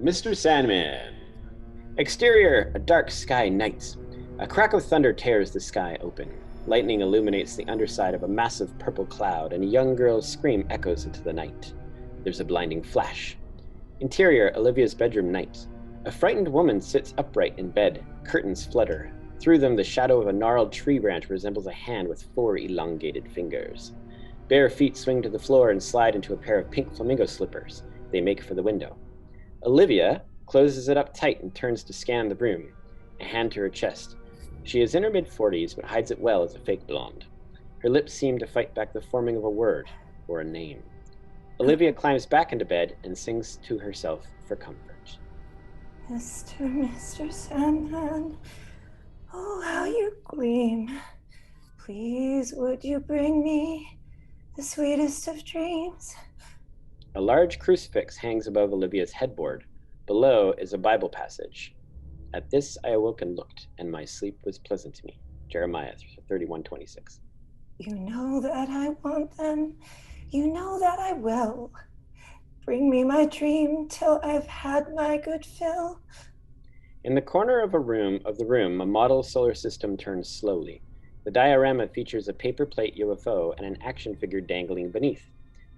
Mr. Sandman. Exterior, a dark sky night. A crack of thunder tears the sky open. Lightning illuminates the underside of a massive purple cloud, and a young girl's scream echoes into the night. There's a blinding flash. Interior, Olivia's bedroom night. A frightened woman sits upright in bed. Curtains flutter. Through them, the shadow of a gnarled tree branch resembles a hand with 4 elongated fingers. Bare feet swing to the floor and slide into a pair of pink flamingo slippers. They make for the window. Olivia closes it up tight and turns to scan the room, a hand to her chest. She is in her mid-40s, but hides it well as a fake blonde. Her lips seem to fight back the forming of a word or a name. Olivia climbs back into bed and sings to herself for comfort. Mr. Sandman, oh, how you gleam. Please, would you bring me the sweetest of dreams? A large crucifix hangs above Olivia's headboard. Below is a Bible passage. At this I awoke and looked, and my sleep was pleasant to me. Jeremiah 31:26. You know that I want them. You know that I will. Bring me my dream till I've had my good fill. In the corner of the room, a model solar system turns slowly. The diorama features a paper plate UFO and an action figure dangling beneath.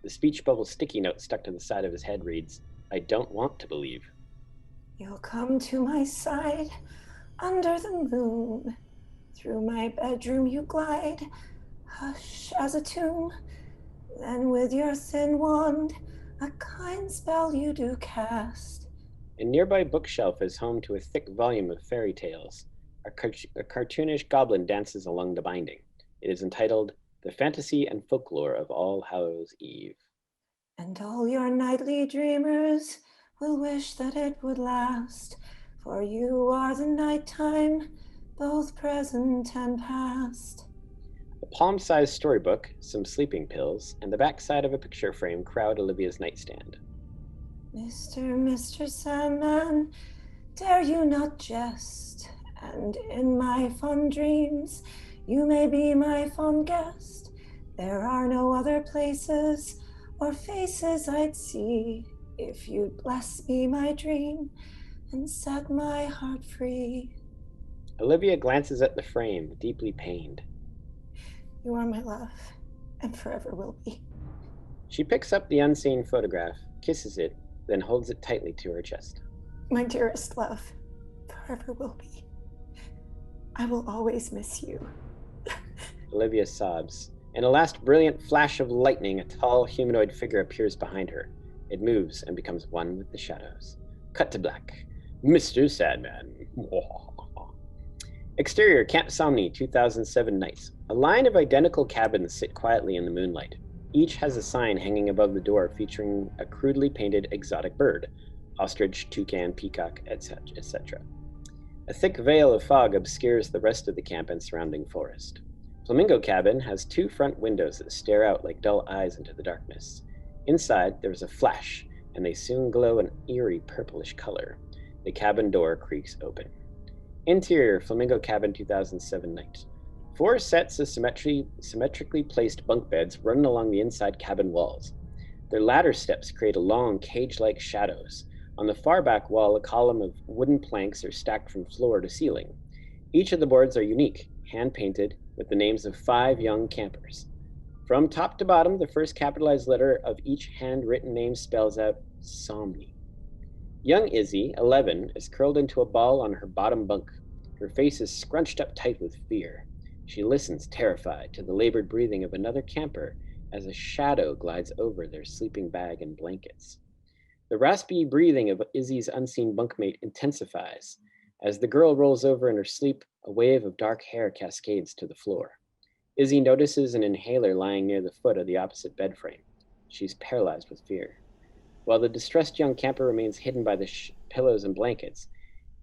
The speech bubble sticky note stuck to the side of his head reads, I don't want to believe. You'll come to my side under the moon. Through my bedroom you glide, hush as a tune. Then with your thin wand, a kind spell you do cast. A nearby bookshelf is home to a thick volume of fairy tales. A cartoonish goblin dances along the binding. It is entitled The Fantasy and Folklore of All Hallows Eve. And all your nightly dreamers will wish that it would last, for you are the nighttime, both present and past. A palm-sized storybook, some sleeping pills, and the backside of a picture frame crowd Olivia's nightstand. Mr. Sandman, dare you not jest, and in my fond dreams you may be my fond guest. There are no other places or faces I'd see if you'd bless me my dream and set my heart free. Olivia glances at the frame, deeply pained. You are my love, and forever will be. She picks up the unseen photograph, kisses it, then holds it tightly to her chest. My dearest love, forever will be. I will always miss you. Olivia sobs. In a last brilliant flash of lightning, a tall humanoid figure appears behind her. It moves and becomes one with the shadows. Cut to black. Mr. Sandman. Exterior, Camp Somni, 2007 night. A line of identical cabins sit quietly in the moonlight. Each has a sign hanging above the door featuring a crudely painted exotic bird. Ostrich, toucan, peacock, etc. A thick veil of fog obscures the rest of the camp and surrounding forest. Flamingo Cabin has 2 front windows that stare out like dull eyes into the darkness. Inside, there is a flash, and they soon glow an eerie purplish color. The cabin door creaks open. Interior, Flamingo Cabin, 2007 night. 4 sets of symmetrically placed bunk beds run along the inside cabin walls. Their ladder steps create a long, cage-like shadows. On the far back wall, a column of wooden planks are stacked from floor to ceiling. Each of the boards are unique, hand-painted, with the names of 5 young campers. From top to bottom, the first capitalized letter of each handwritten name spells out Somni. Young Izzy, 11, is curled into a ball on her bottom bunk. Her face is scrunched up tight with fear. She listens, terrified, to the labored breathing of another camper as a shadow glides over their sleeping bag and blankets. The raspy breathing of Izzy's unseen bunkmate intensifies. As the girl rolls over in her sleep, a wave of dark hair cascades to the floor. Izzy notices an inhaler lying near the foot of the opposite bed frame. She's paralyzed with fear. While the distressed young camper remains hidden by the pillows and blankets,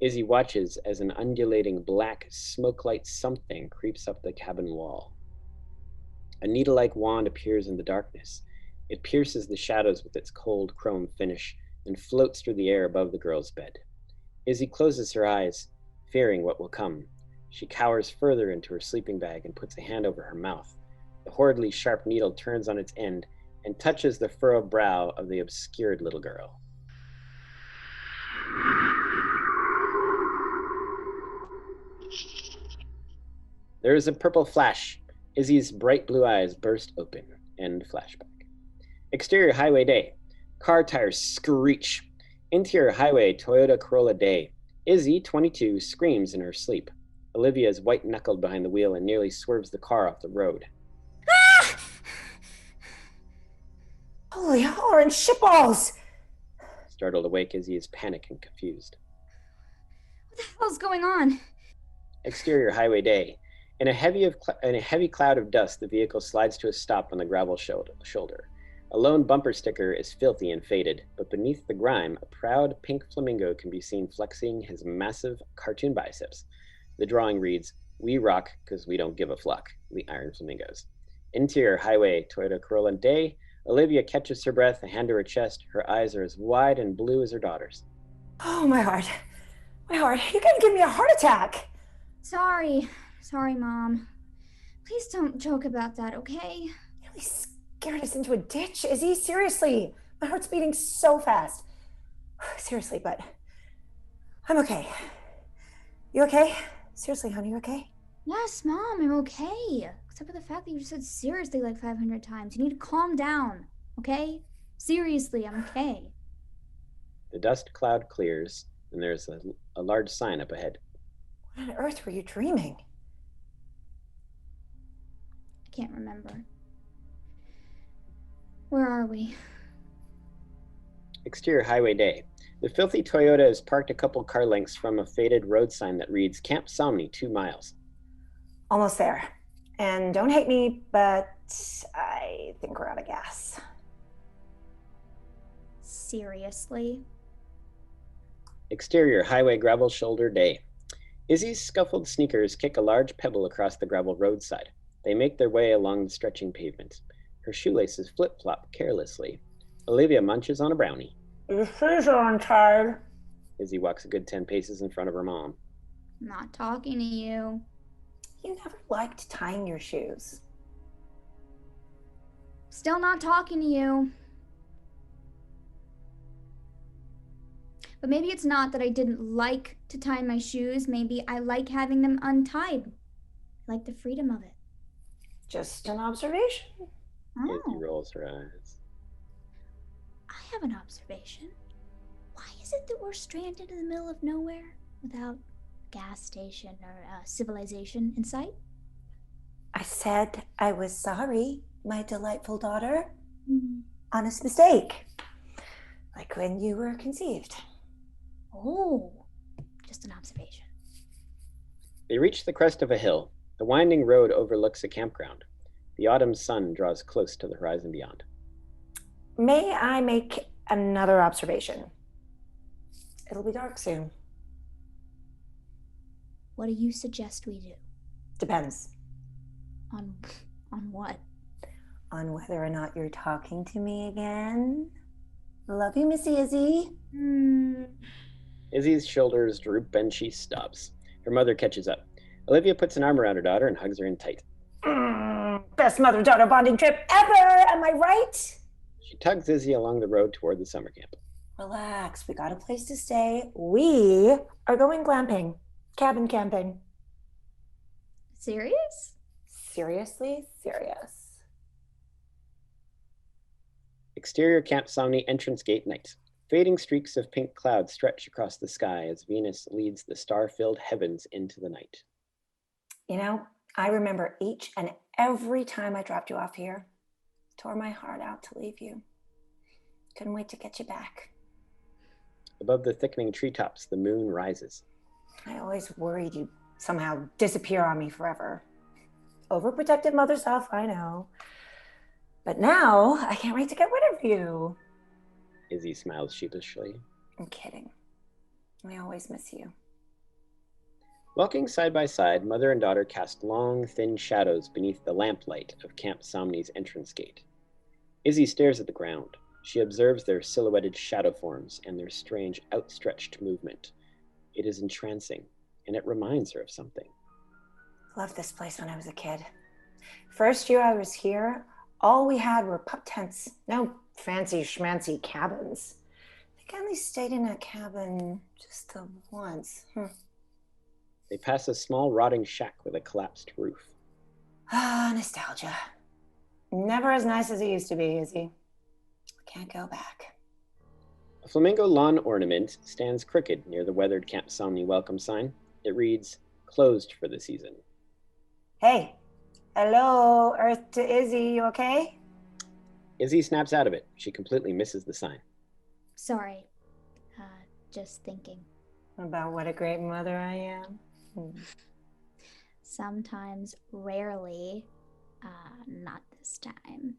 Izzy watches as an undulating black smoke-light something creeps up the cabin wall. A needle-like wand appears in the darkness. It pierces the shadows with its cold chrome finish and floats through the air above the girl's bed. Izzy closes her eyes, fearing what will come. She cowers further into her sleeping bag and puts a hand over her mouth. The horridly sharp needle turns on its end and touches the furrowed brow of the obscured little girl. There is a purple flash. Izzy's bright blue eyes burst open. End flashback. Exterior highway day. Car tires screech. Interior highway Toyota Corolla day. Izzy, 22, screams in her sleep. Olivia is white-knuckled behind the wheel and nearly swerves the car off the road. Ah! Holy orange shitballs! Startled awake, Izzy is panicked and confused. What the hell's going on? Exterior highway day. In a heavy cloud of dust, the vehicle slides to a stop on the gravel shoulder. A lone bumper sticker is filthy and faded, but beneath the grime, a proud pink flamingo can be seen flexing his massive cartoon biceps. The drawing reads, "We rock because we don't give a fluck, the Iron Flamingos." Interior highway Toyota Corolla day. Olivia catches her breath, a hand to her chest. Her eyes are as wide and blue as her daughter's. Oh, my heart. My heart. You're gonna give me a heart attack. Sorry, Mom. Please don't joke about that, okay? You really scared us into a ditch, Izzy. Seriously. My heart's beating so fast. Seriously, but I'm okay. You okay? Seriously, honey, you okay? Yes, Mom, I'm okay. Except for the fact that you just said seriously like 500 times. You need to calm down, okay? Seriously, I'm okay. The dust cloud clears, and there's a large sign up ahead. What on earth were you dreaming? I can't remember. Where are we? Exterior highway day. The filthy Toyota is parked a couple car lengths from a faded road sign that reads Camp Somni, 2 miles. Almost there. And don't hate me, but I think we're out of gas. Seriously? Exterior highway gravel shoulder day. Izzy's scuffled sneakers kick a large pebble across the gravel roadside. They make their way along the stretching pavement. Her shoelaces flip-flop carelessly. Olivia munches on a brownie. Your shoes are untied. Izzy walks a good 10 paces in front of her mom. I'm not talking to you. You never liked tying your shoes. Still not talking to you. But maybe it's not that I didn't like to tie my shoes. Maybe I like having them untied. I like the freedom of it. Just an observation. Oh. Izzy rolls her eyes. I have an observation. Why is it that we're stranded in the middle of nowhere without a gas station or civilization in sight? I said I was sorry, my delightful daughter. Honest mistake. Like when you were conceived. Oh, just an observation. They reach the crest of a hill. The winding road overlooks a campground. The autumn sun draws close to the horizon beyond. May I make another observation? It'll be dark soon. What do you suggest we do? Depends. On what? On whether or not you're talking to me again. Love you, Missy Izzy. Izzy's shoulders droop and she stops. Her mother catches up. Olivia puts an arm around her daughter and hugs her in tight. Best mother-daughter bonding trip ever, am I right? She tugs Izzy along the road toward the summer camp. Relax, we got a place to stay. We are going glamping, cabin camping. Serious? Seriously serious. Exterior Camp Somni entrance gate night. Fading streaks of pink cloud stretch across the sky as Venus leads the star-filled heavens into the night. You know, I remember each and every time I dropped you off here. Tore my heart out to leave you. Couldn't wait to get you back. Above the thickening treetops, the moon rises. I always worried you'd somehow disappear on me forever. Overprotective mother stuff, I know. But now, I can't wait to get rid of you. Izzy smiles sheepishly. I'm kidding. I always miss you. Walking side by side, mother and daughter cast long, thin shadows beneath the lamplight of Camp Somni's entrance gate. Izzy stares at the ground. She observes their silhouetted shadow forms and their strange, outstretched movement. It is entrancing, and it reminds her of something. Loved this place when I was a kid. First year I was here, all we had were pup tents. No fancy schmancy cabins. I think I only stayed in a cabin just the once. They pass a small rotting shack with a collapsed roof. Ah, nostalgia. Never as nice as it used to be, is he? Can't go back. A flamingo lawn ornament stands crooked near the weathered Camp Somni welcome sign. It reads, "Closed for the season." Hey, hello, Earth to Izzy, you okay? Izzy snaps out of it. She completely misses the sign. Sorry. Just thinking. About what a great mother I am. Sometimes, rarely, not this time.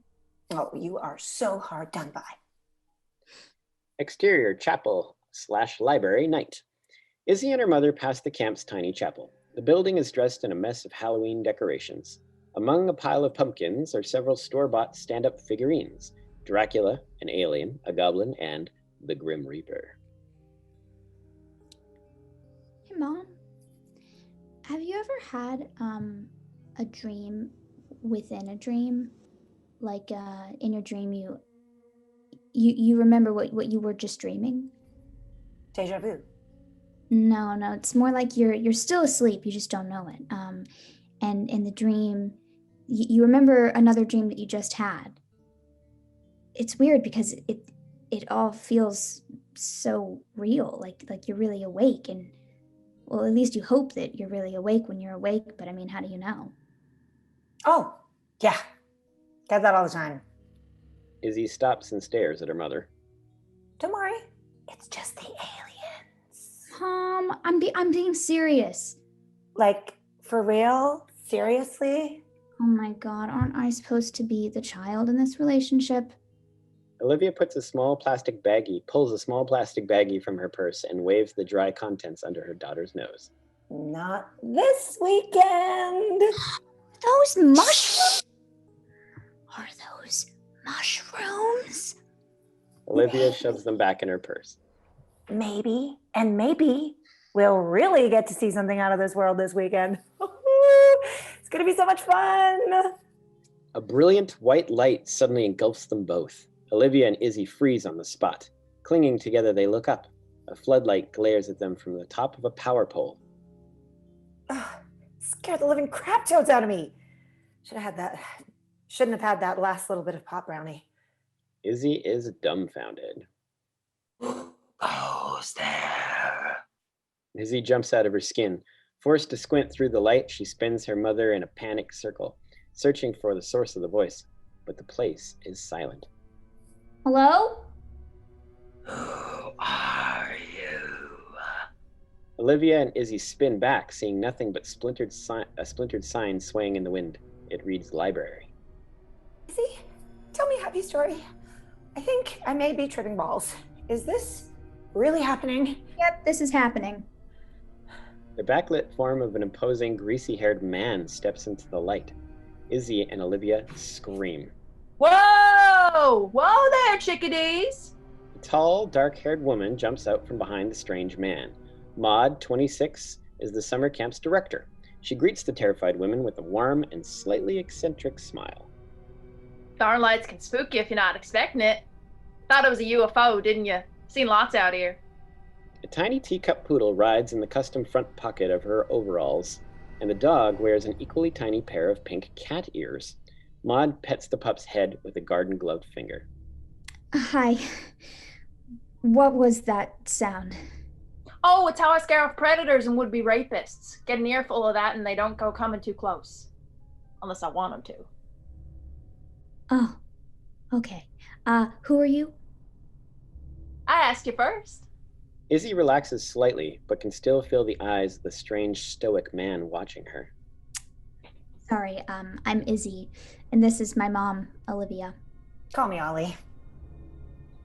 Oh, you are so hard done by. Exterior chapel/library night. Izzy and her mother pass the camp's tiny chapel. The building is dressed in a mess of Halloween decorations. Among a pile of pumpkins are several store-bought stand-up figurines: Dracula, an alien, a goblin, and the Grim Reaper. Hey, Mom. Have you ever had a dream within a dream? Like in your dream you remember what you were just dreaming? Deja vu. No, it's more like you're still asleep, you just don't know it. And in the dream, you remember another dream that you just had. It's weird because it all feels so real, like you're really awake, and well, at least you hope that you're really awake when you're awake, but I mean, how do you know? Oh, yeah. Get that all the time. Izzy stops and stares at her mother. Don't worry. It's just the aliens. Mom, I'm being serious. Like, for real? Seriously? Oh my God, aren't I supposed to be the child in this relationship? Olivia pulls a small plastic baggie from her purse and waves the dry contents under her daughter's nose. Not this weekend. Those mushrooms? Are those mushrooms? Olivia shoves them back in her purse. Maybe we'll really get to see something out of this world this weekend. It's gonna be so much fun. A brilliant white light suddenly engulfs them both. Olivia and Izzy freeze on the spot. Clinging together, they look up. A floodlight glares at them from the top of a power pole. Scared the living crap toads out of me. Shouldn't have had that last little bit of pot brownie. Izzy is dumbfounded. Who's there? Izzy jumps out of her skin. Forced to squint through the light, she spins her mother in a panicked circle, searching for the source of the voice. But the place is silent. Hello? Who are you? Olivia and Izzy spin back, seeing nothing but a splintered sign swaying in the wind. It reads library. Izzy, tell me a happy story. I think I may be tripping balls. Is this really happening? Yep, this is happening. The backlit form of an imposing, greasy-haired man steps into the light. Izzy and Olivia scream. Whoa! Whoa there, chickadees! A tall, dark-haired woman jumps out from behind the strange man. MAUDE, 26, is the summer camp's director. She greets the terrified women with a warm and slightly eccentric smile. Darn lights can spook you if you're not expecting it. Thought it was a UFO, didn't you? Seen lots out here. A tiny teacup poodle rides in the custom front pocket of her overalls, and the dog wears an equally tiny pair of pink cat ears. MAUDE pets the pup's head with a garden-gloved finger. Hi. What was that sound? Oh, it's how I scare off predators and would-be rapists. Get an earful of that and they don't go coming too close. Unless I want them to. Oh, okay. Who are you? I asked you first. Izzy relaxes slightly, but can still feel the eyes of the strange, stoic man watching her. Sorry, I'm Izzy, and this is my mom, Olivia. Call me Ollie.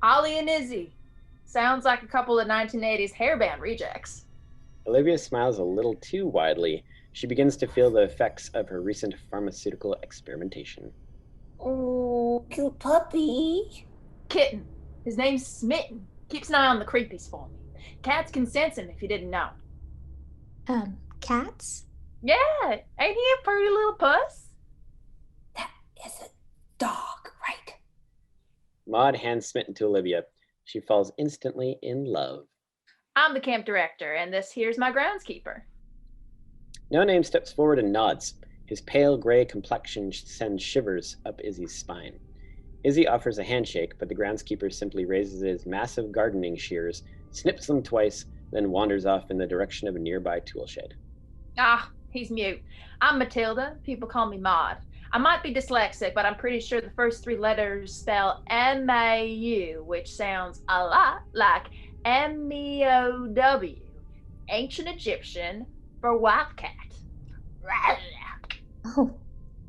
Ollie and Izzy. Sounds like a couple of 1980s hairband rejects. Olivia smiles a little too widely. She begins to feel the effects of her recent pharmaceutical experimentation. Oh, cute puppy. Kitten. His name's Smitten. Keeps an eye on the creepies for me. Cats can sense him if you didn't know. Cats? Yeah, ain't he a pretty little puss? That is a dog, right? MAUDE hands Smitten to Olivia. She falls instantly in love. I'm the camp director, and this here's my groundskeeper. No Name steps forward and nods. His pale gray complexion sends shivers up Izzy's spine. Izzy offers a handshake, but the groundskeeper simply raises his massive gardening shears, snips them twice, then wanders off in the direction of a nearby tool shed. Ah, he's mute. I'm Matilda. People call me Maud. I might be dyslexic, but I'm pretty sure the first three letters spell M-A-U, which sounds a lot like M-E-O-W, ancient Egyptian for wildcat. Oh,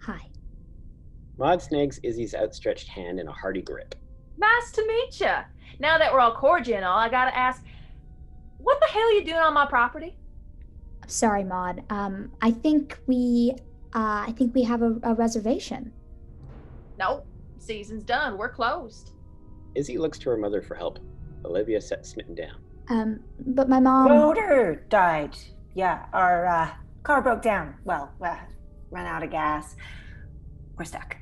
hi. Maud snags Izzy's outstretched hand in a hearty grip. Nice to meet you. Now that we're all cordial and all, I gotta ask, what the hell are you doing on my property? Sorry, Maud. I think we have a reservation. Nope, season's done. We're closed. Izzy looks to her mother for help. Olivia sets Smitten down. But my mom. Motor died. Yeah, our car broke down. Well, ran out of gas. We're stuck.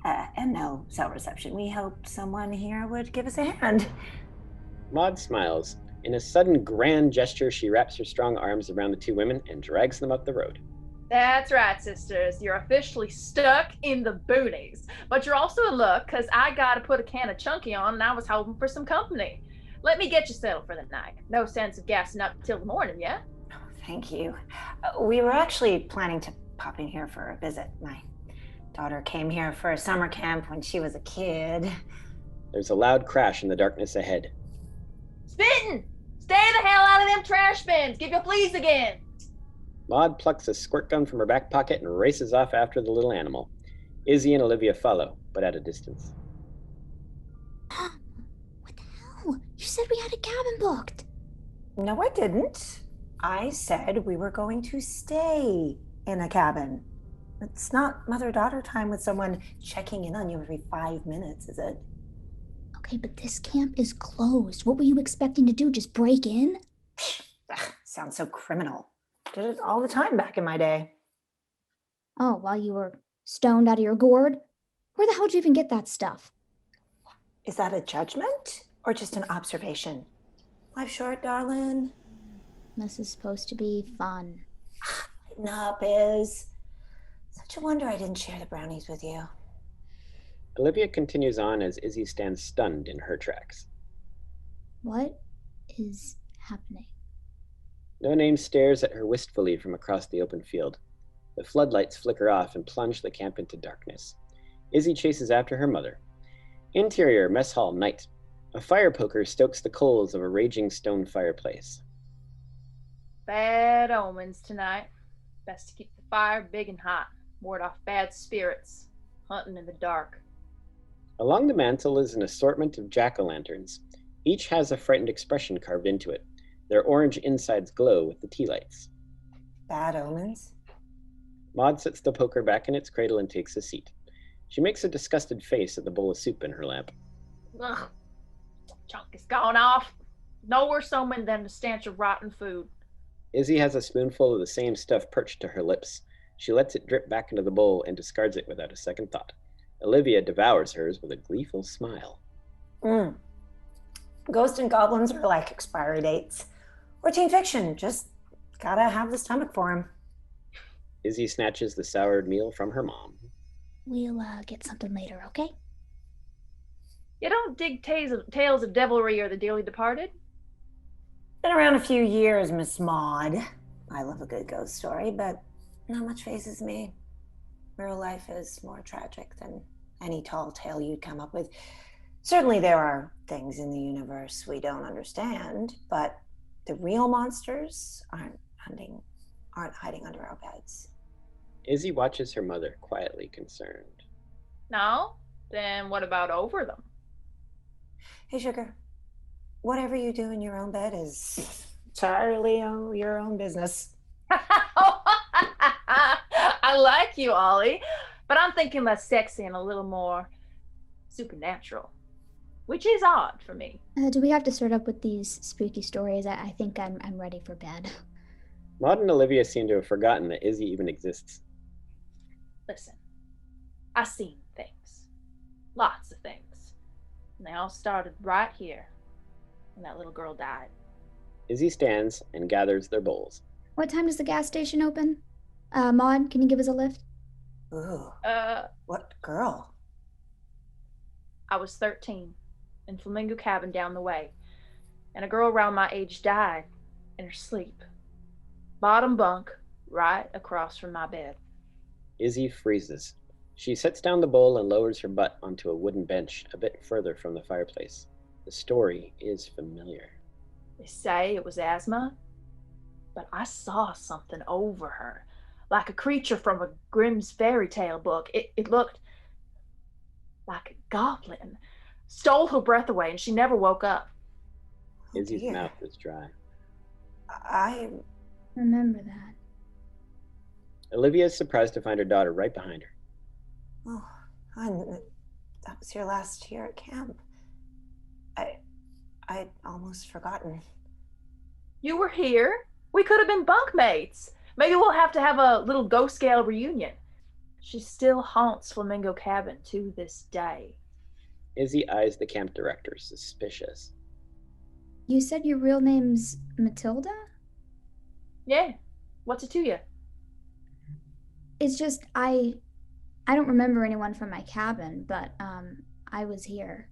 And no cell reception. We hoped someone here would give us a hand. Maud smiles. In a sudden grand gesture, she wraps her strong arms around the two women and drags them up the road. That's right, sisters. You're officially stuck in the boonies. But you're also in luck, because I got to put a can of Chunky on, and I was hoping for some company. Let me get you settled for the night. No sense of gassing up till the morning, yeah? Oh, thank you. We were actually planning to pop in here for a visit. My daughter came here for a summer camp when she was a kid. There's a loud crash in the darkness ahead. Spittin'! Stay the hell out of them trash bins! Give you fleas again! Maud plucks a squirt gun from her back pocket and races off after the little animal. Izzy and Olivia follow, but at a distance. What the hell? You said we had a cabin booked. No, I didn't. I said we were going to stay in a cabin. It's not mother-daughter time with someone checking in on you every 5 minutes, is it? Okay, but this camp is closed. What were you expecting to do? Just break in? Ugh, sounds so criminal. Did it all the time back in my day. Oh, while you were stoned out of your gourd? Where the hell did you even get that stuff? Is that a judgment or just an observation? Life's short, darling. This is supposed to be fun. Lighten up, Iz. Such a wonder I didn't share the brownies with you. Olivia continues on as Izzy stands stunned in her tracks. What is happening? No Name stares at her wistfully from across the open field. The floodlights flicker off and plunge the camp into darkness. Izzy chases after her mother. Interior, mess hall, night. A fire poker stokes the coals of a raging stone fireplace. Bad omens tonight. Best to keep the fire big and hot. Ward off bad spirits. Hunting in the dark. Along the mantel is an assortment of jack-o'-lanterns. Each has a frightened expression carved into it. Their orange insides glow with the tea lights. Bad omens? Maud sets the poker back in its cradle and takes a seat. She makes a disgusted face at the bowl of soup in her lap. Ugh. Chunk is gone off. No worse omen than the stench of rotten food. Izzy has a spoonful of the same stuff perched to her lips. She lets it drip back into the bowl and discards it without a second thought. Olivia devours hers with a gleeful smile. Ghosts and goblins are like expiry dates. Or teen fiction, just gotta have the stomach for them. Izzy snatches the soured meal from her mom. We'll get something later, okay? You don't dig tales of devilry or the dearly departed? Been around a few years, Miss Maud. I love a good ghost story, but not much phases me. Real life is more tragic than any tall tale you'd come up with. Certainly there are things in the universe we don't understand, but the real monsters aren't hiding under our beds. Izzy watches her mother, quietly concerned. No? Then what about over them? Hey, sugar, whatever you do in your own bed is entirely your own business. I like you, Ollie, but I'm thinking less sexy and a little more supernatural, which is odd for me. Do we have to start up with these spooky stories? I think I'm ready for bed. Maud and Olivia seem to have forgotten that Izzy even exists. Listen, I seen things. Lots of things. And they all started right here when that little girl died. Izzy stands and gathers their bowls. What time does the gas station open? Maud, can you give us a lift? Ooh, what girl? I was 13 in Flamingo Cabin down the way, and a girl around my age died in her sleep. Bottom bunk, right across from my bed. Izzy freezes. She sets down the bowl and lowers her butt onto a wooden bench a bit further from the fireplace. The story is familiar. They say it was asthma, but I saw something over her, like a creature from a Grimm's fairy tale book. It looked like a goblin. Stole her breath away, and she never woke up. Izzy's dear. mouth is dry. I Remember that. Olivia is surprised to find her daughter right behind her. Oh, hon, that was your last year at camp. I'd almost forgotten. You were here. We could have been bunkmates. Maybe we'll have to have a little ghost scale reunion. She still haunts Flamingo Cabin to this day. Izzy eyes the camp director, suspicious. You said your real name's Matilda? Yeah. What's it to you? It's just I don't remember anyone from my cabin, but I was here.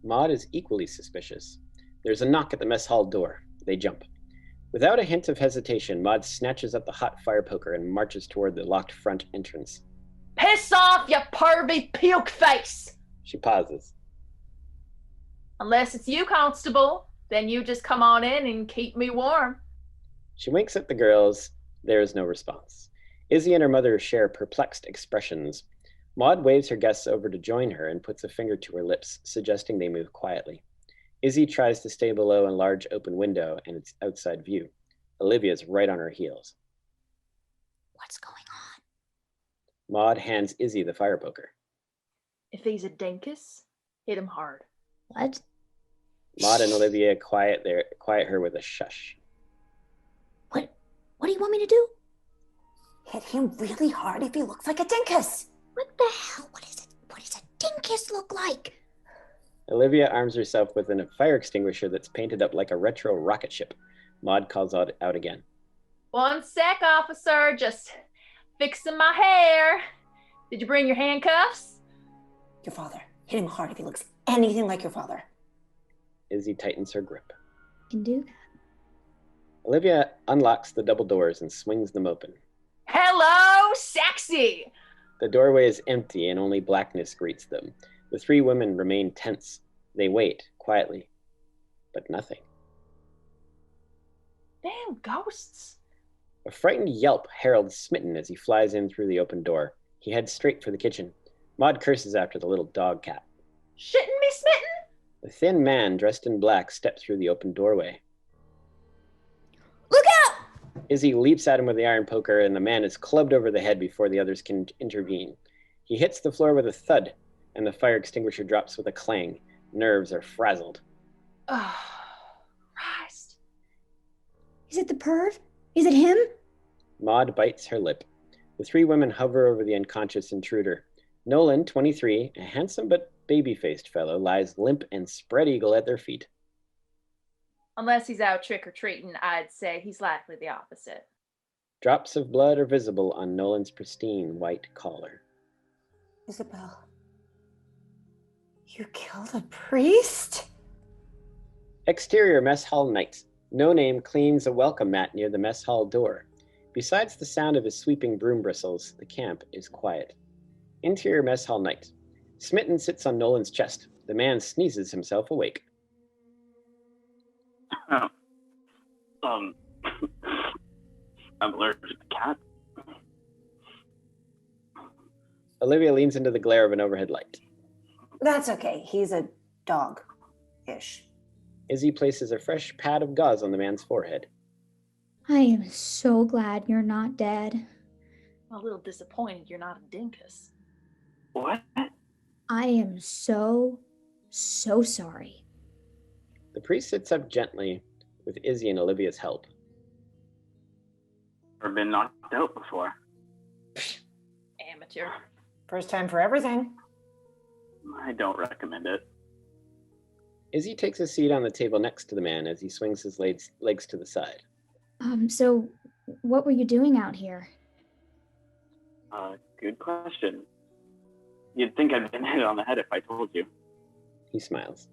Maud is equally suspicious. There's a knock at the mess hall door. They jump. Without a hint of hesitation, Maud snatches up the hot fire poker and marches toward the locked front entrance. Piss off, you pervy puke face! She pauses. Unless it's you, Constable, then you just come on in and keep me warm. She winks at the girls. There is no response. Izzy and her mother share perplexed expressions. Maud waves her guests over to join her and puts a finger to her lips, suggesting they move quietly. Izzy tries to stay below a large open window and its outside view. Olivia's right on her heels. What's going on? Maud hands Izzy the fire poker. If he's a dinkus, hit him hard. What? Maud and Olivia quiet her with a shush. What do you want me to do? Hit him really hard if he looks like a dinkus. What the hell? What is it? What does a dinkus look like? Olivia arms herself with a fire extinguisher that's painted up like a retro rocket ship. Maud calls out again. 1 sec, officer. Just fixing my hair. Did you bring your handcuffs? Your father. Hit him hard if he looks anything like your father. Izzy tightens her grip. Can do that. Olivia unlocks the double doors and swings them open. Hello, sexy! The doorway is empty and only blackness greets them. The three women remain tense. They wait quietly, but nothing. Damn ghosts. A frightened yelp heralds Smitten as he flies in through the open door. He heads straight for the kitchen. Maud curses after the little dog cat. Shitting me, Smitten? A thin man dressed in black steps through the open doorway. Look out! Izzy leaps at him with the iron poker, and the man is clubbed over the head before the others can intervene. He hits the floor with a thud, and the fire extinguisher drops with a clang. Nerves are frazzled. Oh, Christ. Is it the perv? Is it him? Maud bites her lip. The three women hover over the unconscious intruder. Nolan, 23, a handsome but baby-faced fellow, lies limp and spread-eagle at their feet. Unless he's out trick-or-treating, I'd say he's likely the opposite. Drops of blood are visible on Nolan's pristine white collar. Isabel, you killed a priest? Exterior mess hall night. No Name cleans a welcome mat near the mess hall door. Besides the sound of his sweeping broom bristles, the camp is quiet. Interior mess hall night. Smitten sits on Nolan's chest. The man sneezes himself awake. I'm allergic to cats. Olivia leans into the glare of an overhead light. That's okay. He's a dog-ish. Izzy places a fresh pad of gauze on the man's forehead. I am so glad you're not dead. I'm a little disappointed you're not a dinkus. What? I am so sorry. The priest sits up gently with Izzy and Olivia's help. Never been knocked out before. Amateur. First time for everything. I don't recommend it. Izzy takes a seat on the table next to the man as he swings his legs to the side. So What were you doing out here? Good question. You'd think I'd been hit on the head if I told you. He smiles.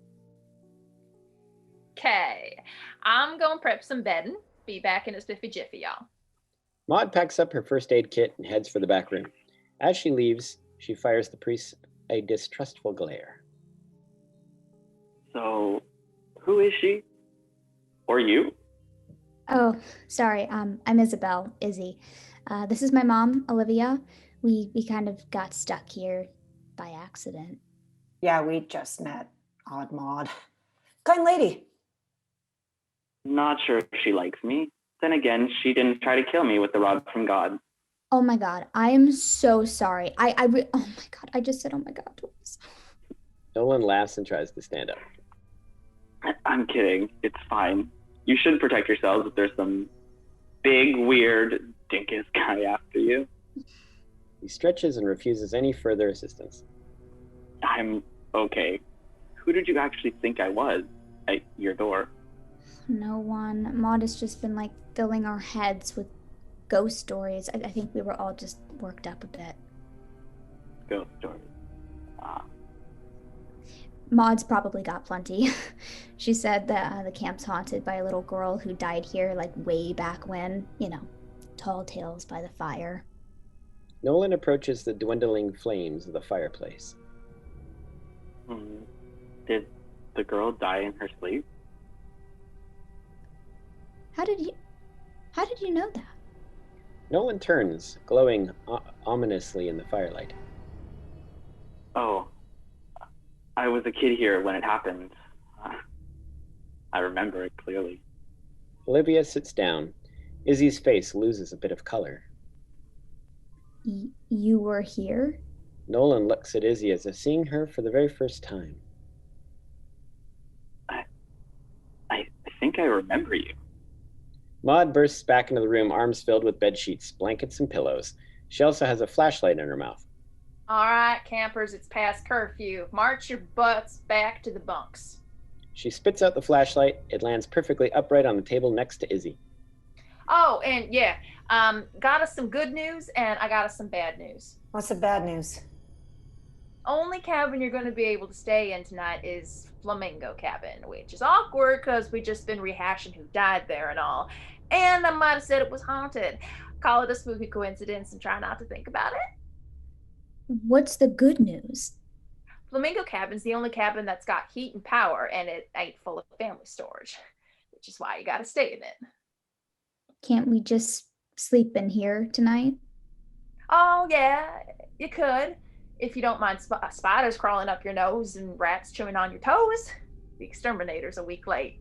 Okay, I'm gonna prep some bedding. Be back in a spiffy jiffy, y'all. Maud packs up her first aid kit and heads for the back room. As she leaves, she fires the priest a distrustful glare. So, who is she? Or you? Oh, sorry. I'm IZABEL, Izzy. This is my mom, Olivia. We kind of got stuck here by accident. Yeah, we just met. Odd mod. Kind lady. Not sure if she likes me. Then again, she didn't try to kill me with the rod from God. Oh my god, I am so sorry. Oh my god, I just said oh my god twice. Nolan laughs and tries to stand up. I'm kidding. It's fine. You should protect yourselves if there's some big, weird, dinkus guy after you. He stretches and refuses any further assistance. I'm okay. Who did you actually think I was at your door? No one. Maud has just been like filling our heads with ghost stories. I think we were all just worked up a bit. Ghost stories. Maud's probably got plenty. She said that the camp's haunted by a little girl who died here like way back when. You know, tall tales by the fire. Nolan approaches the dwindling flames of the fireplace. Did the girl die in her sleep? How did you know that? Nolan turns, glowing ominously in the firelight. Oh, I was a kid here when it happened. I remember it clearly. Olivia sits down. Izzy's face loses a bit of color. You were here? Nolan looks at Izzy as if seeing her for the very first time. I think I remember you. Maud bursts back into the room, arms filled with bed sheets, blankets, and pillows. She also has a flashlight in her mouth. All right, campers, it's past curfew. March your butts back to the bunks. She spits out the flashlight. It lands perfectly upright on the table next to Izzy. Oh, and yeah, got us some good news, and I got us some bad news. What's the bad news? Only cabin you're going to be able to stay in tonight is Flamingo Cabin, which is awkward because we just been rehashing who died there and all. And I might have said it was haunted. Call it a spooky coincidence and try not to think about it. What's the good news? Flamingo Cabin's the only cabin that's got heat and power, and it ain't full of family storage, which is why you gotta stay in it. Can't we just sleep in here tonight? Oh, yeah, you could. If you don't mind spiders crawling up your nose and rats chewing on your toes. The exterminator's a week late.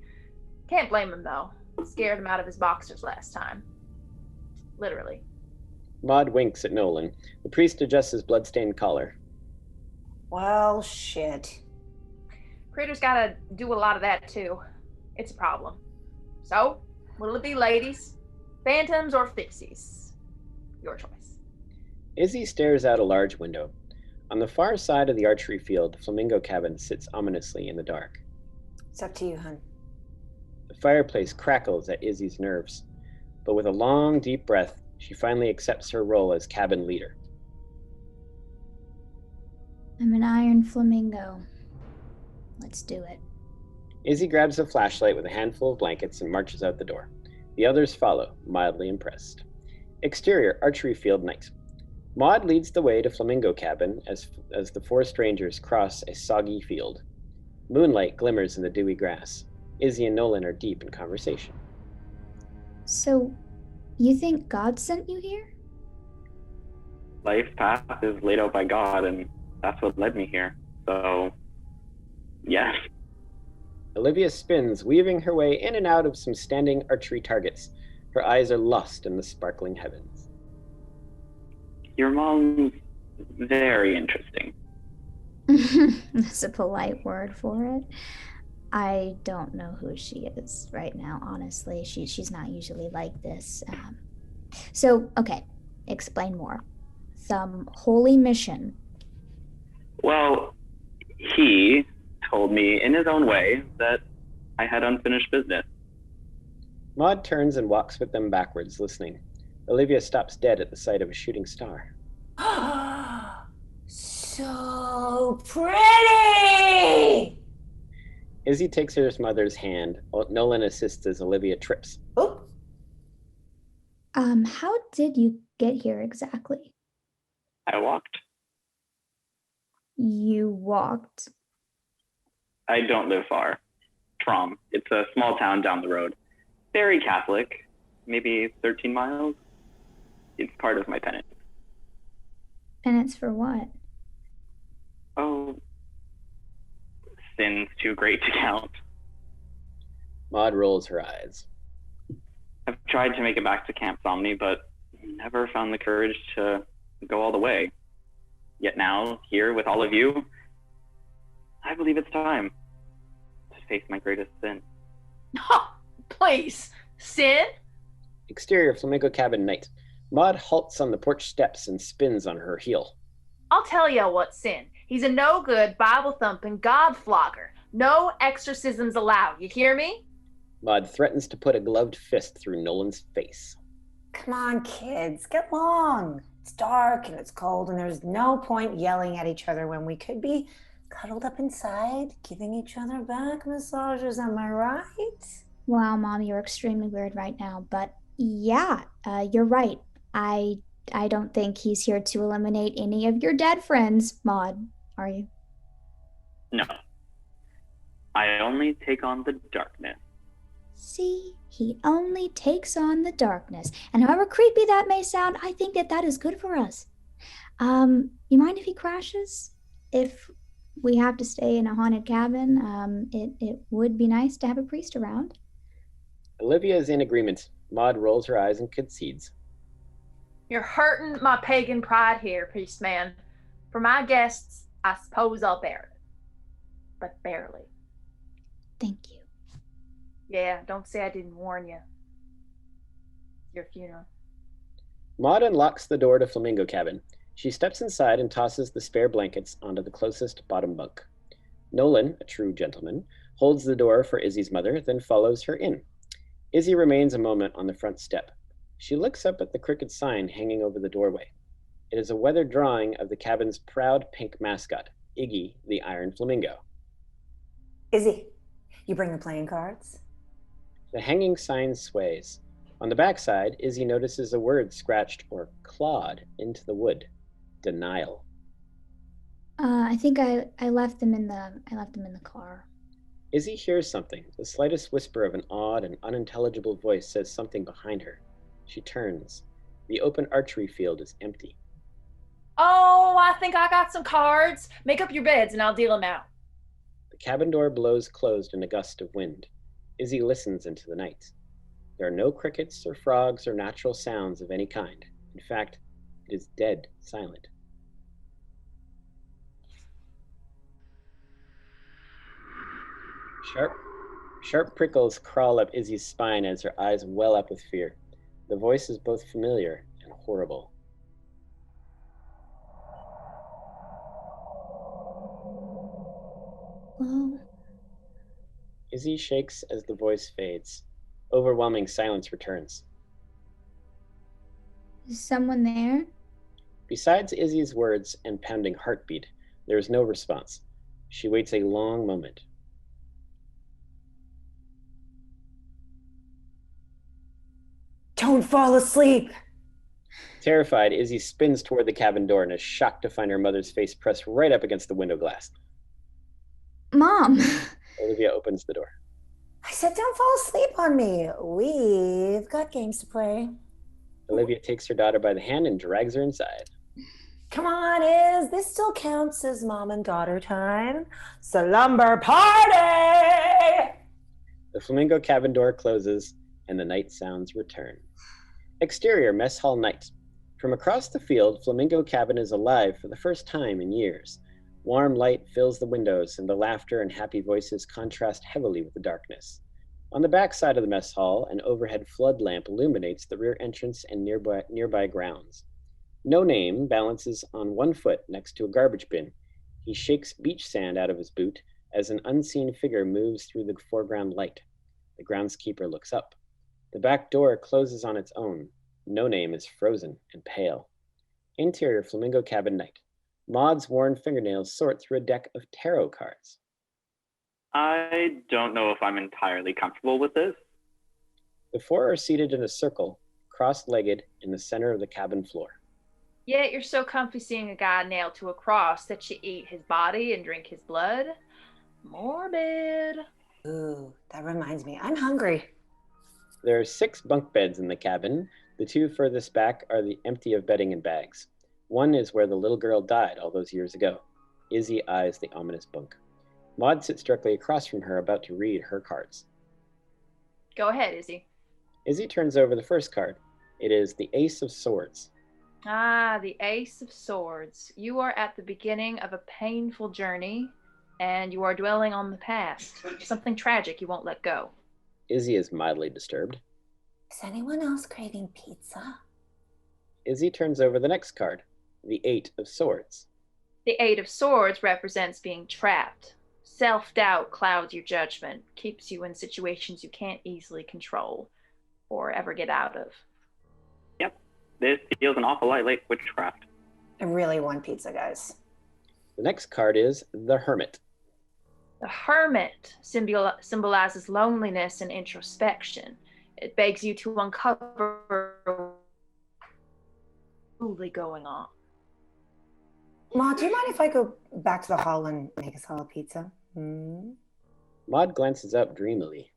Can't blame him, though. Scared him out of his boxers last time. Literally. Maud winks at Nolan. The priest adjusts his bloodstained collar. Well, shit. Critter's gotta do a lot of that, too. It's a problem. So, what'll it be, ladies? Phantoms or fixies? Your choice. Izzy stares out a large window. On the far side of the archery field, the Flamingo Cabin sits ominously in the dark. It's up to you, hun. The fireplace crackles at Izzy's nerves, but with a long, deep breath, she finally accepts her role as cabin leader. I'm an iron flamingo. Let's do it. Izzy grabs a flashlight with a handful of blankets and marches out the door. The others follow, mildly impressed. Exterior, archery field night. Maud leads the way to Flamingo Cabin as the four strangers cross a soggy field. Moonlight glimmers in the dewy grass. Izzy and Nolan are deep in conversation. So, you think God sent you here? Life's path is laid out by God, and that's what led me here. So, yes. Olivia spins, weaving her way in and out of some standing archery targets. Her eyes are lost in the sparkling heavens. Your mom's very interesting. That's a polite word for it. I don't know who she is right now, honestly. She's not usually like this. So, okay, explain more. Some holy mission. Well, he told me in his own way that I had unfinished business. Maud turns and walks with them backwards, listening. Olivia stops dead at the sight of a shooting star. So pretty! Izzy takes her mother's hand. Nolan assists as Olivia trips. Oop. How did you get here exactly? I walked. You walked. I don't live far. Trom. It's a small town down the road. Very Catholic. Maybe 13 miles. It's part of my penance. Penance for what? Oh, sin's too great to count. Maud rolls her eyes. I've tried to make it back to Camp Somni, but never found the courage to go all the way. Yet now, here with all of you, I believe it's time to face my greatest sin. Oh, please. Sin? Exterior Flamingo Cabin night. Maud halts on the porch steps and spins on her heel. I'll tell you what's sin. He's a no-good, Bible-thumping God flogger. No exorcisms allowed. You hear me? Maud threatens to put a gloved fist through Nolan's face. Come on, kids, get along. It's dark and it's cold, and there's no point yelling at each other when we could be cuddled up inside, giving each other back massages. Am I right? Wow, Mom, you're extremely weird right now, but yeah, you're right. I don't think he's here to eliminate any of your dead friends, Maud, are you? No. I only take on the darkness. See, he only takes on the darkness. And however creepy that may sound, I think that is good for us. You mind if he crashes? If we have to stay in a haunted cabin, it would be nice to have a priest around. Olivia is in agreement. Maud rolls her eyes and concedes. You're hurting my pagan pride here, priest man. For my guests, I suppose I'll bear it. But barely. Thank you. Yeah, don't say I didn't warn you. Your funeral. Maud unlocks the door to Flamingo Cabin. She steps inside and tosses the spare blankets onto the closest bottom bunk. Nolan, a true gentleman, holds the door for Izzy's mother, then follows her in. Izzy remains a moment on the front step. She looks up at the crooked sign hanging over the doorway. It is a weathered drawing of the cabin's proud pink mascot, Iggy the Iron Flamingo. Izzy, you bring the playing cards? The hanging sign sways. On the backside, Izzy notices a word scratched or clawed into the wood. Denial. I think I left them in the car. Izzy hears something. The slightest whisper of an odd and unintelligible voice says something behind her. She turns. The open archery field is empty. Oh, I think I got some cards. Make up your beds and I'll deal them out. The cabin door blows closed in a gust of wind. Izzy listens into the night. There are no crickets or frogs or natural sounds of any kind. In fact, it is dead silent. Sharp prickles crawl up Izzy's spine as her eyes well up with fear. The voice is both familiar and horrible. Well, Izzy shakes as the voice fades. Overwhelming silence returns. is someone there? Besides Izzy's words and pounding heartbeat, there is no response. She waits a long moment. Don't fall asleep. Terrified, Izzy spins toward the cabin door and is shocked to find her mother's face pressed right up against the window glass. Mom! Olivia opens the door. I said don't fall asleep on me. We've got games to play. Olivia takes her daughter by the hand and drags her inside. Come on, Iz. This still counts as mom and daughter time. Slumber party! The Flamingo cabin door closes and the night sounds return. Exterior mess hall night. From across the field, Flamingo Cabin is alive for the first time in years. Warm light fills the windows and the laughter and happy voices contrast heavily with the darkness. On the back side of the mess hall, an overhead flood lamp illuminates the rear entrance and nearby grounds. No Name balances on one foot next to a garbage bin. He shakes beach sand out of his boot as an unseen figure moves through the foreground light. The groundskeeper looks up. The back door closes on its own. No Name is frozen and pale. Interior flamingo cabin night. Maud's worn fingernails sort through a deck of tarot cards. I don't know if I'm entirely comfortable with this. The four are seated in a circle, cross-legged in the center of the cabin floor. Yet you're so comfy seeing a guy nailed to a cross that you eat his body and drink his blood. Morbid. Ooh, that reminds me. I'm hungry. There are 6 bunk beds in the cabin. The 2 furthest back are empty of bedding and bags. One is where the little girl died all those years ago. Izzy eyes the ominous bunk. Maud sits directly across from her, about to read her cards. Go ahead, Izzy. Izzy turns over the first card. It is the Ace of Swords. Ah, the Ace of Swords. You are at the beginning of a painful journey, and you are dwelling on the past. Something tragic you won't let go. Izzy is mildly disturbed. Is anyone else craving pizza? Izzy turns over the next card, the 8 of Swords. The 8 of Swords represents being trapped. Self-doubt clouds your judgment, keeps you in situations you can't easily control or ever get out of. Yep, this feels an awful lot like witchcraft. I really want pizza, guys. The next card is the Hermit. The Hermit symbolizes loneliness and introspection. It begs you to uncover what's truly going on. Ma, do you mind if I go back to the hall and make us all a pizza? Maud glances up dreamily.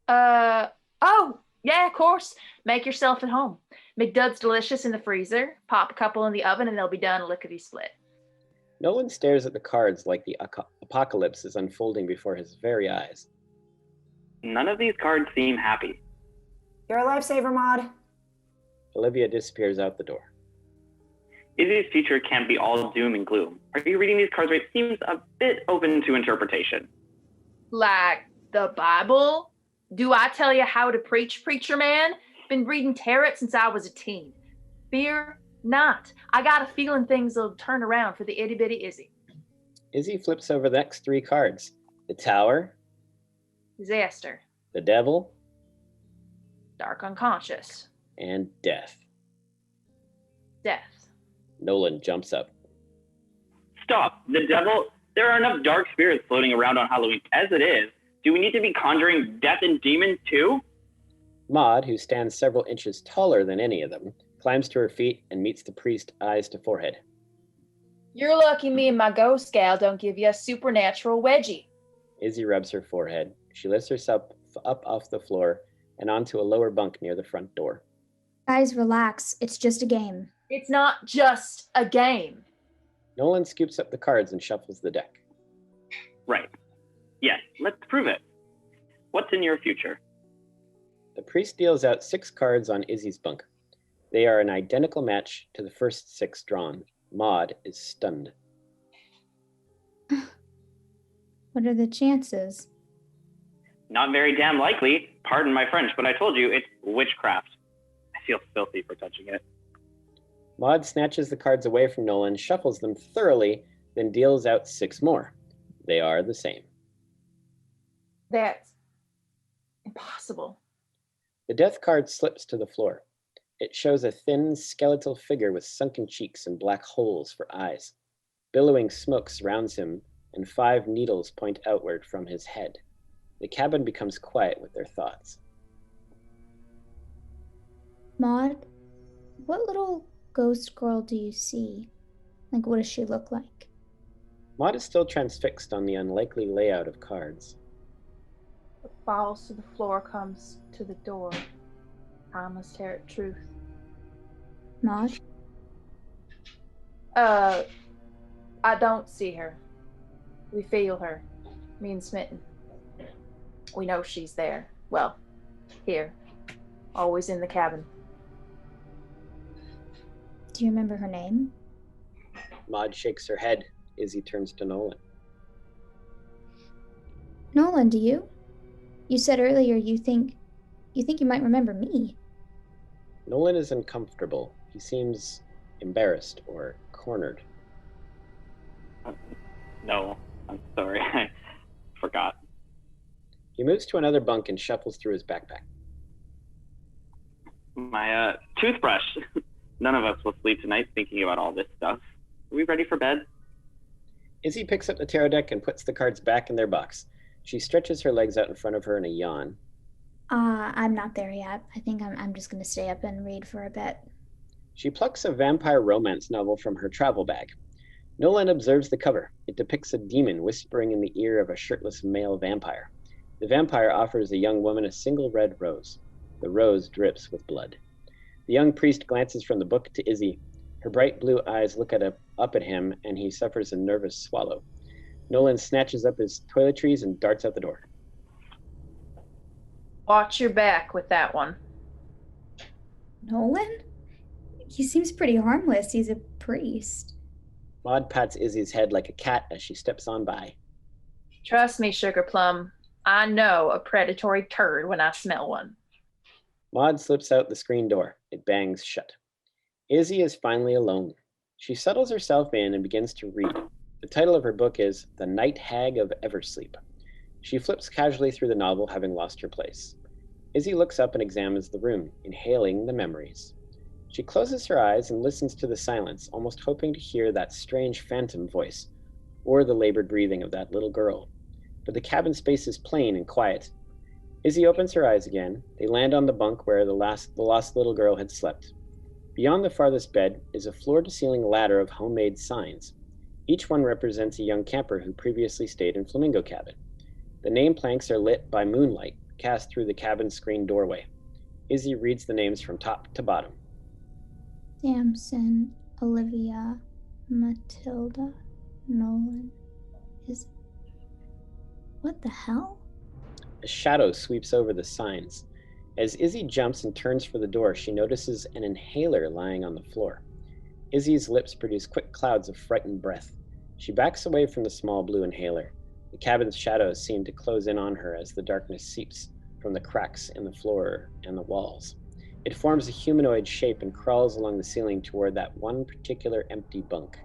Oh, yeah, of course. Make yourself at home. McDud's delicious in the freezer. Pop a couple in the oven and they'll be done lickety-split. Nolan stares at the cards like the apocalypse is unfolding before his very eyes. None of these cards seem happy. You're a lifesaver, Maud. Olivia disappears out the door. Izzy's future can't be all doom and gloom. Are you reading these cards right? It seems a bit open to interpretation. Like the Bible? Do I tell you how to preach, preacher man? Been reading tarot since I was a teen. Fear not. I got a feeling things will turn around for the itty bitty Izzy. Izzy flips over the next 3 cards. The Tower, Disaster. the Devil, Dark unconscious. and Death. Death. Nolan jumps up. Stop. The devil? There are enough dark spirits floating around on Halloween as it is. Do we need to be conjuring death and demons too? Maud, who stands several inches taller than any of them, climbs to her feet and meets the priest eyes to forehead. You're lucky me and my ghost gal don't give you a supernatural wedgie. Izzy rubs her forehead. She lifts herself up off the floor and onto a lower bunk near the front door. Guys, relax. It's just a game. It's not just a game. Nolan scoops up the cards and shuffles the deck. Right. Yes, let's prove it. What's in your future? The priest deals out 6 cards on Izzy's bunk. They are an identical match to the first 6 drawn. Maud is stunned. What are the chances? Not very damn likely. Pardon my French, but I told you it's witchcraft. I feel filthy for touching it. Maud snatches the cards away from Nolan, shuffles them thoroughly, then deals out 6 more. They are the same. That's impossible. The death card slips to the floor. It shows a thin, skeletal figure with sunken cheeks and black holes for eyes. Billowing smoke surrounds him, and 5 needles point outward from his head. The cabin becomes quiet with their thoughts. Maud, what little ghost girl do you see? Like, what does she look like? Maud is still transfixed on the unlikely layout of cards. What falls to the floor comes to the door. Timeless tarot truth. Maud? I don't see her. We feel her. Me and Smitten. We know she's there. Well, here. Always in the cabin. Do you remember her name? Maud shakes her head. Izzy turns to Nolan. Nolan, do you? You said earlier you think you might remember me. Nolan is uncomfortable. He seems embarrassed or cornered. No, I'm sorry. I forgot. He moves to another bunk and shuffles through his backpack. My toothbrush. None of us will sleep tonight thinking about all this stuff. Are we ready for bed? Izzy picks up the tarot deck and puts the cards back in their box. She stretches her legs out in front of her in a yawn. I'm not there yet. I think I'm just gonna stay up and read for a bit. She plucks a vampire romance novel from her travel bag. Nolan observes the cover. It depicts a demon whispering in the ear of a shirtless male vampire. The vampire offers a young woman a single red rose. The rose drips with blood. The young priest glances from the book to Izzy. Her bright blue eyes look up at him, and he suffers a nervous swallow. Nolan snatches up his toiletries and darts out the door. Watch your back with that one. Nolan? He seems pretty harmless. He's a priest. Maude pats Izzy's head like a cat as she steps on by. Trust me, Sugar Plum. I know a predatory turd when I smell one. Maude slips out the screen door. It bangs shut. Izzy is finally alone. She settles herself in and begins to read. The title of her book is The Night Hag of Eversleep. She flips casually through the novel, having lost her place. Izzy looks up and examines the room, inhaling the memories. She closes her eyes and listens to the silence, almost hoping to hear that strange phantom voice, or the labored breathing of that little girl. But the cabin space is plain and quiet. Izzy opens her eyes again. They land on the bunk where the lost little girl had slept. Beyond the farthest bed is a floor-to-ceiling ladder of homemade signs. Each one represents a young camper who previously stayed in Flamingo Cabin. The name planks are lit by moonlight, cast through the cabin screen doorway. Izzy reads the names from top to bottom. Samson, Olivia, Matilda, Nolan. What the hell? A shadow sweeps over the signs. As Izzy jumps and turns for the door, she notices an inhaler lying on the floor. Izzy's lips produce quick clouds of frightened breath. She backs away from the small blue inhaler. The cabin's shadows seem to close in on her as the darkness seeps from the cracks in the floor and the walls. It forms a humanoid shape and crawls along the ceiling toward that one particular empty bunk.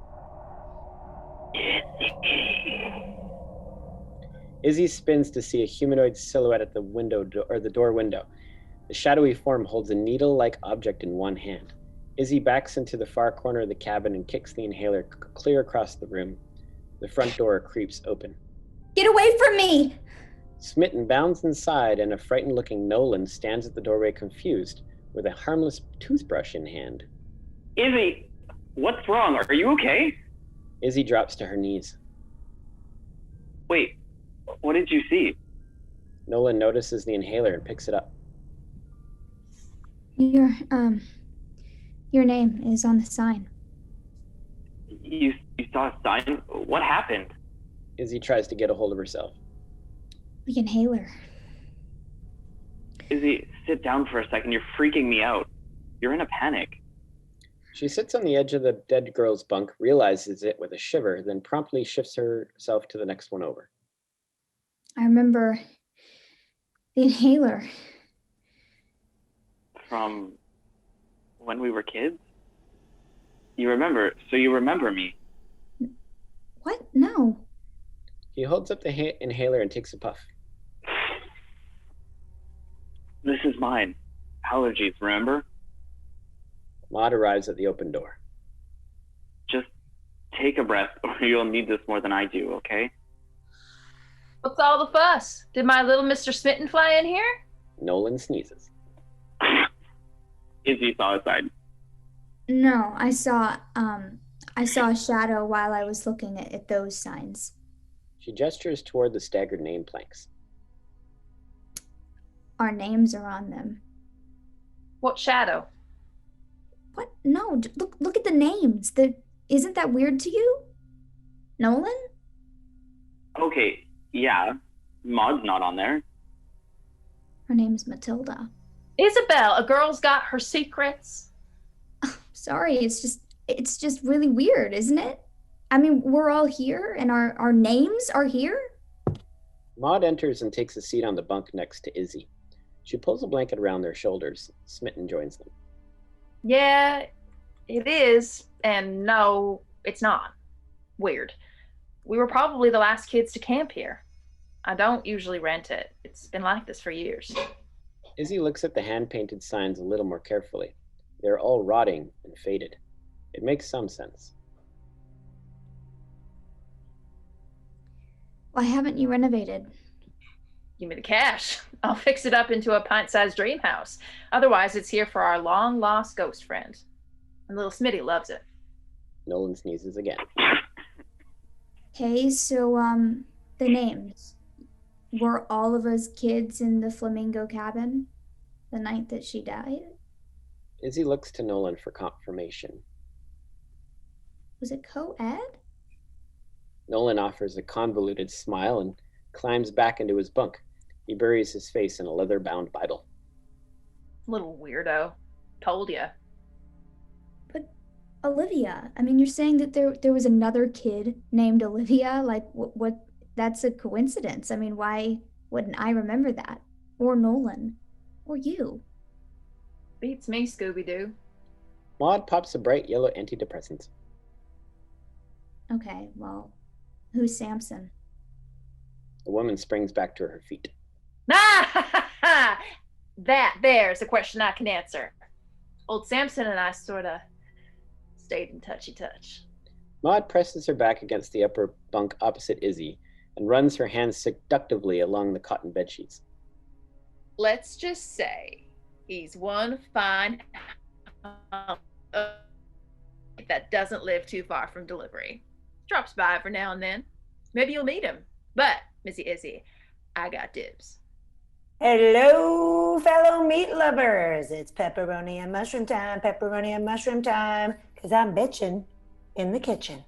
Izzy spins to see a humanoid silhouette at the the door window. The shadowy form holds a needle-like object in one hand. Izzy backs into the far corner of the cabin and kicks the inhaler clear across the room. The front door creeps open. Get away from me! Smitten bounds inside, and a frightened-looking Nolan stands at the doorway confused, with a harmless toothbrush in hand. Izzy, what's wrong? Are you okay? Izzy drops to her knees. Wait, what did you see? Nolan notices the inhaler and picks it up. Your name is on the sign. You saw a sign? What happened? Izzy tries to get a hold of herself. The inhaler. Izzy, sit down for a second. You're freaking me out. You're in a panic. She sits on the edge of the dead girl's bunk, realizes it with a shiver, then promptly shifts herself to the next one over. I remember the inhaler. From when we were kids? You remember, so you remember me. What? No. He holds up the inhaler and takes a puff. This is mine. Allergies, remember? Maude arrives at the open door. Just take a breath, or you'll need this more than I do, okay? What's all the fuss? Did my little Mr. Smitten fly in here? Nolan sneezes. Izzy saw a sign. No, I saw a shadow while I was looking at those signs. She gestures toward the staggered name planks. Our names are on them. What shadow? What? No, look at the names. Isn't that weird to you? Nolan? Okay, yeah. Maude's not on there. Her name's Matilda. Isabel, a girl's got her secrets. Sorry, it's just really weird, isn't it? I mean, we're all here and our names are here. Maude enters and takes a seat on the bunk next to Izzy. She pulls a blanket around their shoulders. Smitten joins them. Yeah, it is. And no, it's not. Weird. We were probably the last kids to camp here. I don't usually rent it. It's been like this for years. Izzy looks at the hand-painted signs a little more carefully. They're all rotting and faded. It makes some sense. Why haven't you renovated? Give me the cash. I'll fix it up into a pint-sized dream house. Otherwise, it's here for our long-lost ghost friend. And little Smitty loves it. Nolan sneezes again. Okay, so, the names. Were all of us kids in the flamingo cabin the night that she died? Izzy looks to Nolan for confirmation. Was it co-ed? Nolan offers a convoluted smile and climbs back into his bunk. He buries his face in a leather-bound Bible. Little weirdo. Told ya. But Olivia, I mean, you're saying that there was another kid named Olivia? Like, what? That's a coincidence. I mean, why wouldn't I remember that? Or Nolan? Or you? Beats me, Scooby-Doo. Maude pops a bright yellow antidepressant. Okay, well, who's Samson? The woman springs back to her feet. Ah! That there's a question I can answer. Old Samson and I sorta stayed in touchy-touch. Maude presses her back against the upper bunk opposite Izzy and runs her hands seductively along the cotton bedsheets. Let's just say he's one fine that doesn't live too far from delivery. Drops by every now and then. Maybe you'll meet him. But, Missy Izzy, I got dibs. Hello, fellow meat lovers. It's pepperoni and mushroom time, pepperoni and mushroom time, because I'm bitching in the kitchen.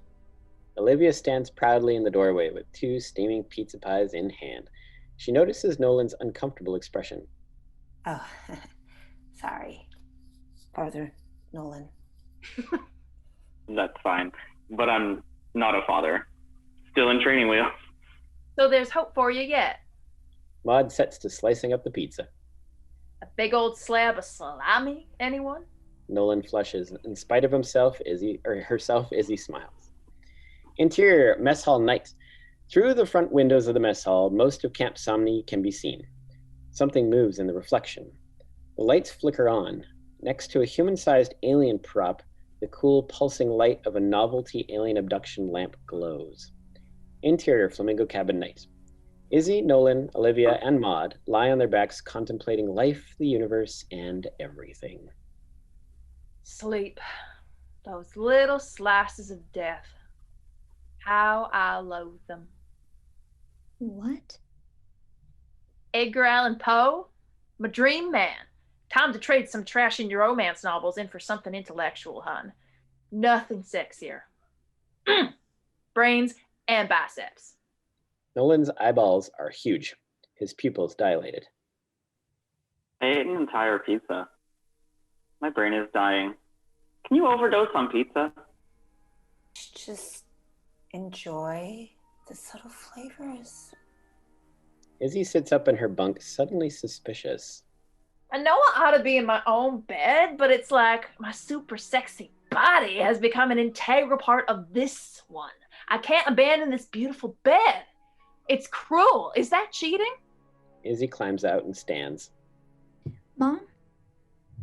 Olivia stands proudly in the doorway with 2 steaming pizza pies in hand. She notices Nolan's uncomfortable expression. Oh, sorry, Father Nolan. That's fine. But I'm not a father. Still in training wheels. So there's hope for you yet. Maude sets to slicing up the pizza. A big old slab of salami, anyone? Nolan flushes. In spite of himself, Izzy smiles. Interior, mess hall night. Through the front windows of the mess hall, most of Camp Somni can be seen. Something moves in the reflection. The lights flicker on. Next to a human-sized alien prop, the cool, pulsing light of a novelty alien abduction lamp glows. Interior, flamingo cabin night. Izzy, Nolan, Olivia, and Maude lie on their backs contemplating life, the universe, and everything. Sleep. Those little slices of death. How I loathe them. What? Edgar Allan Poe? My dream man. Time to trade some trashy romance novels in for something intellectual, hun. Nothing sexier. Brains and biceps. Nolan's eyeballs are huge, his pupils dilated. I ate an entire pizza. My brain is dying. Can you overdose on pizza? Just enjoy the subtle flavors. Izzy sits up in her bunk, suddenly suspicious. I know I ought to be in my own bed, but it's like my super sexy body has become an integral part of this one. I can't abandon this beautiful bed. It's cruel. Is that cheating? Izzy climbs out and stands. Mom,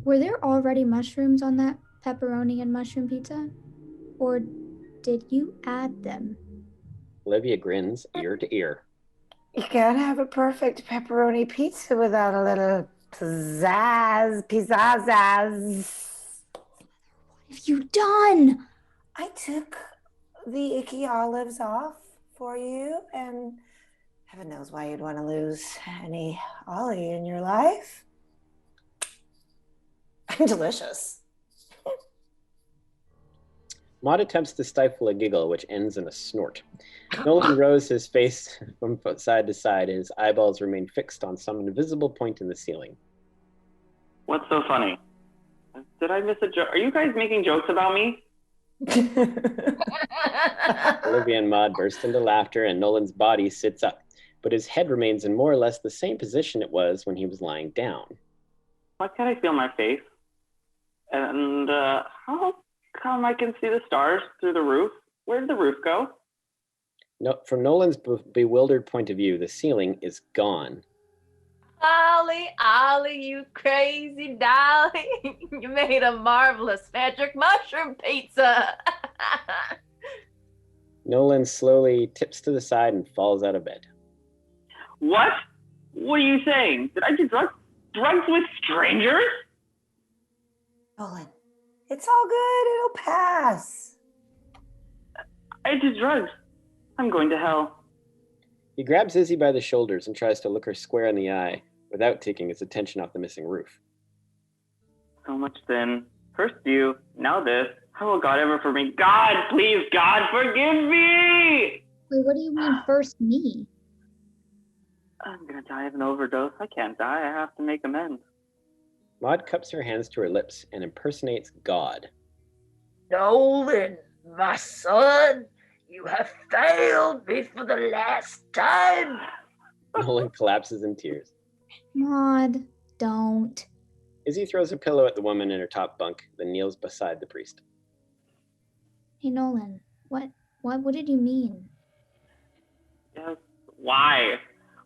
were there already mushrooms on that pepperoni and mushroom pizza? Or did you add them? Olivia grins ear to ear. You can't have a perfect pepperoni pizza without a little pizzazz. What have you done? I took the icky olives off for you, and heaven knows why you'd want to lose any Ollie in your life. I'm delicious. Maude attempts to stifle a giggle, which ends in a snort. Nolan rows his face from side to side, and his eyeballs remain fixed on some invisible point in the ceiling. What's so funny? Did I miss a joke? Are you guys making jokes about me? Olivia and Maude burst into laughter, and Nolan's body sits up, but his head remains in more or less the same position it was when he was lying down. Why can't I feel my face? And how come I can see the stars through the roof? Where did the roof go? No, from Nolan's bewildered point of view, the ceiling is gone. Ollie, you crazy dolly. You made a marvelous magic mushroom pizza. Nolan slowly tips to the side and falls out of bed. What? What are you saying? Did I do drugs with strangers? Nolan, it's all good. It'll pass. I did drugs. I'm going to hell. He grabs Izzy by the shoulders and tries to look her square in the eye without taking his attention off the missing roof. So much sin. First you, now this. How will God ever forgive me? God, please, God, forgive me! Wait, what do you mean first me? I'm gonna die of an overdose. I can't die. I have to make amends. Maud cups her hands to her lips and impersonates God. Nolan, my son, you have failed me for the last time. Nolan collapses in tears. Maud, don't. Izzy throws a pillow at the woman in her top bunk, then kneels beside the priest. Hey, Nolan, what did you mean? Yes. Why?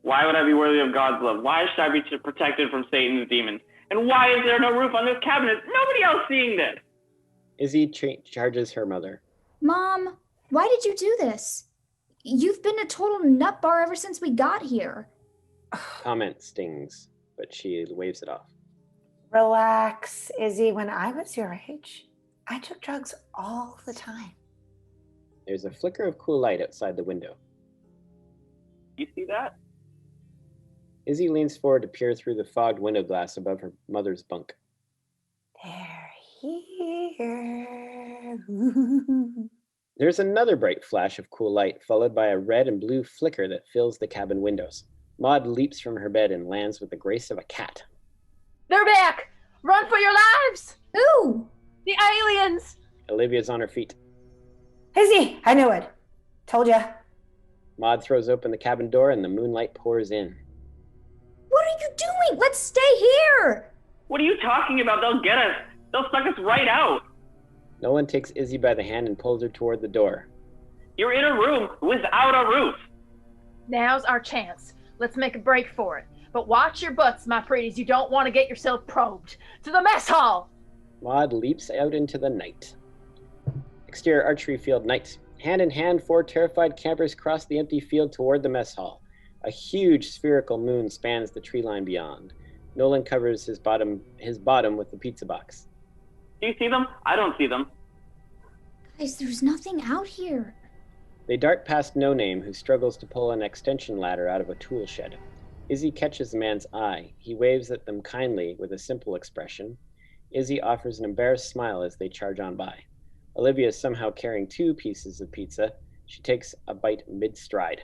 Why would I be worthy of God's love? Why should I be protected from Satan's demons? And why is there no roof on this cabinet? Nobody else seeing this. Izzy charges her mother. Mom, why did you do this? You've been a total nut bar ever since we got here. Comment stings, but she waves it off. Relax, Izzy. When I was your age, I took drugs all the time. There's a flicker of cool light outside the window. You see that? Izzy leans forward to peer through the fogged window glass above her mother's bunk. They're here. There's another bright flash of cool light, followed by a red and blue flicker that fills the cabin windows. Maud leaps from her bed and lands with the grace of a cat. They're back! Run for your lives! Ooh! The aliens! Olivia's on her feet. Izzy, I knew it. Told ya. Maud throws open the cabin door and the moonlight pours in. What are you doing? Let's stay here! What are you talking about? They'll get us. They'll suck us right out. Nolan takes Izzy by the hand and pulls her toward the door. You're in a room without a roof. Now's our chance. Let's make a break for it. But watch your butts, my pretties. You don't want to get yourself probed. To the mess hall! Maud leaps out into the night. Exterior archery field night. Hand in hand, 4 terrified campers cross the empty field toward the mess hall. A huge spherical moon spans the tree line beyond. Nolan covers his bottom with the pizza box. Do you see them? I don't see them. Guys, there's nothing out here. They dart past No Name, who struggles to pull an extension ladder out of a tool shed. Izzy catches the man's eye. He waves at them kindly with a simple expression. Izzy offers an embarrassed smile as they charge on by. Olivia is somehow carrying 2 pieces of pizza. She takes a bite mid-stride.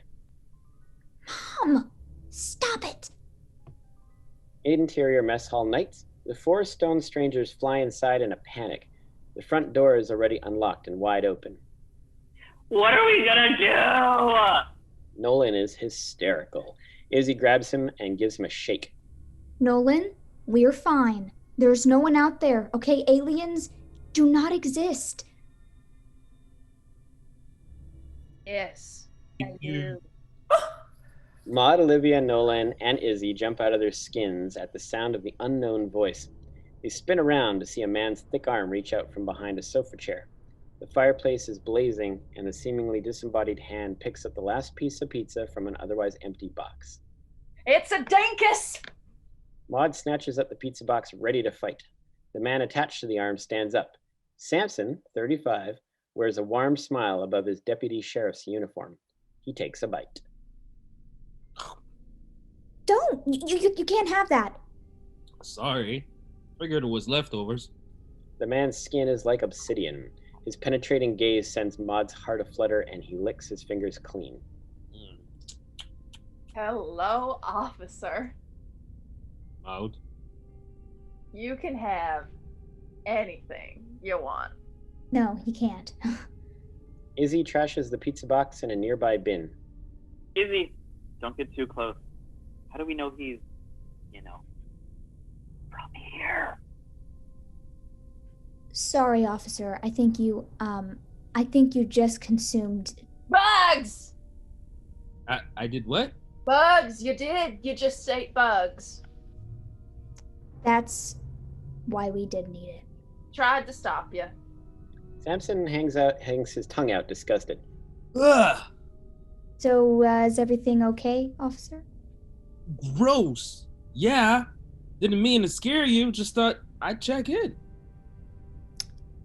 Mom, stop it. Interior mess hall night. The 4 stone strangers fly inside in a panic. The front door is already unlocked and wide open. What are we gonna do? Nolan is hysterical. Izzy grabs him and gives him a shake. Nolan, we're fine. There's no one out there, okay? Aliens do not exist. Yes. You. Maud, Olivia, Nolan, and Izzy jump out of their skins at the sound of the unknown voice. They spin around to see a man's thick arm reach out from behind a sofa chair. The fireplace is blazing, and the seemingly disembodied hand picks up the last piece of pizza from an otherwise empty box. It's a dinkus! Maud snatches up the pizza box, ready to fight. The man attached to the arm stands up. Samson, 35, wears a warm smile above his deputy sheriff's uniform. He takes a bite. Don't! You can't have that. Sorry. Figured it was leftovers. The man's skin is like obsidian. His penetrating gaze sends Maud's heart aflutter, and he licks his fingers clean. Hello, officer. Maude. You can have anything you want. No, he can't. Izzy trashes the pizza box in a nearby bin. Izzy, don't get too close. How do we know he's, from here? Sorry, officer. I think you just consumed... Bugs! I did what? Bugs, you did. You just ate bugs. That's why we did need it. Tried to stop you. Samson hangs his tongue out, disgusted. Ugh! So, is everything okay, officer? Gross. Yeah. Didn't mean to scare you, just thought I'd check in.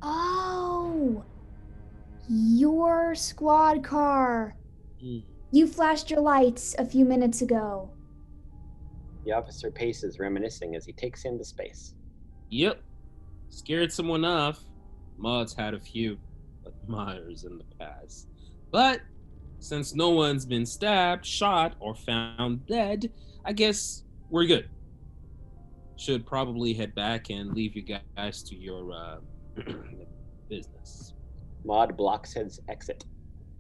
Oh, your squad car. You flashed your lights a few minutes ago. The officer paces, reminiscing as he takes in the space. Yep. Scared someone off. Maud's had a few admirers in the past. But since no one's been stabbed, shot, or found dead, I guess we're good. Should probably head back and leave you guys to your business. Maude blocks his exit.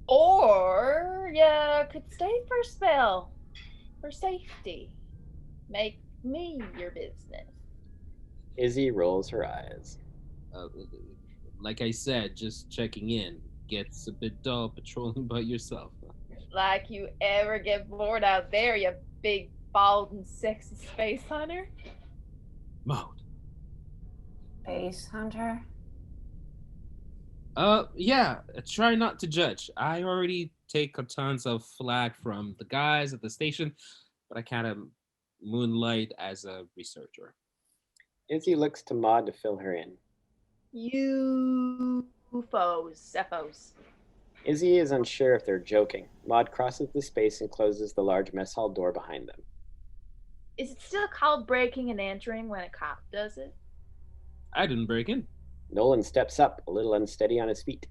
Or you could stay for a spell. For safety. Make me your business. Izzy rolls her eyes. Like I said, just checking in. Gets a bit dull patrolling by yourself. Like you ever get bored out there, you big, bald, and sexy space hunter? Maude. Space hunter? Yeah, try not to judge. I already take tons of flack from the guys at the station, but I kind of moonlight as a researcher. Izzy looks to Maude to fill her in. UFOs. Izzy is unsure if they're joking. Maude crosses the space and closes the large mess hall door behind them. Is it still called breaking and entering when a cop does it? I didn't break in. Nolan steps up, a little unsteady on his feet.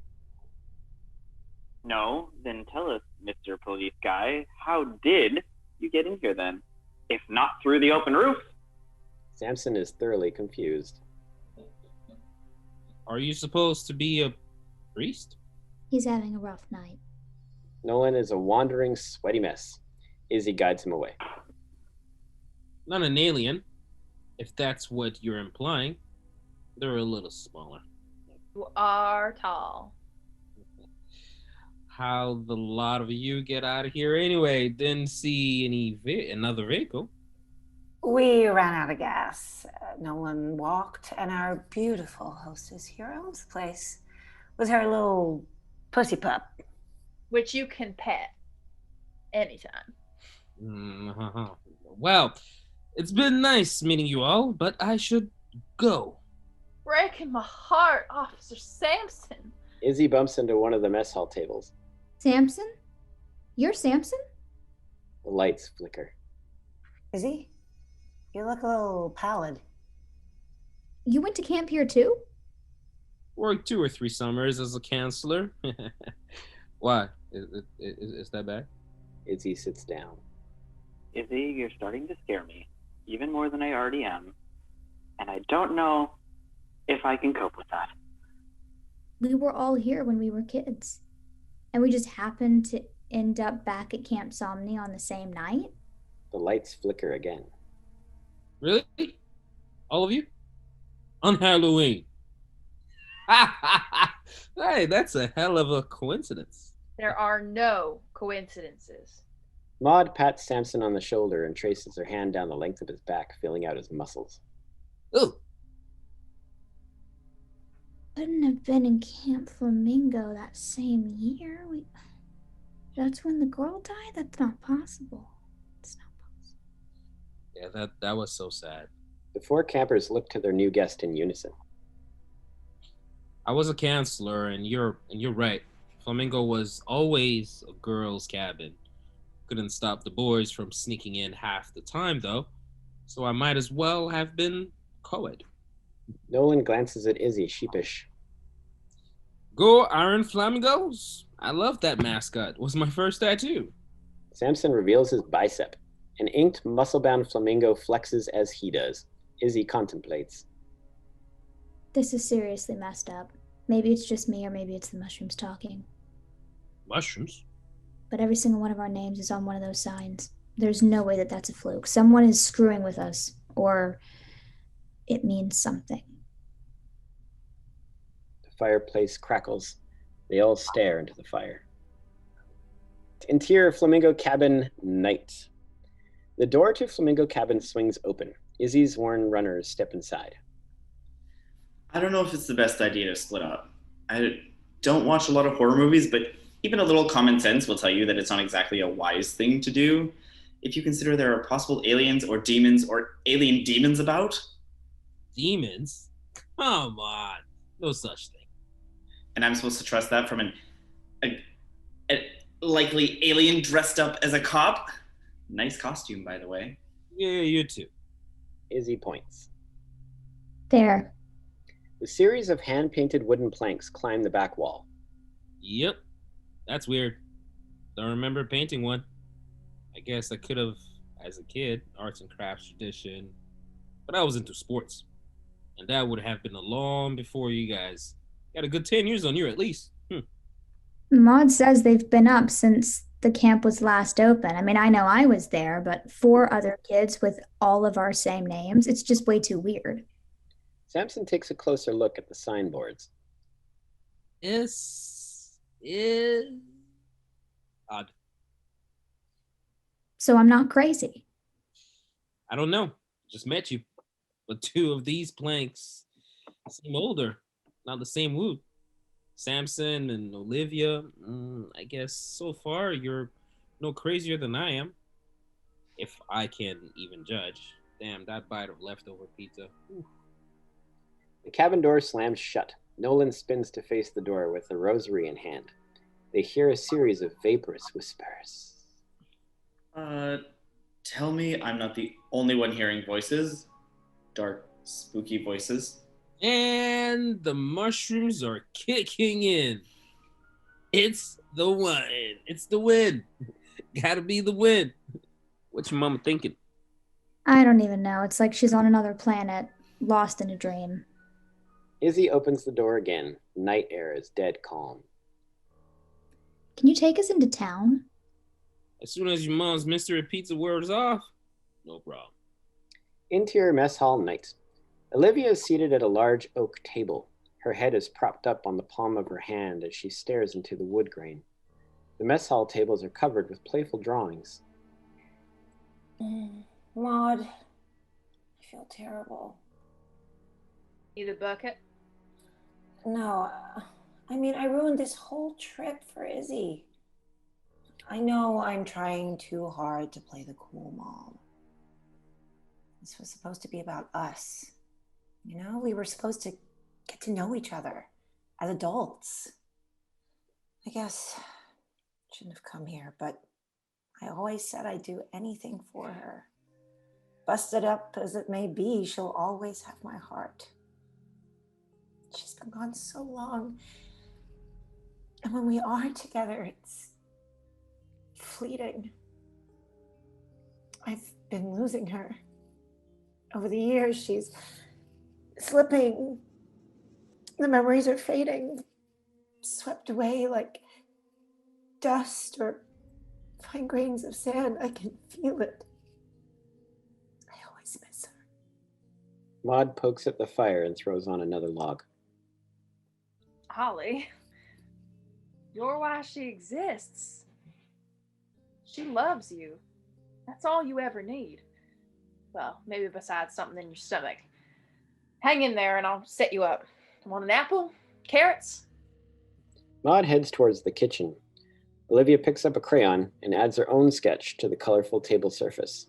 No, then tell us, Mr. Police Guy, how did you get in here then? If not through the open roof? Samson is thoroughly confused. Are you supposed to be a priest? He's having a rough night. Nolan is a wandering, sweaty mess. Izzy guides him away. Not an alien, if that's what you're implying. They're a little smaller. You are tall. How the lot of you get out of here anyway? Didn't see another vehicle. We ran out of gas. Nolan walked, and our beautiful hostess here owns the place with her little pussy pup. Which you can pet anytime. Well, it's been nice meeting you all, but I should go. Breaking my heart, Officer Samson. Izzy bumps into one of the mess hall tables. Samson? You're Samson? The lights flicker. Is he? You look a little pallid. You went to camp here too? Worked 2 or 3 summers as a counselor. Why? Is that bad? Izzy sits down. Izzy, you're starting to scare me, even more than I already am. And I don't know if I can cope with that. We were all here when we were kids. And we just happened to end up back at Camp Somni on the same night? The lights flicker again. Really? All of you? On Halloween? Hey, that's a hell of a coincidence. There are no coincidences. Maude pats Samson on the shoulder and traces her hand down the length of his back, feeling out his muscles. Ooh. Couldn't have been in Camp Flamingo that same year. That's when the girl died? That's not possible. It's not possible. Yeah, that was so sad. The 4 campers look to their new guest in unison. I was a counselor, and you're right. Flamingo was always a girl's cabin. Couldn't stop the boys from sneaking in half the time, though. So I might as well have been co-ed. Nolan glances at Izzy, sheepish. Go Iron Flamingos! I love that mascot. Was my first tattoo. Samson reveals his bicep. An inked, muscle-bound flamingo flexes as he does. Izzy contemplates. This is seriously messed up. Maybe it's just me, or maybe it's the mushrooms talking. Mushrooms? But every single one of our names is on one of those signs. There's no way that that's a fluke. Someone is screwing with us, or it means something. The fireplace crackles. They all stare into the fire. Interior Flamingo cabin, night. The door to Flamingo Cabin swings open. Izzy's worn runners step inside. I don't know if it's the best idea to split up. I don't watch a lot of horror movies, but even a little common sense will tell you that it's not exactly a wise thing to do. If you consider there are possible aliens or demons or alien demons about. Demons? Come on. No such thing. And I'm supposed to trust that from a likely alien dressed up as a cop? Nice costume, by the way. Yeah, you too. Izzy points. There. The series of hand-painted wooden planks climb the back wall. Yep. That's weird. Don't remember painting one. I guess I could have as a kid, arts and crafts tradition, but I was into sports. And that would have been a long before you guys. Got a good 10 years on you at least. Maud says they've been up since the camp was last open. I mean, I know I was there, but 4 other kids with all of our same names, it's just way too weird. Samson takes a closer look at the signboards. This is odd. So I'm not crazy. I don't know. Just met you. But 2 of these planks seem older. Not the same wood. Samson and Olivia, I guess so far you're no crazier than I am. If I can even judge. Damn, that bite of leftover pizza. Ooh. The cabin door slams shut. Nolan spins to face the door with the rosary in hand. They hear a series of vaporous whispers. Tell me I'm not the only one hearing voices. Dark, spooky voices. And the mushrooms are kicking in. It's the wine. It's the win. Gotta be the win. What's your mama thinking? I don't even know. It's like she's on another planet, lost in a dream. Izzy opens the door again. Night air is dead calm. Can you take us into town? As soon as your mom's mystery pizza wears off, no problem. Interior mess hall night. Olivia is seated at a large oak table. Her head is propped up on the palm of her hand as she stares into the wood grain. The mess hall tables are covered with playful drawings. Maud, I feel terrible. Need a bucket? No, I mean, I ruined this whole trip for Izzy. I know I'm trying too hard to play the cool mom. This was supposed to be about us. You know, we were supposed to get to know each other as adults. I guess I shouldn't have come here, but I always said I'd do anything for her. Busted up as it may be, she'll always have my heart. She's been gone so long. And when we are together, it's fleeting. I've been losing her. Over the years, she's slipping. The memories are fading, swept away like dust or fine grains of sand. I can feel it. I always miss her. Maud pokes at the fire and throws on another log. Holly, you're why she exists. She loves you. That's all you ever need. Well, maybe besides something in your stomach. Hang in there and I'll set you up. Want an apple? Carrots? Maud heads towards the kitchen. Olivia picks up a crayon and adds her own sketch to the colorful table surface.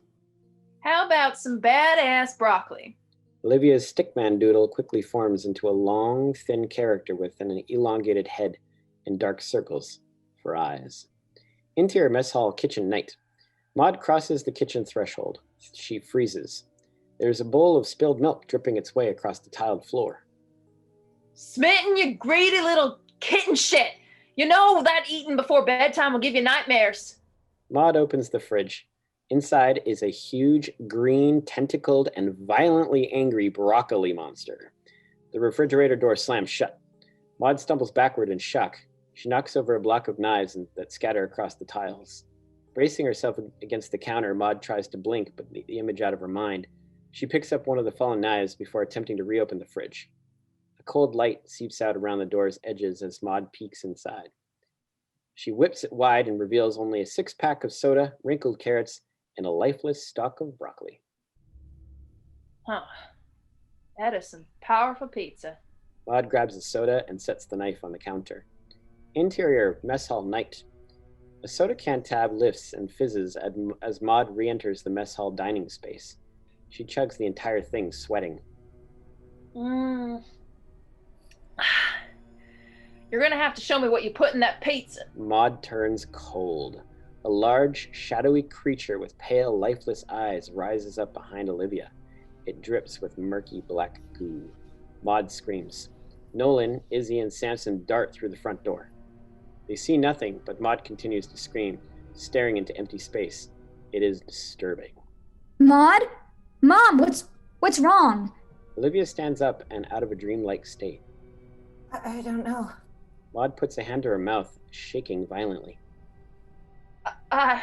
How about some badass broccoli? Olivia's stickman doodle quickly forms into a long, thin character with an elongated head and dark circles for eyes. Interior mess hall kitchen night. Maud crosses the kitchen threshold. She freezes. There's a bowl of spilled milk dripping its way across the tiled floor. Smitten, you greedy little kitten shit. You know that eating before bedtime will give you nightmares. Maud opens the fridge. Inside is a huge, green, tentacled, and violently angry broccoli monster. The refrigerator door slams shut. Maud stumbles backward in shock. She knocks over a block of knives that scatter across the tiles. Bracing herself against the counter, Maud tries to blink, but the image out of her mind. She picks up one of the fallen knives before attempting to reopen the fridge. A cold light seeps out around the door's edges as Maud peeks inside. She whips it wide and reveals only a 6-pack of soda, wrinkled carrots, and a lifeless stalk of broccoli. Huh. That is some powerful pizza. Maude grabs a soda and sets the knife on the counter. Interior, mess hall night. A soda can tab lifts and fizzes as Maude re-enters the mess hall dining space. She chugs the entire thing, sweating. You're gonna have to show me what you put in that pizza. Maude turns cold. A large, shadowy creature with pale, lifeless eyes rises up behind Olivia. It drips with murky black goo. Maude screams. Nolan, Izzy, and Samson dart through the front door. They see nothing, but Maude continues to scream, staring into empty space. It is disturbing. Maude? Mom, what's wrong? Olivia stands up and out of a dreamlike state. I don't know. Maude puts a hand to her mouth, shaking violently. I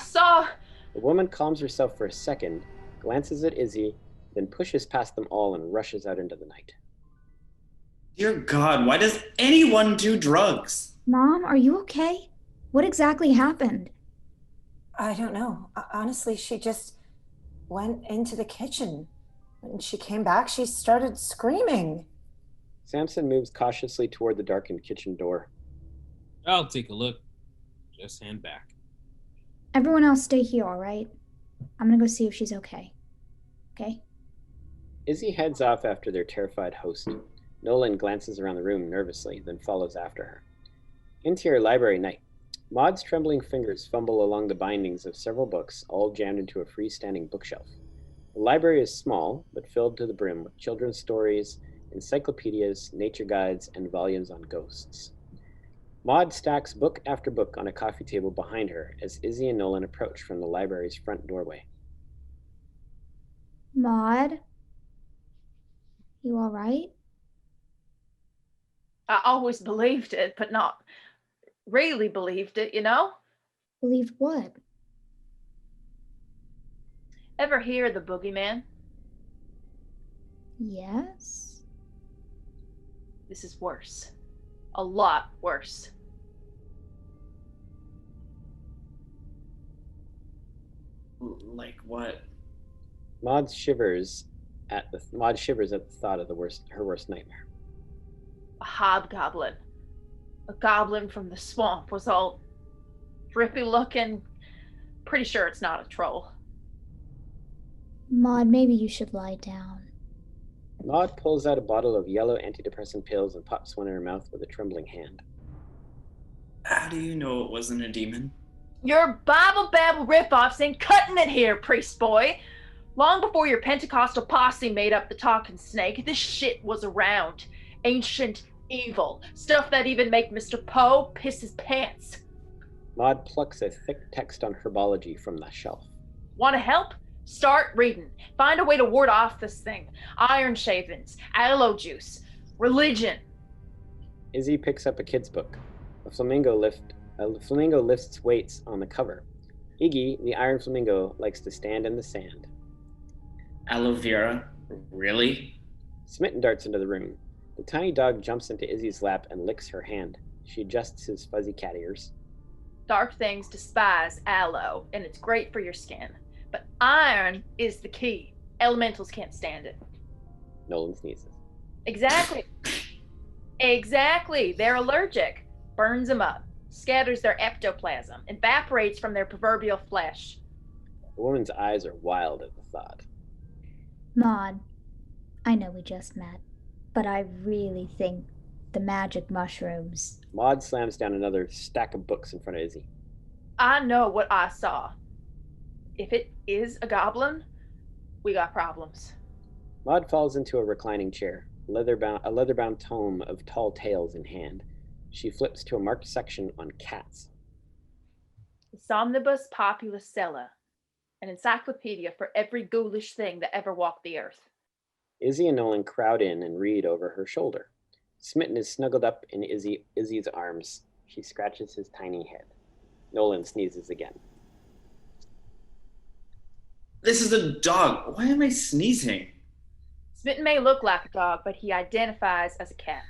saw... The woman calms herself for a second, glances at Izzy, then pushes past them all and rushes out into the night. Dear God, why does anyone do drugs? Mom, are you okay? What exactly happened? I don't know. Honestly, she just went into the kitchen. When she came back, she started screaming. Samson moves cautiously toward the darkened kitchen door. I'll take a look. Just hand back. Everyone else stay here, all right? I'm gonna go see if she's okay. Okay? Izzy heads off after their terrified host. Nolan glances around the room nervously, then follows after her. Interior library night. Maude's trembling fingers fumble along the bindings of several books, all jammed into a freestanding bookshelf. The library is small, but filled to the brim with children's stories, encyclopedias, nature guides, and volumes on ghosts. Maude stacks book after book on a coffee table behind her as Izzy and Nolan approach from the library's front doorway. Maude? You all right? I always believed it, but not really believed it, you know? Believed what? Ever hear of the boogeyman? Yes? This is worse. A lot worse. Like what? Maude shivers at the thought of her worst nightmare. A hobgoblin. A goblin from the swamp was all drippy looking. Pretty sure it's not a troll. Maude, maybe you should lie down. Maude pulls out a bottle of yellow antidepressant pills and pops one in her mouth with a trembling hand. How do you know it wasn't a demon? Your Bible Babble ripoffs ain't cutting it here, priest boy. Long before your Pentecostal posse made up the talking snake, this shit was around. Ancient evil. Stuff that even make Mr. Poe piss his pants. Maude plucks a thick text on herbology from the shelf. Want to help? Start reading. Find a way to ward off this thing. Iron shavings, aloe juice, religion. Izzy picks up a kid's book. A flamingo lifts weights on the cover. Iggy, the iron flamingo, likes to stand in the sand. Aloe vera? Really? Smitten darts into the room. The tiny dog jumps into Izzy's lap and licks her hand. She adjusts his fuzzy cat ears. Dark things despise aloe, and it's great for your skin. But iron is the key. Elementals can't stand it. Nolan sneezes. Exactly. Exactly. They're allergic. Burns them up. Scatters their ectoplasm. Evaporates from their proverbial flesh. The woman's eyes are wild at the thought. Maude, I know we just met, but I really think the magic mushrooms... Maude slams down another stack of books in front of Izzy. I know what I saw. If it is a goblin, we got problems. Maude falls into a reclining chair, a leather-bound tome of tall tales in hand. She flips to a marked section on cats. The Somnibus Populus Sella, an encyclopedia for every ghoulish thing that ever walked the earth. Izzy and Nolan crowd in and read over her shoulder. Smitten is snuggled up in Izzy's arms. She scratches his tiny head. Nolan sneezes again. This is a dog. Why am I sneezing? Smitten may look like a dog, but he identifies as a cat.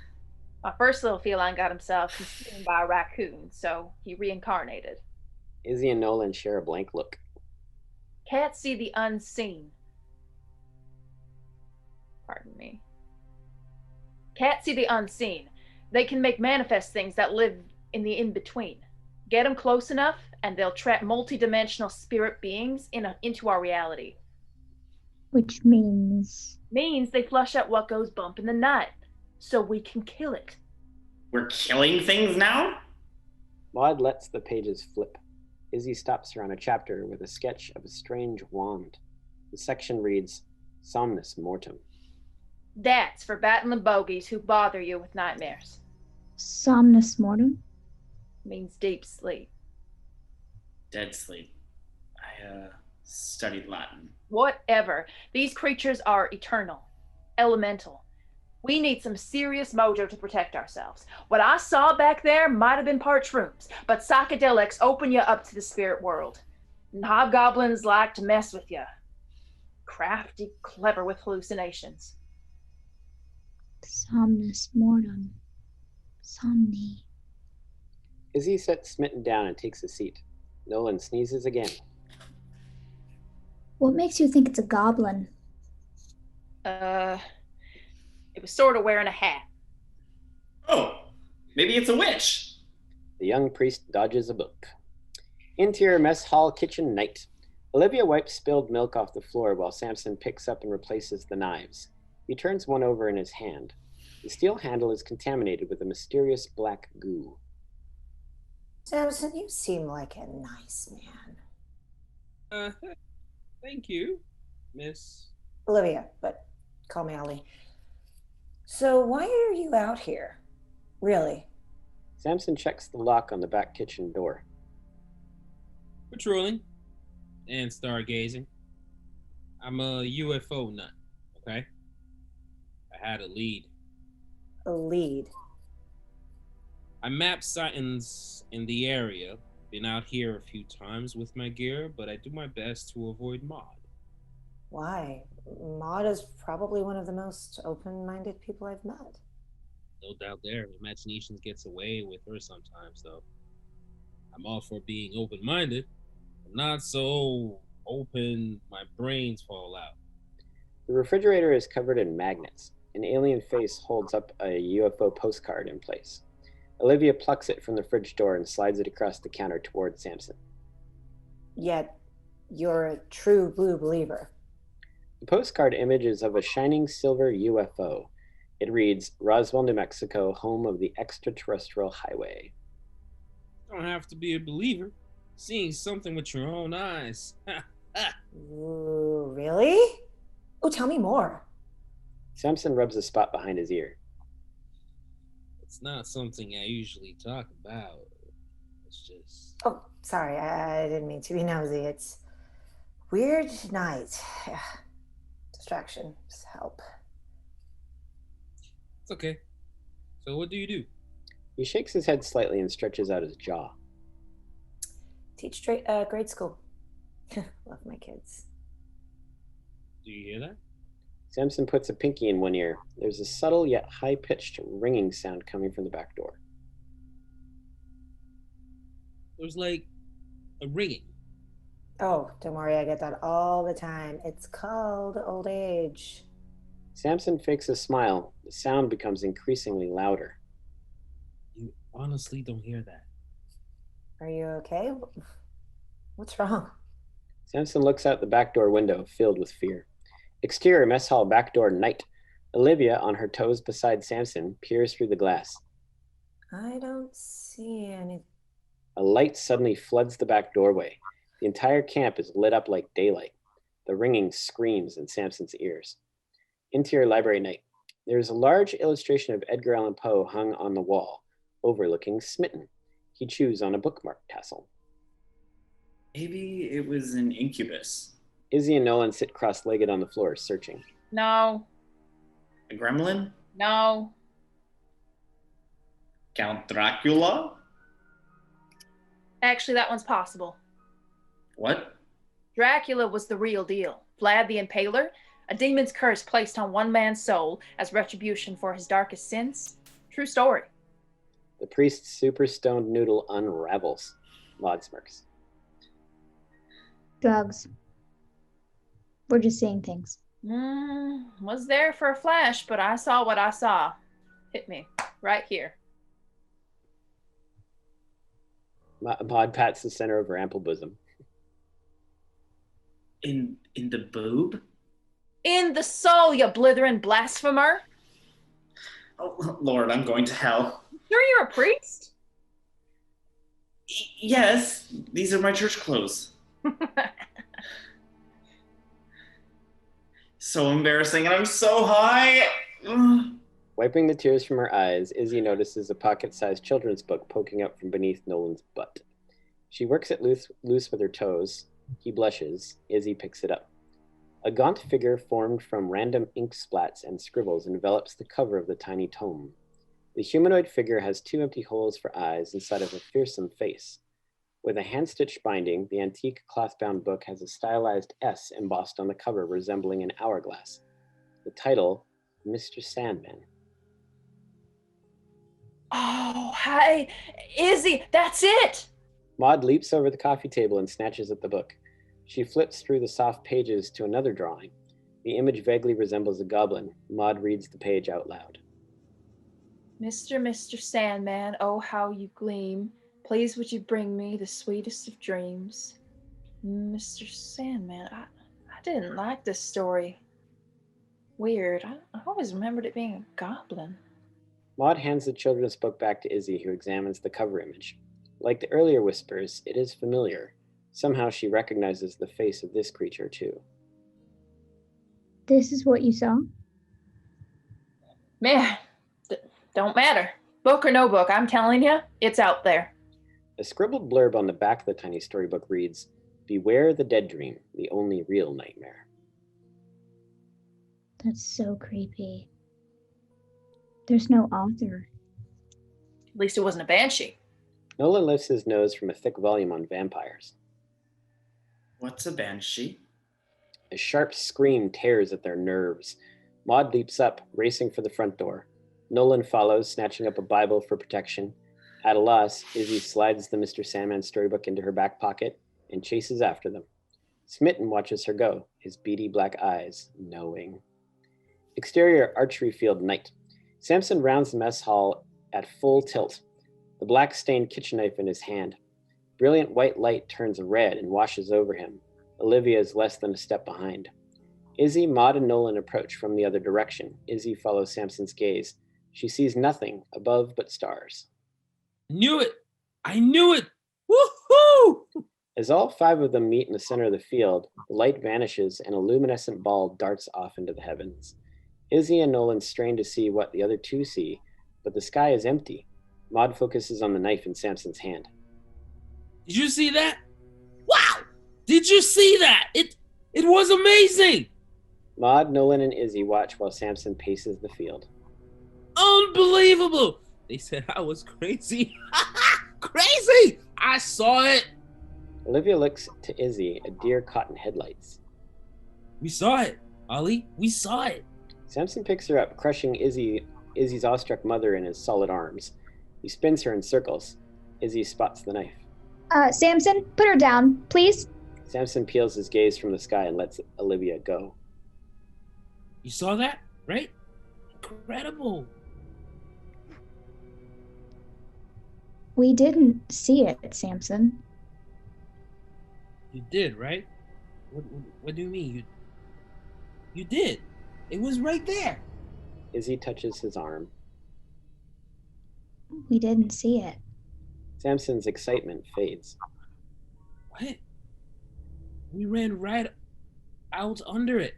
My first little feline got himself consumed by a raccoon, so he reincarnated. Izzy and Nolan share a blank look. Can't see the unseen. Pardon me. Can't see the unseen. They can make manifest things that live in the in-between. Get them close enough, and they'll trap multi-dimensional spirit beings into our reality. Which means Means they flush out what goes bump in the night, so we can kill it. We're killing things now? Maude lets the pages flip. Izzy stops her on a chapter with a sketch of a strange wand. The section reads, Somnus Mortem. That's for battling bogies who bother you with nightmares. somnus mortem. Means deep sleep. Dead sleep. I studied Latin. Whatever. These creatures are eternal, elemental. We need some serious mojo to protect ourselves. What I saw back there might have been parched rooms, but psychedelics open you up to the spirit world. And hobgoblins like to mess with you. Crafty, clever with hallucinations. Somnus mortem. Somni. Izzy sits Smitten down and takes a seat. Nolan sneezes again. What makes you think it's a goblin? It was sort of wearing a hat. Oh, maybe it's a witch. The young priest dodges a book. Interior mess hall kitchen night. Olivia wipes spilled milk off the floor while Samson picks up and replaces the knives. He turns one over in his hand. The steel handle is contaminated with a mysterious black goo. Samson, you seem like a nice man. Thank you, Miss. Olivia, but call me Ollie. So why are you out here? Really? Samson checks the lock on the back kitchen door. Patrolling and stargazing. I'm a UFO nut, okay? I had a lead. A lead? I map sightings in the area. Been out here a few times with my gear, but I do my best to avoid MAUDE. Why? MAUDE is probably one of the most open-minded people I've met. No doubt there. Imagination gets away with her sometimes, though. I'm all for being open-minded, but not so open my brains fall out. The refrigerator is covered in magnets. An alien face holds up a UFO postcard in place. Olivia plucks it from the fridge door and slides it across the counter toward Samson. Yet, you're a true blue believer. The postcard image is of a shining silver UFO. It reads, Roswell, New Mexico, home of the extraterrestrial highway. Don't have to be a believer. Seeing something with your own eyes. Ooh, really? Oh, tell me more. Samson rubs a spot behind his ear. It's not something I usually talk about. It's just... Oh, sorry, I didn't mean to be nosy. It's weird night. Distractions help. It's okay. So what do you do? He shakes his head slightly and stretches out his jaw. Teach grade school. Love my kids. Do you hear that? Samson puts a pinky in one ear. There's a subtle yet high-pitched ringing sound coming from the back door. There's like a ringing. Oh, don't worry, I get that all the time. It's called old age. Samson fakes a smile. The sound becomes increasingly louder. You honestly don't hear that. Are you okay? What's wrong? Samson looks out the back door window, filled with fear. Exterior mess hall back door night. Olivia, on her toes beside Samson, peers through the glass. I don't see any. A light suddenly floods the back doorway. The entire camp is lit up like daylight. The ringing screams in Samson's ears. Interior library night. There is a large illustration of Edgar Allan Poe hung on the wall, overlooking Smitten. He chews on a bookmark tassel. Maybe it was an incubus. Izzy and Nolan sit cross-legged on the floor, searching. No. A gremlin? No. Count Dracula? Actually, that one's possible. What? Dracula was the real deal. Vlad the Impaler, a demon's curse placed on one man's soul as retribution for his darkest sins. True story. The priest's super stoned noodle unravels. Maud smirks. Drugs. We're just seeing things. Was there for a flash, but I saw what I saw. Hit me. Right here. Maude pats the center of her ample bosom. In the boob? In the soul, you blithering blasphemer. Oh, Lord, I'm going to hell. Sure you're a priest? Yes, these are my church clothes. So embarrassing, and I'm so high. Wiping the tears from her eyes, Izzy notices a pocket-sized children's book poking up from beneath Nolan's butt. She works it loose with her toes. He blushes. Izzy picks it up. A gaunt figure formed from random ink splats and scribbles envelops the cover of the tiny tome. The humanoid figure has 2 empty holes for eyes inside of a fearsome face. With a hand-stitched binding, the antique cloth-bound book has a stylized S embossed on the cover resembling an hourglass. The title, Mr. Sandman. Oh, hi. Izzy, that's it! Maude leaps over the coffee table and snatches at the book. She flips through the soft pages to another drawing. The image vaguely resembles a goblin. Maude reads the page out loud. Mr. Sandman, oh how you gleam. Please would you bring me the sweetest of dreams. Mr. Sandman, I didn't like this story. Weird. I always remembered it being a goblin. Maude hands the children's book back to Izzy, who examines the cover image. Like the earlier whispers, it is familiar. Somehow she recognizes the face of this creature, too. This is what you saw? Man, don't matter. Book or no book, I'm telling you, it's out there. A scribbled blurb on the back of the tiny storybook reads, "Beware the dead dream, the only real nightmare." That's so creepy. There's no author. At least it wasn't a banshee. Nolan lifts his nose from a thick volume on vampires. What's a banshee? A sharp scream tears at their nerves. Maude leaps up, racing for the front door. Nolan follows, snatching up a Bible for protection. At a loss, Izzy slides the Mr. Sandman storybook into her back pocket and chases after them. Smitten watches her go, his beady black eyes knowing. Exterior archery field night. Samson rounds the mess hall at full tilt, the black-stained kitchen knife in his hand. Brilliant white light turns red and washes over him. Olivia is less than a step behind. Izzy, Maude, and Nolan approach from the other direction. Izzy follows Samson's gaze. She sees nothing above but stars. Knew it! I knew it! Woohoo! As all 5 of them meet in the center of the field, the light vanishes and a luminescent ball darts off into the heavens. Izzy and Nolan strain to see what the other 2 see, but the sky is empty. Maude focuses on the knife in Samson's hand. Did you see that? Wow! Did you see that? It was amazing! Maude, Nolan, and Izzy watch while Samson paces the field. Unbelievable! They said I was crazy. Crazy! I saw it! Olivia looks to Izzy, a deer caught in headlights. We saw it, Ollie. We saw it. Samson picks her up, crushing Izzy's awestruck mother in his solid arms. He spins her in circles. Izzy spots the knife. Samson, put her down, please. Samson peels his gaze from the sky and lets Olivia go. You saw that, right? Incredible. We didn't see it, Samson. You did, right? What do you mean? You did. It was right there. Izzy touches his arm. We didn't see it. Samson's excitement fades. What? We ran right out under it.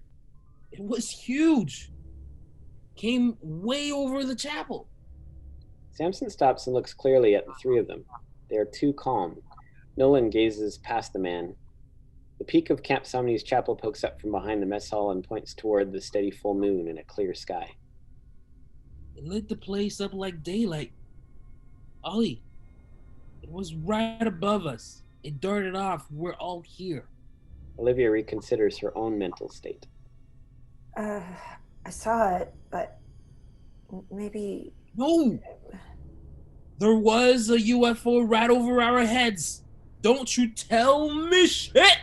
It was huge. Came way over the chapel. Samson stops and looks clearly at the 3 of them. They are too calm. Nolan gazes past the man. The peak of Camp Somni's chapel pokes up from behind the mess hall and points toward the steady full moon in a clear sky. It lit the place up like daylight. Ollie, it was right above us. It darted off. We're all here. Olivia reconsiders her own mental state. I saw it, but maybe... No! There was a UFO right over our heads. Don't you tell me shit!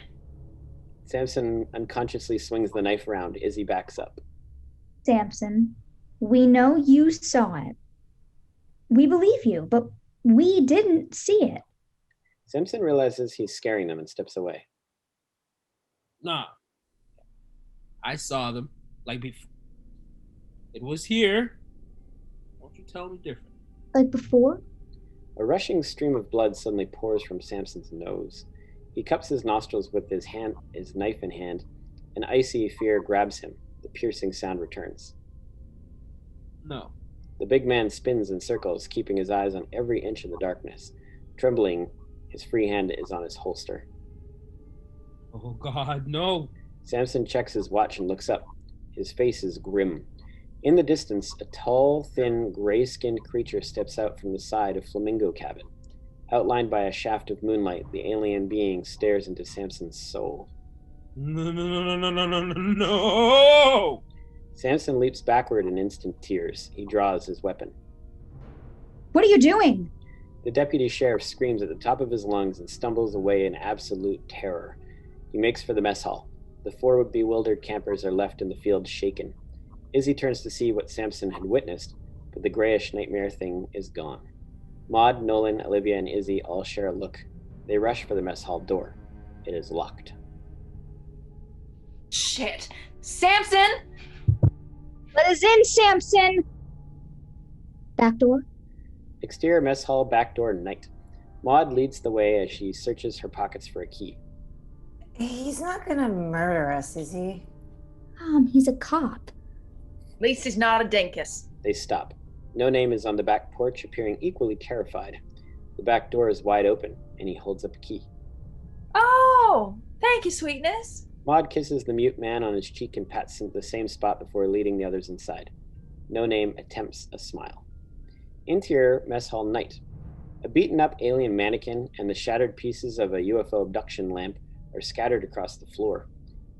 Samson unconsciously swings the knife around. Izzy backs up. Samson, we know you saw it. We believe you, but we didn't see it. Samson realizes he's scaring them and steps away. Nah. I saw them. Like before. It was here. Won't you tell me different? Like before? A rushing stream of blood suddenly pours from Samson's nose. He cups his nostrils with his knife in hand. An icy fear grabs him. The piercing sound returns. No. The big man spins in circles, keeping his eyes on every inch of the darkness. Trembling, his free hand is on his holster. Oh God, no. Samson checks his watch and looks up. His face is grim. In the distance, a tall, thin, gray-skinned creature steps out from the side of Flamingo Cabin. Outlined by a shaft of moonlight, the alien being stares into Samson's soul. No, no, no, no, no, no, no, no! Samson leaps backward in instant tears. He draws his weapon. What are you doing? The deputy sheriff screams at the top of his lungs and stumbles away in absolute terror. He makes for the mess hall. The four bewildered campers are left in the field shaken. Izzy turns to see what Samson had witnessed, but the grayish nightmare thing is gone. Maude, Nolan, Olivia, and Izzy all share a look. They rush for the mess hall door. It is locked. Shit. Samson! Let us in, Samson! Back door? Exterior mess hall, back door, night. Maude leads the way as she searches her pockets for a key. He's not gonna murder us, is he? He's a cop. At least he's not a dinkus. They stop. No Name is on the back porch, appearing equally terrified. The back door is wide open, and he holds up a key. Oh, thank you, sweetness. Maude kisses the mute man on his cheek and pats him the same spot before leading the others inside. No Name attempts a smile. Interior mess hall, night. A beaten-up alien mannequin and the shattered pieces of a UFO abduction lamp are scattered across the floor.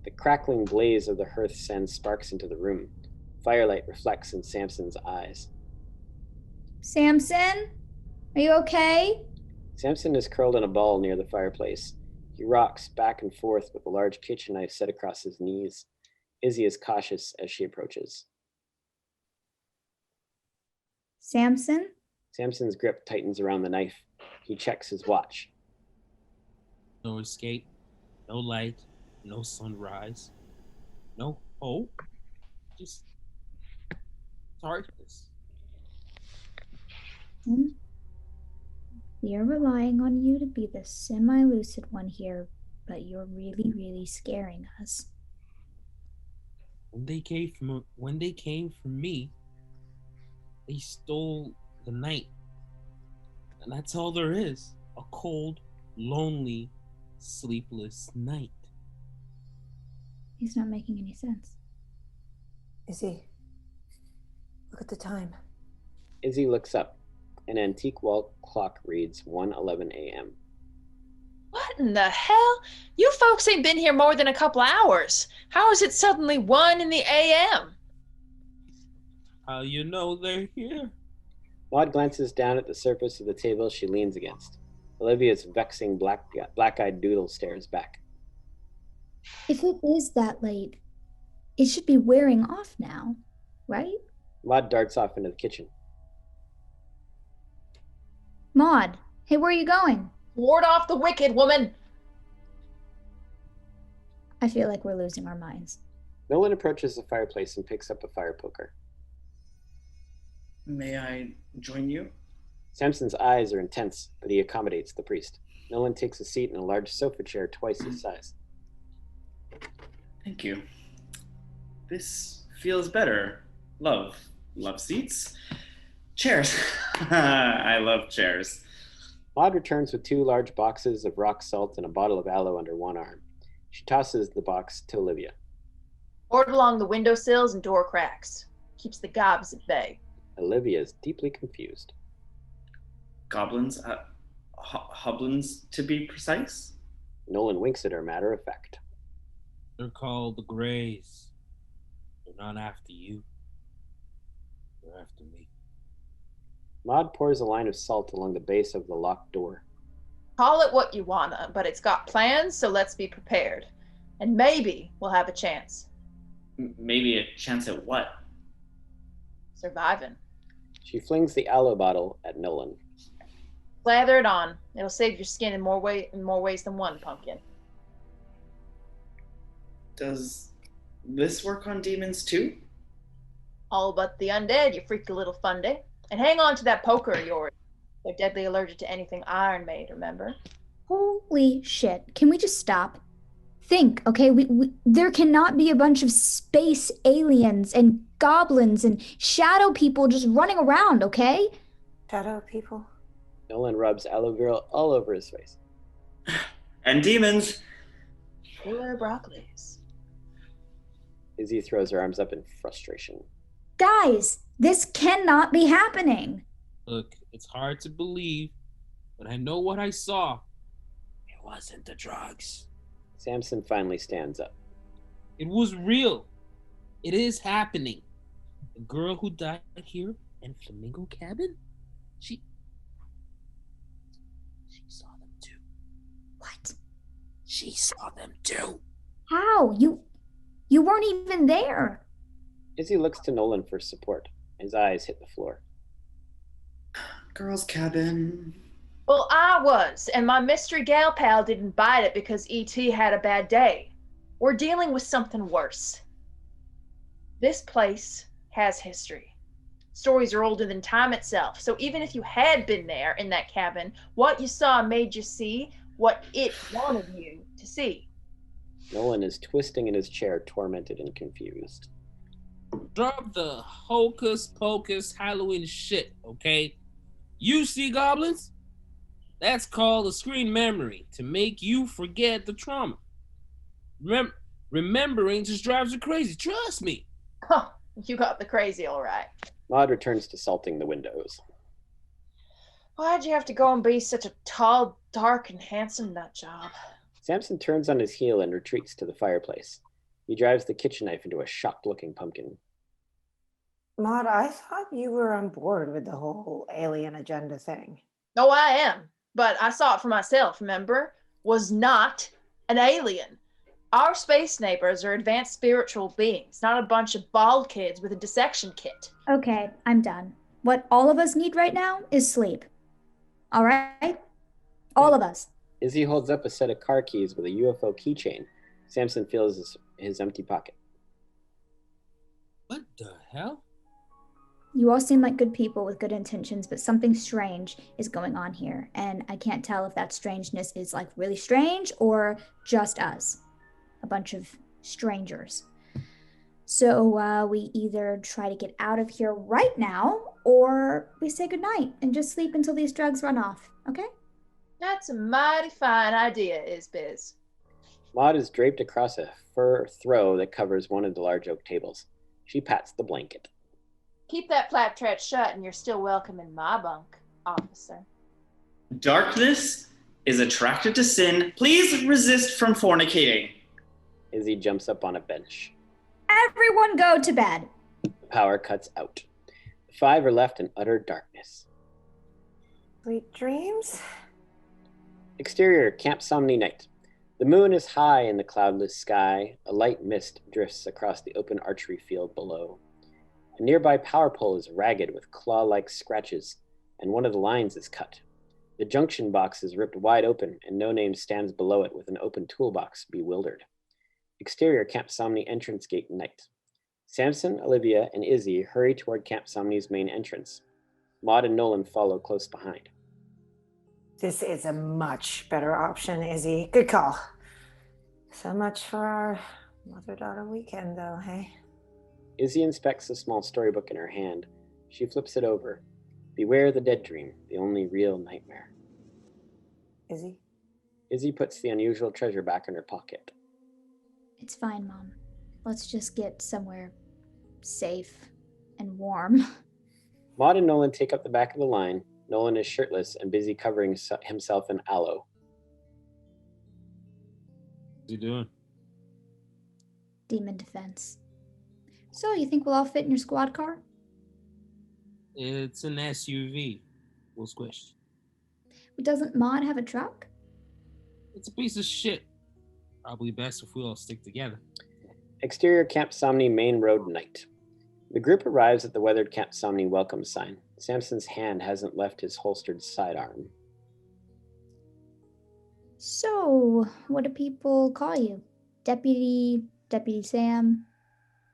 The crackling blaze of the hearth sends sparks into the room. Firelight reflects in Samson's eyes. Samson? Are you okay? Samson is curled in a ball near the fireplace. He rocks back and forth with a large kitchen knife set across his knees. Izzy is cautious as she approaches. Samson? Samson's grip tightens around the knife. He checks his watch. No escape, no light, no sunrise, no hope, just darkness. We are relying on you to be the semi-lucid one here, but you're really, really scaring us. When they came for me, they stole the night. And that's all there is. A cold, lonely, sleepless night. He's not making any sense. Izzy, look at the time. Izzy looks up. An antique wall clock reads 1:11 a.m. What in the hell? You folks ain't been here more than a couple hours. How is it suddenly 1 in the a.m.? How you know they're here? Maude glances down at the surface of the table she leans against. Olivia's vexing black-eyed doodle stares back. If it is that late, it should be wearing off now, right? Maude darts off into the kitchen. Maude, hey, where are you going? Ward off the wicked, woman. I feel like we're losing our minds. Nolan approaches the fireplace and picks up a fire poker. May I join you? Samson's eyes are intense, but he accommodates the priest. Nolan takes a seat in a large sofa chair twice his size. Thank you. This feels better. Love seats. Chairs. I love chairs. Maude returns with 2 large boxes of rock salt and a bottle of aloe under one arm. She tosses the box to Olivia. Board along the windowsills and door cracks. Keeps the gobs at bay. Olivia is deeply confused. Goblins? Hoblins, to be precise? Nolan winks at her matter of fact. They're called the Greys. They're not after you. They're after me. Maude pours a line of salt along the base of the locked door. Call it what you wanna, but it's got plans, so let's be prepared. And maybe we'll have a chance. Maybe a chance at what? Surviving. She flings the aloe bottle at Nolan. Slather it on. It'll save your skin in more ways than one, Pumpkin. Does this work on demons too? All but the undead, you freaky little fundy. And hang on to that poker of yours. They're deadly allergic to anything iron made, remember? Holy shit. Can we just stop? Think, okay? There cannot be a bunch of space aliens and goblins and shadow people just running around, okay? Shadow people? Nolan rubs aloe vera all over his face. And demons. Killer broccolis. Izzy throws her arms up in frustration. Guys, this cannot be happening. Look, it's hard to believe, but I know what I saw. It wasn't the drugs. Samson finally stands up. It was real. It is happening. The girl who died here in Flamingo Cabin, she saw them too. What? She saw them too. How? You weren't even there. Izzy looks to Nolan for support. His eyes hit the floor. Girls' cabin. Well, I was, and my mystery gal pal didn't bite it because E.T. had a bad day. We're dealing with something worse. This place has history. Stories are older than time itself, so even if you had been there in that cabin, what you saw made you see what it wanted you to see. Nolan is twisting in his chair, tormented and confused. Drop the hocus pocus Halloween shit, okay? You see goblins? That's called a screen memory to make you forget the trauma. Remembering just drives you crazy. Trust me. Huh, you got the crazy all right. Maude returns to salting the windows. Why'd you have to go and be such a tall, dark, and handsome nut job? Samson turns on his heel and retreats to the fireplace. He drives the kitchen knife into a shocked-looking pumpkin. Maude, I thought you were on board with the whole alien agenda thing. Oh, I am. But I saw it for myself, remember? Was not an alien. Our space neighbors are advanced spiritual beings, not a bunch of bald kids with a dissection kit. Okay, I'm done. What all of us need right now is sleep. All right? All of us. Izzy holds up a set of car keys with a UFO keychain. Samson fills his empty pocket. What the hell? You all seem like good people with good intentions, but something strange is going on here. And I can't tell if that strangeness is like really strange or just us. A bunch of strangers. So we either try to get out of here right now or we say goodnight and just sleep until these drugs run off, okay? That's a mighty fine idea, Biz. Maude is draped across a fur throw that covers one of the large oak tables. She pats the blanket. Keep that flap-trap shut and you're still welcome in my bunk, officer. Darkness is attracted to sin. Please resist from fornicating. Izzy jumps up on a bench. Everyone go to bed. The power cuts out. The five are left in utter darkness. Sweet dreams? Exterior, Camp Somni night. The moon is high in the cloudless sky. A light mist drifts across the open archery field below. A nearby power pole is ragged with claw-like scratches, and one of the lines is cut. The junction box is ripped wide open, and No Name stands below it with an open toolbox, bewildered. Exterior, Camp Somni entrance gate night. Samson, Olivia, and Izzy hurry toward Camp Somni's main entrance. Maude and Nolan follow close behind. This is a much better option, Izzy. Good call. So much for our mother-daughter weekend, though, hey? Izzy inspects the small storybook in her hand. She flips it over. Beware the dead dream, the only real nightmare. Izzy? Izzy puts the unusual treasure back in her pocket. It's fine, Mom. Let's just get somewhere safe and warm. Maude and Nolan take up the back of the line. Nolan is shirtless and busy covering himself in aloe. What's he doing? Demon defense. So, you think we'll all fit in your squad car? It's an SUV. We'll squish. Doesn't Maude have a truck? It's a piece of shit. Probably best if we all stick together. Exterior Camp Somni Main Road night. The group arrives at the weathered Camp Somni welcome sign. Samson's hand hasn't left his holstered sidearm. So, what do people call you? Deputy Sam?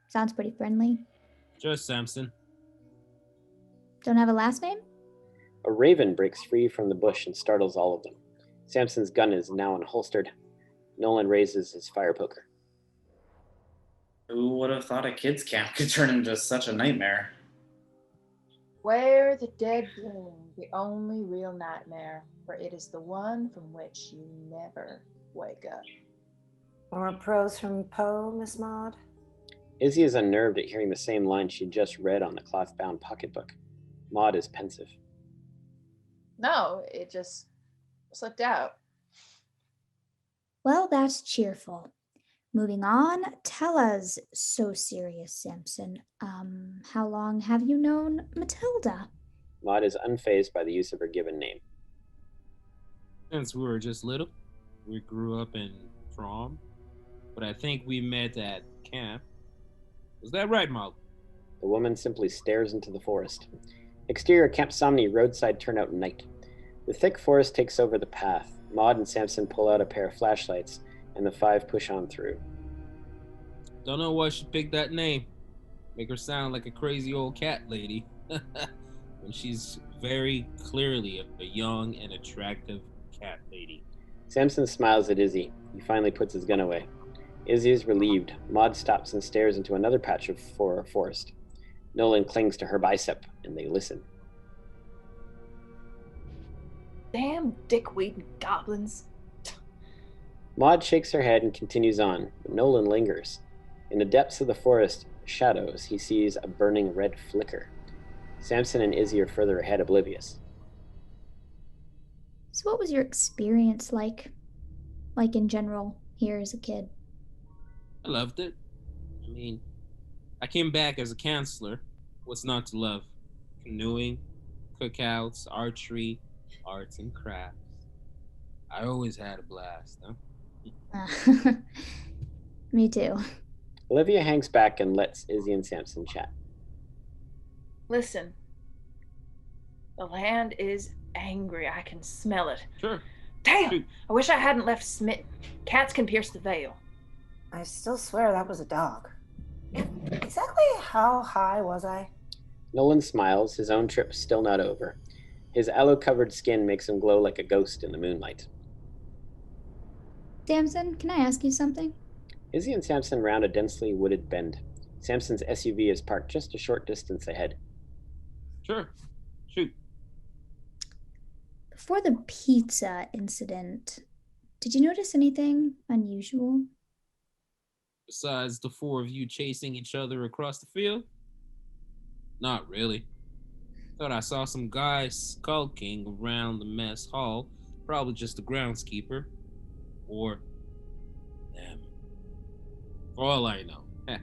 Sounds pretty friendly. Just Samson. Don't have a last name? A raven breaks free from the bush and startles all of them. Samson's gun is now unholstered. Nolan raises his fire poker. Who would have thought a kids' camp could turn into such a nightmare? Where the dead bloom, the only real nightmare, for it is the one from which you never wake up. More prose from Poe, Miss Maude? Izzy is unnerved at hearing the same line she just read on the cloth-bound pocketbook. Maude is pensive. No, it just slipped out. Well, that's cheerful. Moving on, tell us, so serious Samson, how long have you known Matilda? Maude is unfazed by the use of her given name. Since we were just little, we grew up in prom, but I think we met at camp. Was that right, Maude? The woman simply stares into the forest. Exterior Camp Somni roadside turnout night. The thick forest takes over the path. Maude and Samson pull out a pair of flashlights, and the five push on through. Don't know why she picked that name. Make her sound like a crazy old cat lady. When she's very clearly a young and attractive cat lady. Samson smiles at Izzy. He finally puts his gun away. Izzy is relieved. Maude stops and stares into another patch of forest. Nolan clings to her bicep, and they listen. Damn dickweed and goblins. Maude shakes her head and continues on, but Nolan lingers. In the depths of the forest shadows, he sees a burning red flicker. Samson and Izzy are further ahead, oblivious. So what was your experience like? Like in general, here as a kid? I loved it. I mean, I came back as a counselor. What's not to love? Canoeing, cookouts, archery, arts and crafts. I always had a blast, huh? Me too. Olivia hangs back and lets Izzy and Samson chat. Listen, the land is angry. I can smell it. Sure. Damn! Shoot. I wish I hadn't left smitten. Cats can pierce the veil. I still swear that was a dog. Exactly how high was I? Nolan smiles, his own trip still not over. His aloe-covered skin makes him glow like a ghost in the moonlight. Samson, can I ask you something? Izzy and Samson round a densely wooded bend. Samson's SUV is parked just a short distance ahead. Sure. Shoot. Before the pizza incident, did you notice anything unusual? Besides the four of you chasing each other across the field? Not really. Thought I saw some guy skulking around the mess hall. Probably just the groundskeeper. Or them. For all I know. Heh.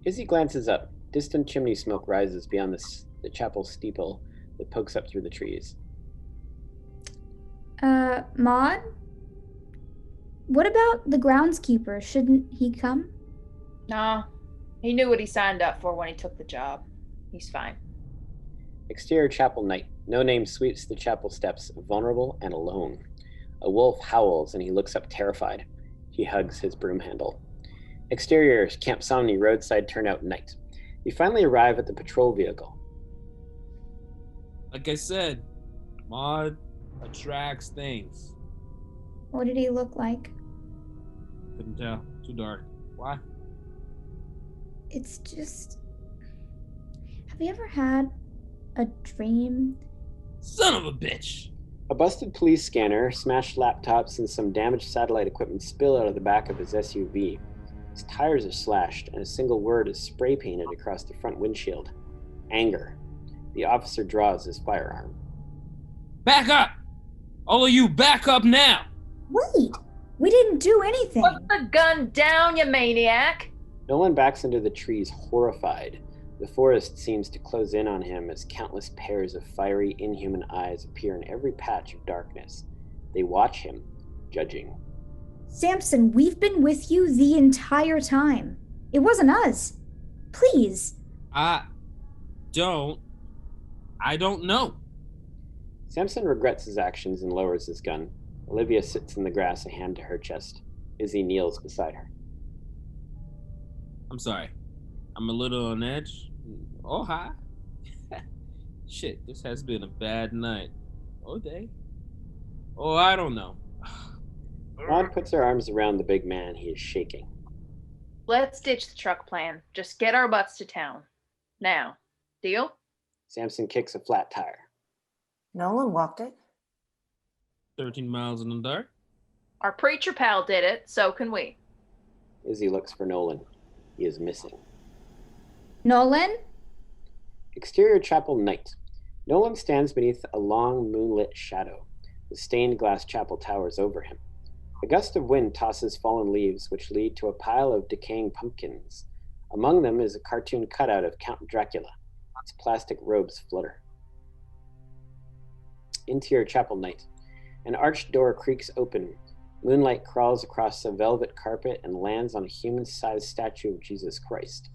Izzy glances up. Distant chimney smoke rises beyond the chapel steeple that pokes up through the trees. Maude? What about the groundskeeper? Shouldn't he come? Nah, he knew what he signed up for when he took the job. He's fine. Exterior chapel night. No name sweeps the chapel steps, vulnerable and alone. A wolf howls and he looks up terrified. He hugs his broom handle. Exterior Camp Somni roadside turnout night. We finally arrive at the patrol vehicle. Like I said, Maude attracts things. What did he look like? Couldn't tell. Too dark. Why? It's just... Have you ever had a dream? Son of a bitch! A busted police scanner, smashed laptops, and some damaged satellite equipment spill out of the back of his SUV. His tires are slashed, and a single word is spray painted across the front windshield. Anger. The officer draws his firearm. Back up! All of you, back up now! Wait! We didn't do anything! Put the gun down, you maniac! Nolan backs into the trees, horrified. The forest seems to close in on him as countless pairs of fiery, inhuman eyes appear in every patch of darkness. They watch him, judging. Samson, we've been with you the entire time. It wasn't us. Please. I don't know. Samson regrets his actions and lowers his gun. Olivia sits in the grass, a hand to her chest. Izzy kneels beside her. I'm sorry. I'm a little on edge. Oh, hi. Shit, this has been a bad night. Oh, day. Oh, I don't know. Maude puts her arms around the big man. He is shaking. Let's ditch the truck plan. Just get our butts to town. Now. Deal? Samson kicks a flat tire. Nolan walked it. 13 miles in the dark. Our preacher pal did it, so can we. Izzy looks for Nolan. He is missing. Nolan? Exterior chapel night. Nolan stands beneath a long moonlit shadow. The stained glass chapel towers over him. A gust of wind tosses fallen leaves, which lead to a pile of decaying pumpkins. Among them is a cartoon cutout of Count Dracula. Its plastic robes flutter. Interior chapel night. An arched door creaks open. Moonlight crawls across a velvet carpet and lands on a human-sized statue of Jesus Christ.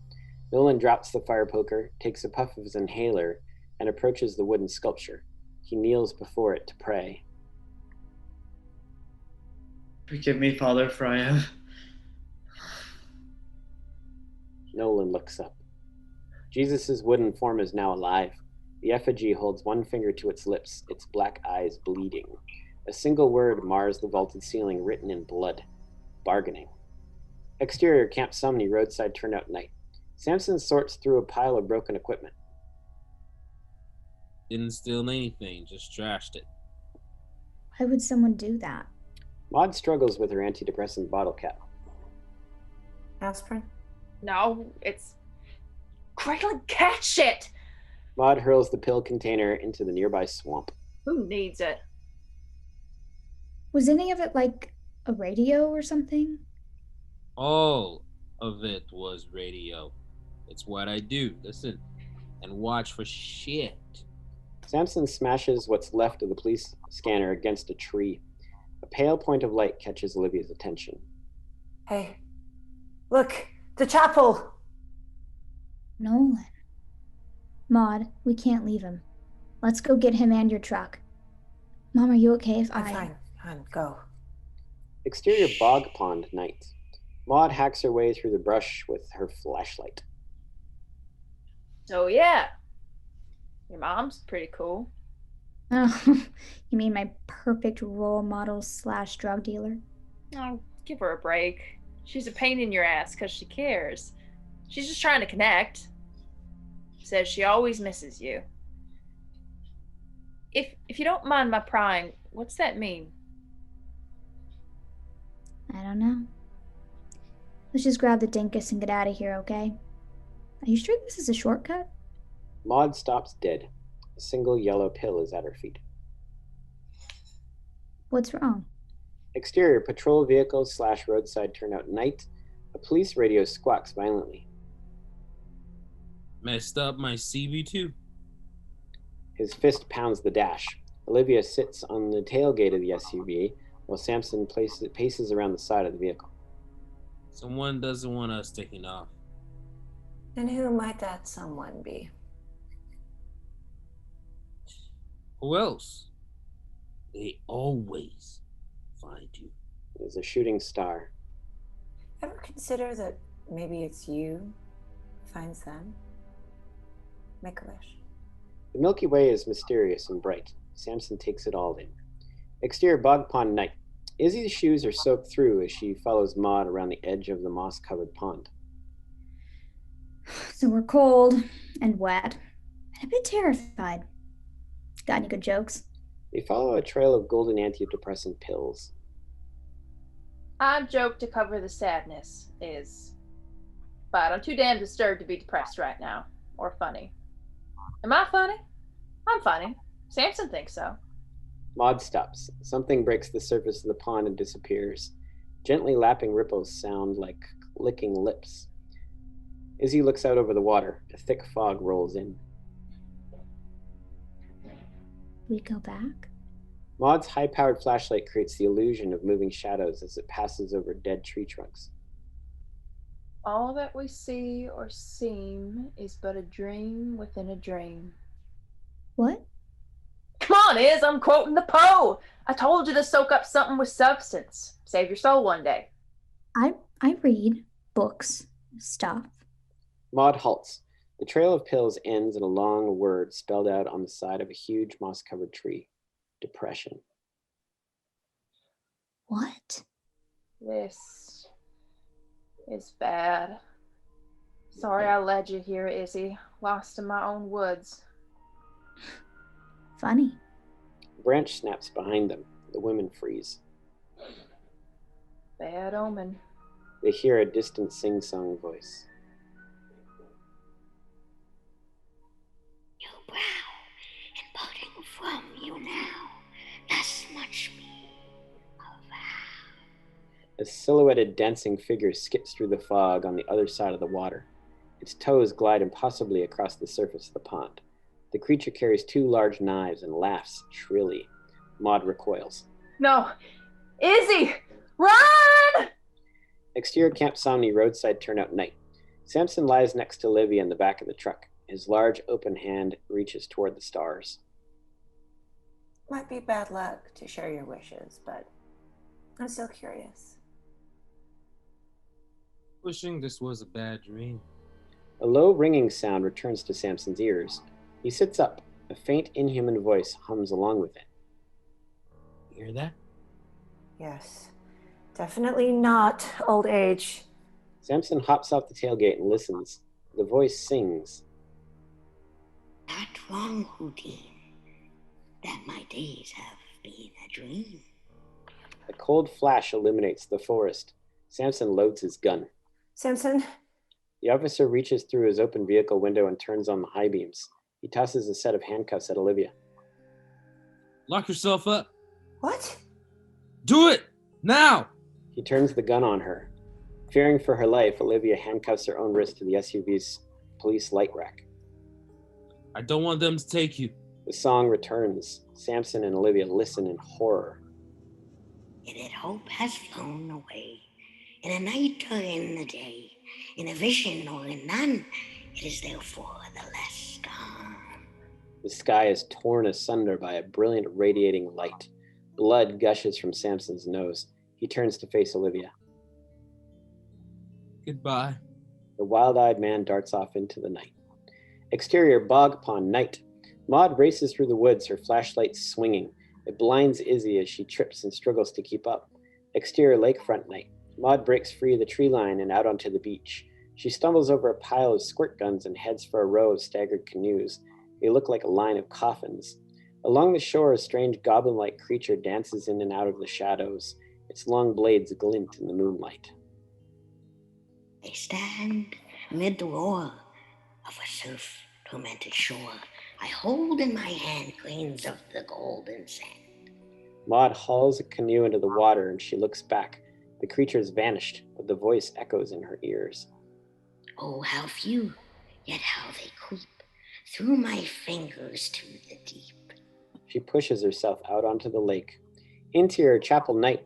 Nolan drops the fire poker, takes a puff of his inhaler, and approaches the wooden sculpture. He kneels before it to pray. Forgive me, Father, for I have... Nolan looks up. Jesus' wooden form is now alive. The effigy holds one finger to its lips, its black eyes bleeding. A single word mars the vaulted ceiling, written in blood. Bargaining. Exterior Camp Sumney roadside turnout night. Samson sorts through a pile of broken equipment. Didn't steal anything, just trashed it. Why would someone do that? Maude struggles with her antidepressant bottle cap. Aspirin? No, it's cradling cat shit. Maude hurls the pill container into the nearby swamp. Who needs it? Was any of it like a radio or something? All of it was radio. It's what I do. Listen and watch for shit. Samson smashes what's left of the police scanner against a tree. A pale point of light catches Olivia's attention. Hey, look, the chapel! Nolan. Maude, we can't leave him. Let's go get him and your truck. Mom, are you okay if I'm fine, go. Exterior bog pond night. Maude hacks her way through the brush with her flashlight. So yeah, your mom's pretty cool. Oh, you mean my perfect role model / drug dealer? Oh, give her a break. She's a pain in your ass because she cares. She's just trying to connect. Says she always misses you. If you don't mind my prying, what's that mean? I don't know. Let's just grab the dinkus and get out of here, okay? Are you sure this is a shortcut? Maude stops dead. A single yellow pill is at her feet. What's wrong? Exterior patrol vehicle / roadside turnout night. A police radio squawks violently. Messed up my CB2. His fist pounds the dash. Olivia sits on the tailgate of the SUV while Samson paces around the side of the vehicle. Someone doesn't want us taking off. And who might that someone be? Who else? They always find you. There's a shooting star. Ever consider that maybe it's you who finds them? Make a wish. The Milky Way is mysterious and bright. Samson takes it all in. Exterior bog pond night. Izzy's shoes are soaked through as she follows Maude around the edge of the moss-covered pond. So we're cold and wet and a bit terrified. Got any good jokes? They follow a trail of golden antidepressant pills. I joke to cover the sadness but I'm too damn disturbed to be depressed right now, or funny. Am I funny? I'm funny. Samson thinks so. Maude stops. Something breaks the surface of the pond and disappears. Gently lapping ripples sound like licking lips. Izzy looks out over the water. A thick fog rolls in. We go back? Maud's high-powered flashlight creates the illusion of moving shadows as it passes over dead tree trunks. All that we see or seem is but a dream within a dream. What? Come on, Iz, I'm quoting the Poe. I told you to soak up something with substance. Save your soul one day. I read books, stuff. Maud halts. The trail of pills ends in a long word spelled out on the side of a huge moss-covered tree. Depression. What? This is bad. Sorry I led you here, Izzy. Lost in my own woods. Funny. A branch snaps behind them. The women freeze. Bad omen. They hear a distant sing-song voice. Your brow and parting from you now, thus much me avow. A silhouetted dancing figure skips through the fog on the other side of the water. Its toes glide impossibly across the surface of the pond. The creature carries 2 large knives and laughs shrilly. Maud recoils. No! Izzy! Run! Exterior Camp Somni roadside turnout night. Samson lies next to Olivia in the back of the truck. His large open hand reaches toward the stars. Might be bad luck to share your wishes, but I'm still curious. Wishing this was a bad dream. A low ringing sound returns to Samson's ears. He sits up. A faint, inhuman voice hums along with it. You hear that? Yes. Definitely not old age. Samson hops off the tailgate and listens. The voice sings. Not wrong, Houdin, that my days have been a dream. A cold flash illuminates the forest. Samson loads his gun. Samson? The officer reaches through his open vehicle window and turns on the high beams. He tosses a set of handcuffs at Olivia. Lock yourself up. What? Do it! Now! He turns the gun on her. Fearing for her life, Olivia handcuffs her own wrist to the SUV's police light rack. I don't want them to take you. The song returns. Samson and Olivia listen in horror. Yet hope has flown away. In a night or in the day, in a vision or in none, it is therefore the less gone. The sky is torn asunder by a brilliant radiating light. Blood gushes from Samson's nose. He turns to face Olivia. Goodbye. The wild-eyed man darts off into the night. Exterior bog pond night. Maud races through the woods, her flashlight swinging. It blinds Izzy as she trips and struggles to keep up. Exterior lakefront night. Maud breaks free of the tree line and out onto the beach. She stumbles over a pile of squirt guns and heads for a row of staggered canoes. They look like a line of coffins. Along the shore, a strange goblin-like creature dances in and out of the shadows. Its long blades glint in the moonlight. I stand amid the roar of a surf-tormented shore. I hold in my hand grains of the golden sand. Maud hauls a canoe into the water and she looks back. The creature has vanished, but the voice echoes in her ears. Oh, how few, yet how they creep through my fingers to the deep. She pushes herself out onto the lake. Interior chapel night.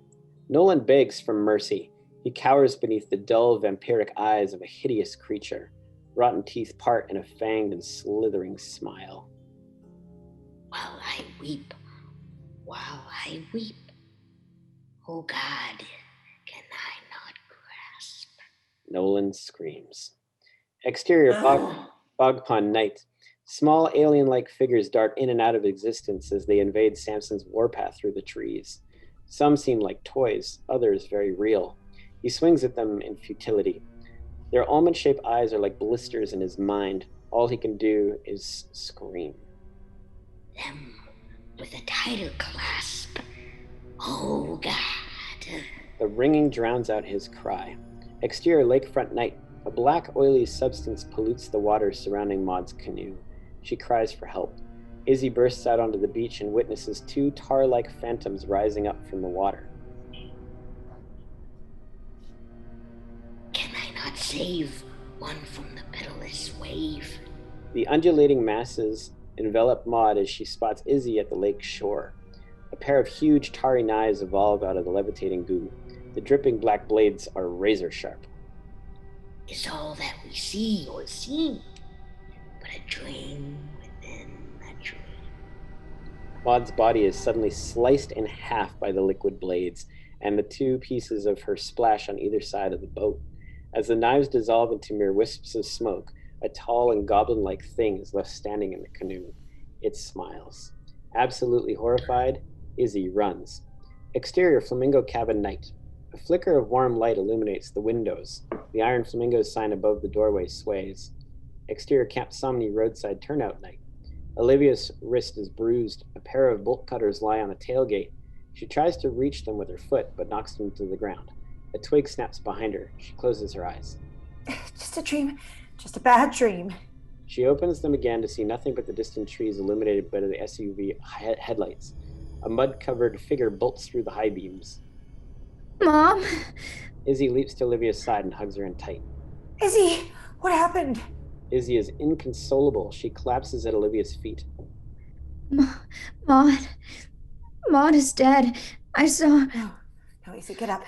Nolan begs for mercy. He cowers beneath the dull, vampiric eyes of a hideous creature. Rotten teeth part in a fanged and slithering smile. While I weep, oh God, can I not grasp? Nolan screams. Exterior bog pond night. Small alien-like figures dart in and out of existence as they invade Samson's warpath through the trees. Some seem like toys, others very real. He swings at them in futility. Their almond-shaped eyes are like blisters in his mind. All he can do is scream. Them with a tighter clasp. Oh God. The ringing drowns out his cry. Exterior lakefront night. A black, oily substance pollutes the waters surrounding Maud's canoe. She cries for help. Izzy bursts out onto the beach and witnesses 2 tar-like phantoms rising up from the water. Can I not save one from the pitiless wave? The undulating masses envelop Maud as she spots Izzy at the lake shore. A pair of huge tarry knives evolve out of the levitating goo. The dripping black blades are razor sharp. Is all that we see or see but a dream within a dream? Maud's body is suddenly sliced in half by the liquid blades, and the two pieces of her splash on either side of the boat. As the knives dissolve into mere wisps of smoke, a tall and goblin-like thing is left standing in the canoe. It smiles. Absolutely horrified, Izzy runs. Exterior flamingo cabin night. A flicker of warm light illuminates the windows. The iron flamingo sign above the doorway sways. Exterior Camp Somni roadside turnout night. Olivia's wrist is bruised. A pair of bolt cutters lie on the tailgate. She tries to reach them with her foot, but knocks them to the ground. A twig snaps behind her. She closes her eyes. Just a dream. Just a bad dream. She opens them again to see nothing but the distant trees illuminated by the SUV headlights. A mud-covered figure bolts through the high beams. Mom? Izzy leaps to Olivia's side and hugs her in tight. Izzy, what happened? Izzy is inconsolable. She collapses at Olivia's feet. Maud is dead. I saw... No, Izzy, get up.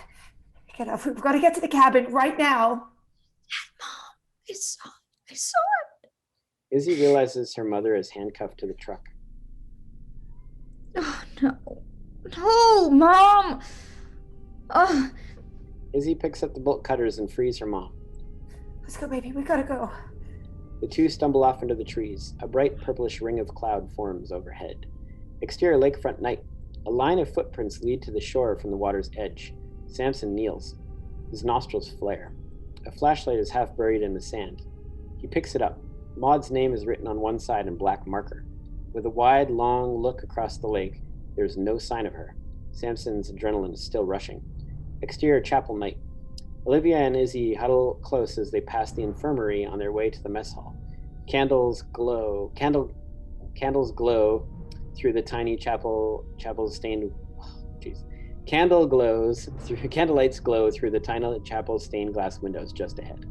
Get up. We've got to get to the cabin right now. Mom, I saw it. Izzy realizes her mother is handcuffed to the truck. Oh, no. No, Mom! Oh. Izzy picks up the bolt cutters and frees her mom. Let's go, baby. We gotta go. The two stumble off into the trees. A bright purplish ring of cloud forms overhead. Exterior lakefront night. A line of footprints lead to the shore from the water's edge. Samson kneels. His nostrils flare. A flashlight is half buried in the sand. He picks it up. Maud's name is written on one side in black marker. With a wide, long look across the lake, there's no sign of her. Samson's adrenaline is still rushing. Exterior chapel night. Olivia and Izzy huddle close as they pass the infirmary on their way to the mess hall. Candles glow through the tiny chapel's stained. Candlelights glow through the tiny chapel's stained glass windows just ahead.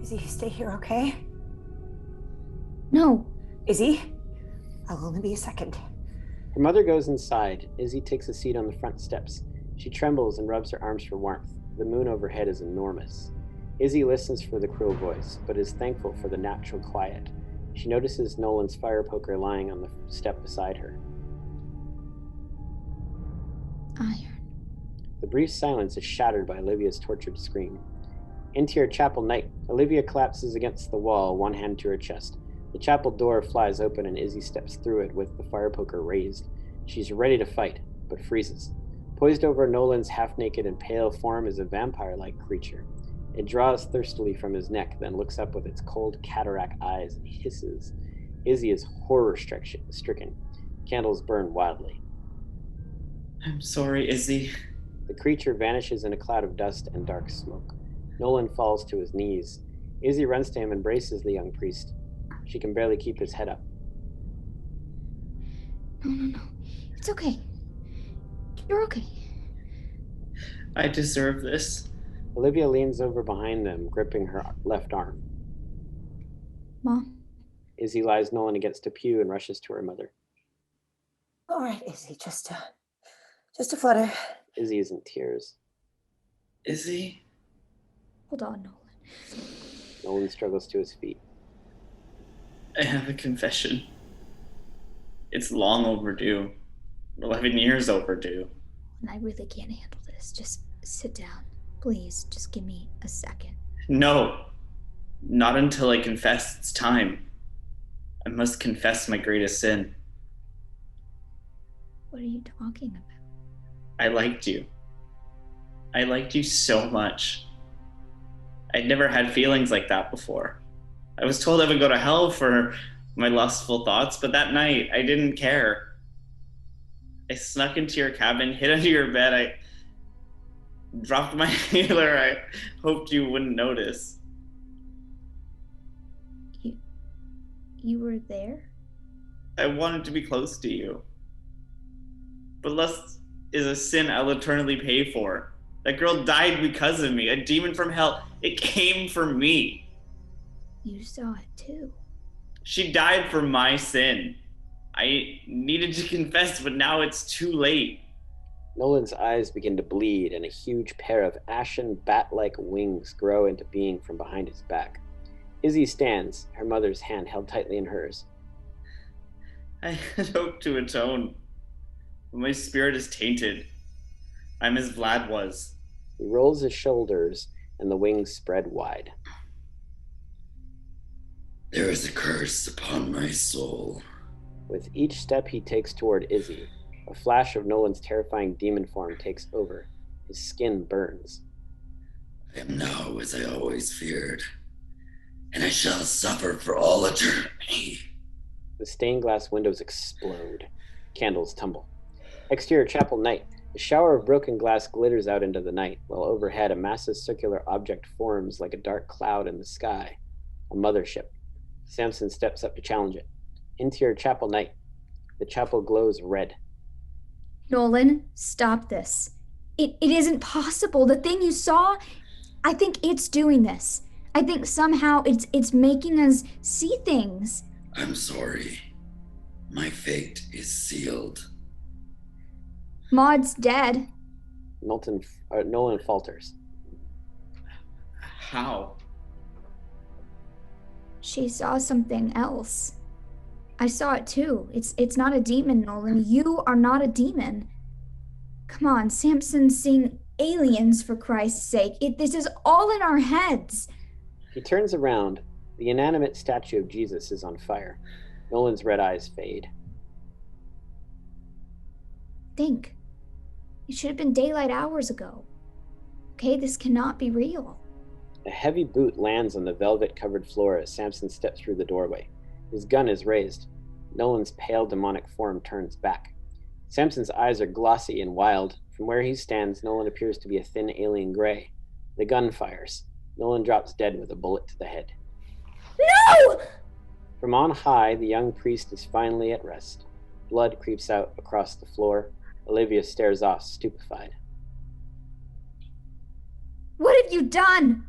Izzy, stay here, okay? No. Izzy, I'll only be a second. Her mother goes inside. Izzy takes a seat on the front steps. She trembles and rubs her arms for warmth. The moon overhead is enormous. Izzy listens for the cruel voice, but is thankful for the natural quiet. She notices Nolan's fire poker lying on the step beside her. Iron. The brief silence is shattered by Olivia's tortured scream. Interior chapel night. Olivia collapses against the wall, one hand to her chest. The chapel door flies open and Izzy steps through it with the fire poker raised. She's ready to fight, but freezes. Poised over Nolan's half-naked and pale form is a vampire-like creature. It draws thirstily from his neck, then looks up with its cold cataract eyes and hisses. Izzy is horror-stricken. Candles burn wildly. I'm sorry, Izzy. The creature vanishes in a cloud of dust and dark smoke. Nolan falls to his knees. Izzy runs to him and embraces the young priest. She can barely keep his head up. No. It's okay. You're okay. I deserve this. Olivia leans over behind them, gripping her left arm. Mom? Izzy lies Nolan against a pew and rushes to her mother. All right, Izzy, just a flutter. Izzy is in tears. Izzy? Hold on, Nolan. Nolan struggles to his feet. I have a confession. It's long overdue. 11 years overdue. And I really can't handle this. Just sit down. Please, just give me a second. No. Not until I confess it's time. I must confess my greatest sin. What are you talking about? I liked you. I liked you so much. I'd never had feelings like that before. I was told I would go to hell for my lustful thoughts, but that night I didn't care. I snuck into your cabin, hid under your bed. I dropped my inhaler. I hoped you wouldn't notice. You were there? I wanted to be close to you. But lust is a sin I'll eternally pay for. That girl died because of me. A demon from hell. It came for me. You saw it too. She died for my sin. I needed to confess, but now it's too late. Nolan's eyes begin to bleed, and a huge pair of ashen bat-like wings grow into being from behind his back. Izzy stands, her mother's hand held tightly in hers. I had hoped to atone, but my spirit is tainted. I'm as Vlad was. He rolls his shoulders, and the wings spread wide. There is a curse upon my soul. With each step he takes toward Izzy, a flash of Nolan's terrifying demon form takes over. His skin burns. I am now as I always feared, and I shall suffer for all eternity. The stained glass windows explode. Candles tumble. Exterior chapel night. A shower of broken glass glitters out into the night, while overhead a massive circular object forms like a dark cloud in the sky. A mothership. Samson steps up to challenge it. Interior chapel night. The chapel glows red. Nolan, stop this. It isn't possible. The thing you saw, I think it's doing this. I think somehow it's making us see things. I'm sorry. My fate is sealed. Maud's dead. Nolan falters. How? She saw something else. I saw it too. It's not a demon, Nolan. You are not a demon. Come on, Samson's seeing aliens, for Christ's sake. This is all in our heads. He turns around. The inanimate statue of Jesus is on fire. Nolan's red eyes fade. Think. It should have been daylight hours ago. Okay, this cannot be real. A heavy boot lands on the velvet-covered floor as Samson steps through the doorway. His gun is raised. Nolan's pale demonic form turns back. Samson's eyes are glossy and wild. From where he stands, Nolan appears to be a thin alien gray. The gun fires. Nolan drops dead with a bullet to the head. No! From on high, the young priest is finally at rest. Blood creeps out across the floor. Olivia stares off, stupefied. What have you done?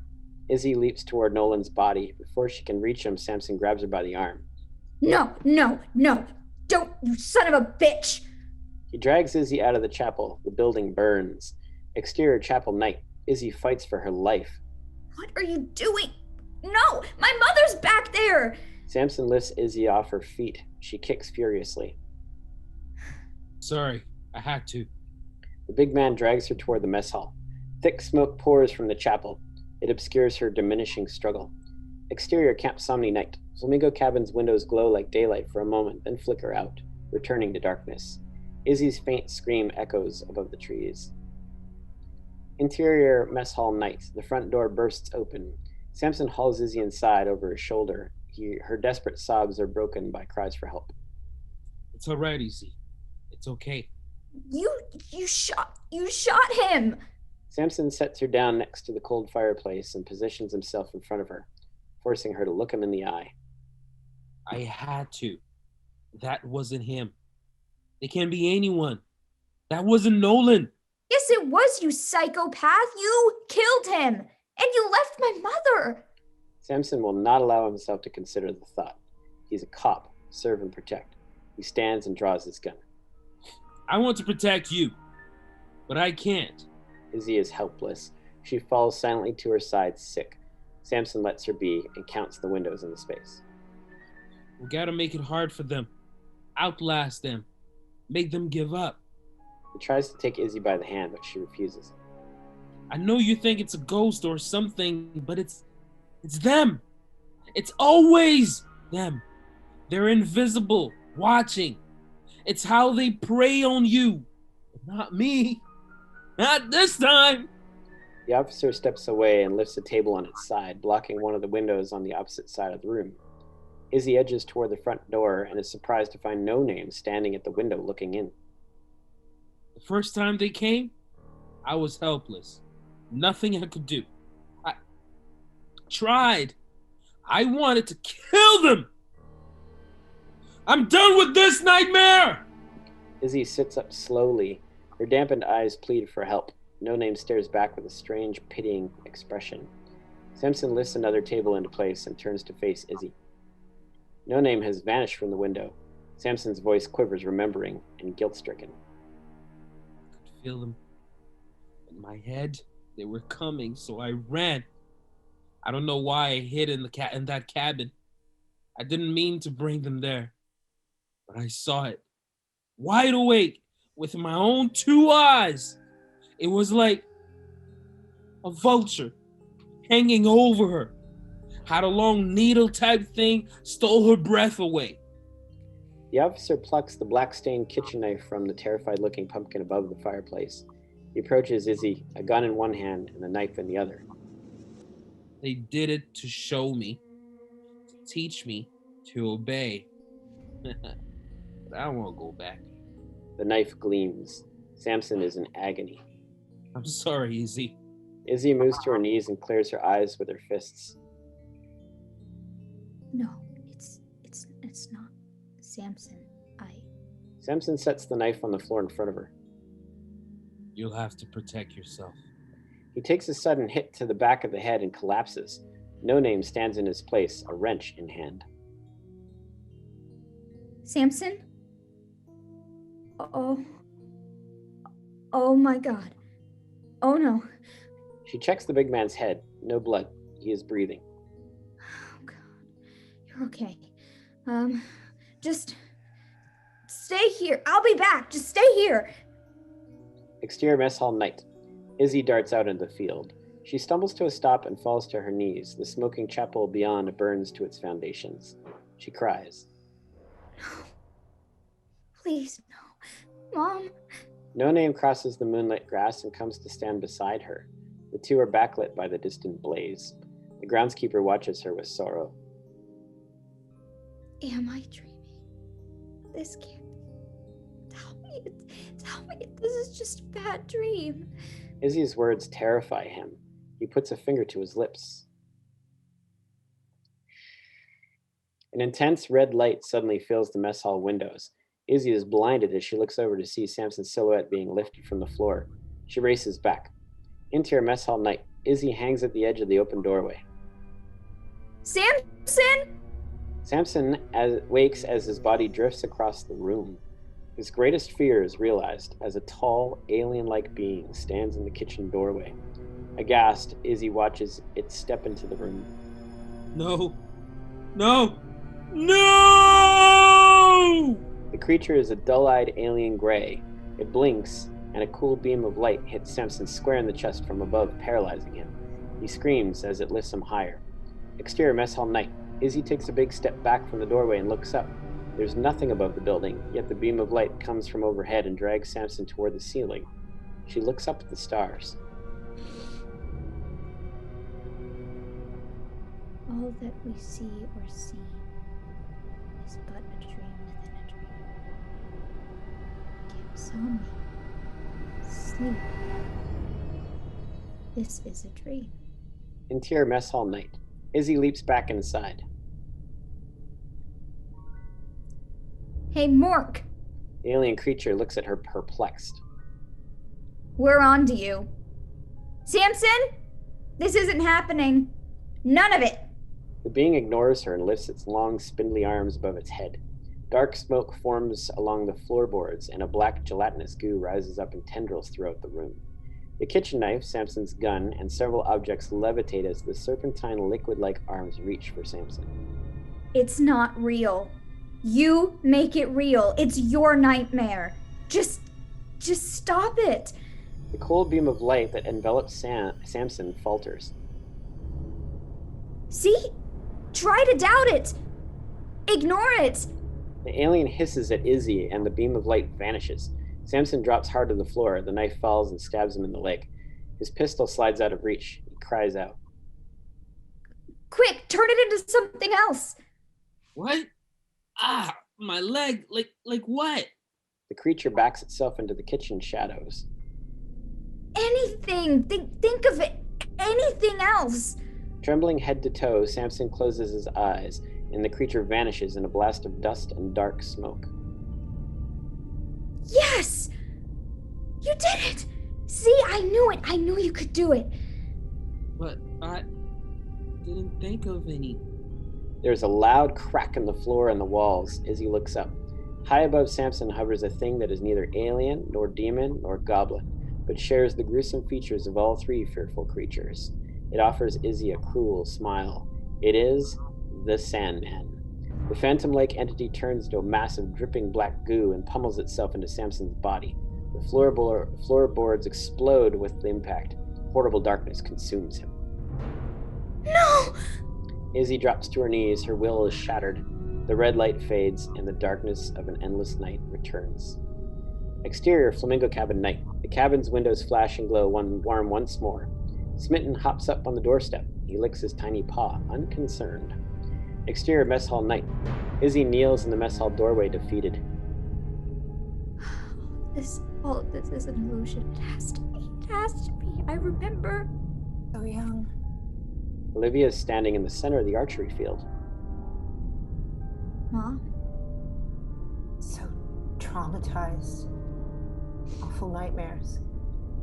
Izzy leaps toward Nolan's body. Before she can reach him, Samson grabs her by the arm. No. Don't, you son of a bitch! He drags Izzy out of the chapel. The building burns. Exterior chapel night. Izzy fights for her life. What are you doing? No! My mother's back there! Samson lifts Izzy off her feet. She kicks furiously. Sorry, I had to. The big man drags her toward the mess hall. Thick smoke pours from the chapel. It obscures her diminishing struggle. Exterior Camp Somni night. Flamingo cabin's windows glow like daylight for a moment, then flicker out, returning to darkness. Izzy's faint scream echoes above the trees. Interior mess hall night. The front door bursts open. Samson hauls Izzy inside over his shoulder. Her desperate sobs are broken by cries for help. It's all right, Izzy. It's okay. You shot him! Samson sets her down next to the cold fireplace and positions himself in front of her, forcing her to look him in the eye. I had to. That wasn't him. It can't be anyone. That wasn't Nolan. Yes, it was, you psychopath. You killed him. And you left my mother. Samson will not allow himself to consider the thought. He's a cop. Serve and protect. He stands and draws his gun. I want to protect you, but I can't. Izzy is helpless. She falls silently to her side, sick. Samson lets her be and counts the windows in the space. We gotta make it hard for them. Outlast them. Make them give up. He tries to take Izzy by the hand, but she refuses. I know you think it's a ghost or something, but it's them. It's always them. They're invisible, watching. It's how they prey on you. But not me. Not this time. The officer steps away and lifts a table on its side, blocking one of the windows on the opposite side of the room. Izzy edges toward the front door and is surprised to find No Name standing at the window looking in. The first time they came, I was helpless. Nothing I could do. I tried. I wanted to kill them. I'm done with this nightmare! Izzy sits up slowly. Her dampened eyes plead for help. No Name stares back with a strange, pitying expression. Samson lifts another table into place and turns to face Izzy. No Name has vanished from the window. Samson's voice quivers, remembering and guilt-stricken. I could feel them in my head. They were coming, so I ran. I don't know why I hid in that cabin. I didn't mean to bring them there, but I saw it, wide awake, with my own 2 eyes. It was like a vulture hanging over her. Had a long needle-type thing, stole her breath away. The officer plucks the black-stained kitchen knife from the terrified-looking pumpkin above the fireplace. He approaches Izzy, a gun in one hand and a knife in the other. They did it to show me, to teach me to obey. But I won't go back. The knife gleams. Samson is in agony. I'm sorry, Izzy. Izzy moves to her knees and clears her eyes with her fists. No, it's not Samson. Samson sets the knife on the floor in front of her. You'll have to protect yourself. He takes a sudden hit to the back of the head and collapses. No Name stands in his place, a wrench in hand. Samson? Oh my God. Oh no. She checks the big man's head. No blood. He is breathing. Oh God. You're okay. Just stay here. I'll be back. Just stay here. Exterior mess hall night. Izzy darts out into the field. She stumbles to a stop and falls to her knees. The smoking chapel beyond burns to its foundations. She cries. No. Please, no. Mom. No Name crosses the moonlit grass and comes to stand beside her. The two are backlit by the distant blaze. The groundskeeper watches her with sorrow. Am I dreaming? This can't be. Tell me this is just a bad dream. Izzy's words terrify him. He puts a finger to his lips. An intense red light suddenly fills the mess hall windows. Izzy is blinded as she looks over to see Samson's silhouette being lifted from the floor. She races back. Interior mess hall night. Izzy hangs at the edge of the open doorway. Samson! Samson wakes as his body drifts across the room. His greatest fear is realized as a tall, alien-like being stands in the kitchen doorway. Aghast, Izzy watches it step into the room. No! No! The creature is a dull-eyed alien gray. It blinks, and a cool beam of light hits Samson square in the chest from above, paralyzing him. He screams as it lifts him higher. Exterior mess hall night. Izzy takes a big step back from the doorway and looks up. There's nothing above the building, yet the beam of light comes from overhead and drags Samson toward the ceiling. She looks up at the stars. All that we see or see is but a dream within a dream. Insomnia. Sleep. This is a dream. Interior mess hall night. Izzy leaps back inside. Hey, Mork! The alien creature looks at her perplexed. We're on to you. Samson? This isn't happening. None of it. The being ignores her and lifts its long, spindly arms above its head. Dark smoke forms along the floorboards, and a black gelatinous goo rises up in tendrils throughout the room. The kitchen knife, Samson's gun, and several objects levitate as the serpentine liquid-like arms reach for Samson. It's not real. You make it real. It's your nightmare. Just stop it. The cold beam of light that envelops Samson falters. See? Try to doubt it. Ignore it. The alien hisses at Izzy, and the beam of light vanishes. Samson drops hard to the floor. The knife falls and stabs him in the leg. His pistol slides out of reach. He cries out. Quick, turn it into something else. What? Ah, my leg. Like what? The creature backs itself into the kitchen shadows. Anything. Think of it. Anything else. Trembling head to toe, Samson closes his eyes, and the creature vanishes in a blast of dust and dark smoke. Yes! You did it! See, I knew it. I knew you could do it. But I didn't think of any. There's a loud crack in the floor and the walls as he looks up. High above Samson hovers a thing that is neither alien, nor demon, nor goblin, but shares the gruesome features of all three fearful creatures. It offers Izzy a cruel smile. It is the Sandman. The phantom-like entity turns to a mass of dripping black goo and pummels itself into Samson's body. The floorboards explode with the impact. Horrible darkness consumes him. No! Izzy drops to her knees, her will is shattered. The red light fades, and the darkness of an endless night returns. Exterior, Flamingo Cabin night. The cabin's windows flash and glow warm once more. Smitten hops up on the doorstep. He licks his tiny paw, unconcerned. Exterior, Mess Hall night. Izzy kneels in the mess hall doorway, defeated. All of this is an illusion. It has to be. It has to be. I remember. So young. Olivia is standing in the center of the archery field. Mom? So traumatized. Awful nightmares.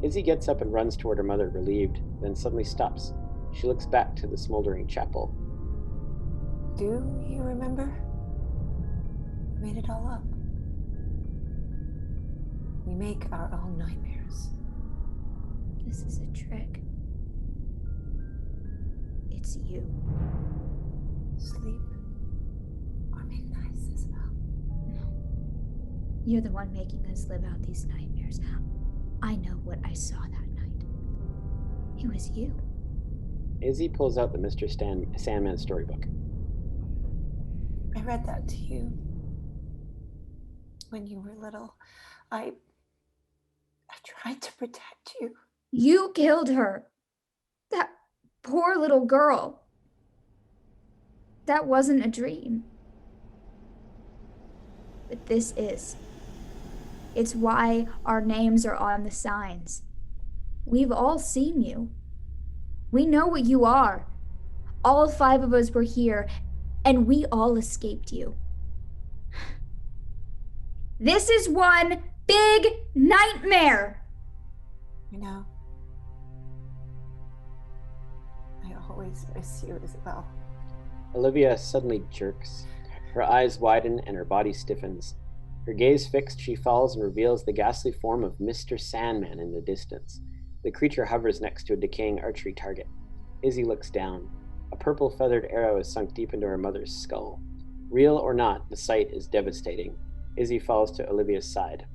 Izzy gets up and runs toward her mother, relieved, then suddenly stops. She looks back to the smoldering chapel. Do you remember? We made it all up. We make our own nightmares. This is a trick. It's you. Sleep or make nice, Isabel. No. You're the one making us live out these nightmares. I know what I saw that night. It was you. Izzy pulls out the Mr. Sandman storybook. I read that to you when you were little. I tried to protect you. You killed her. That poor little girl. That wasn't a dream. But this is. It's why our names are on the signs. We've all seen you. We know what you are. All 5 of us were here, and we all escaped you. This is one big nightmare. You know, I always miss you, Isabel. Olivia suddenly jerks. Her eyes widen and her body stiffens. Her gaze fixed, she falls and reveals the ghastly form of Mr. Sandman in the distance. The creature hovers next to a decaying archery target. Izzy looks down. A purple feathered arrow is sunk deep into her mother's skull. Real or not, the sight is devastating. Izzy falls to Olivia's side.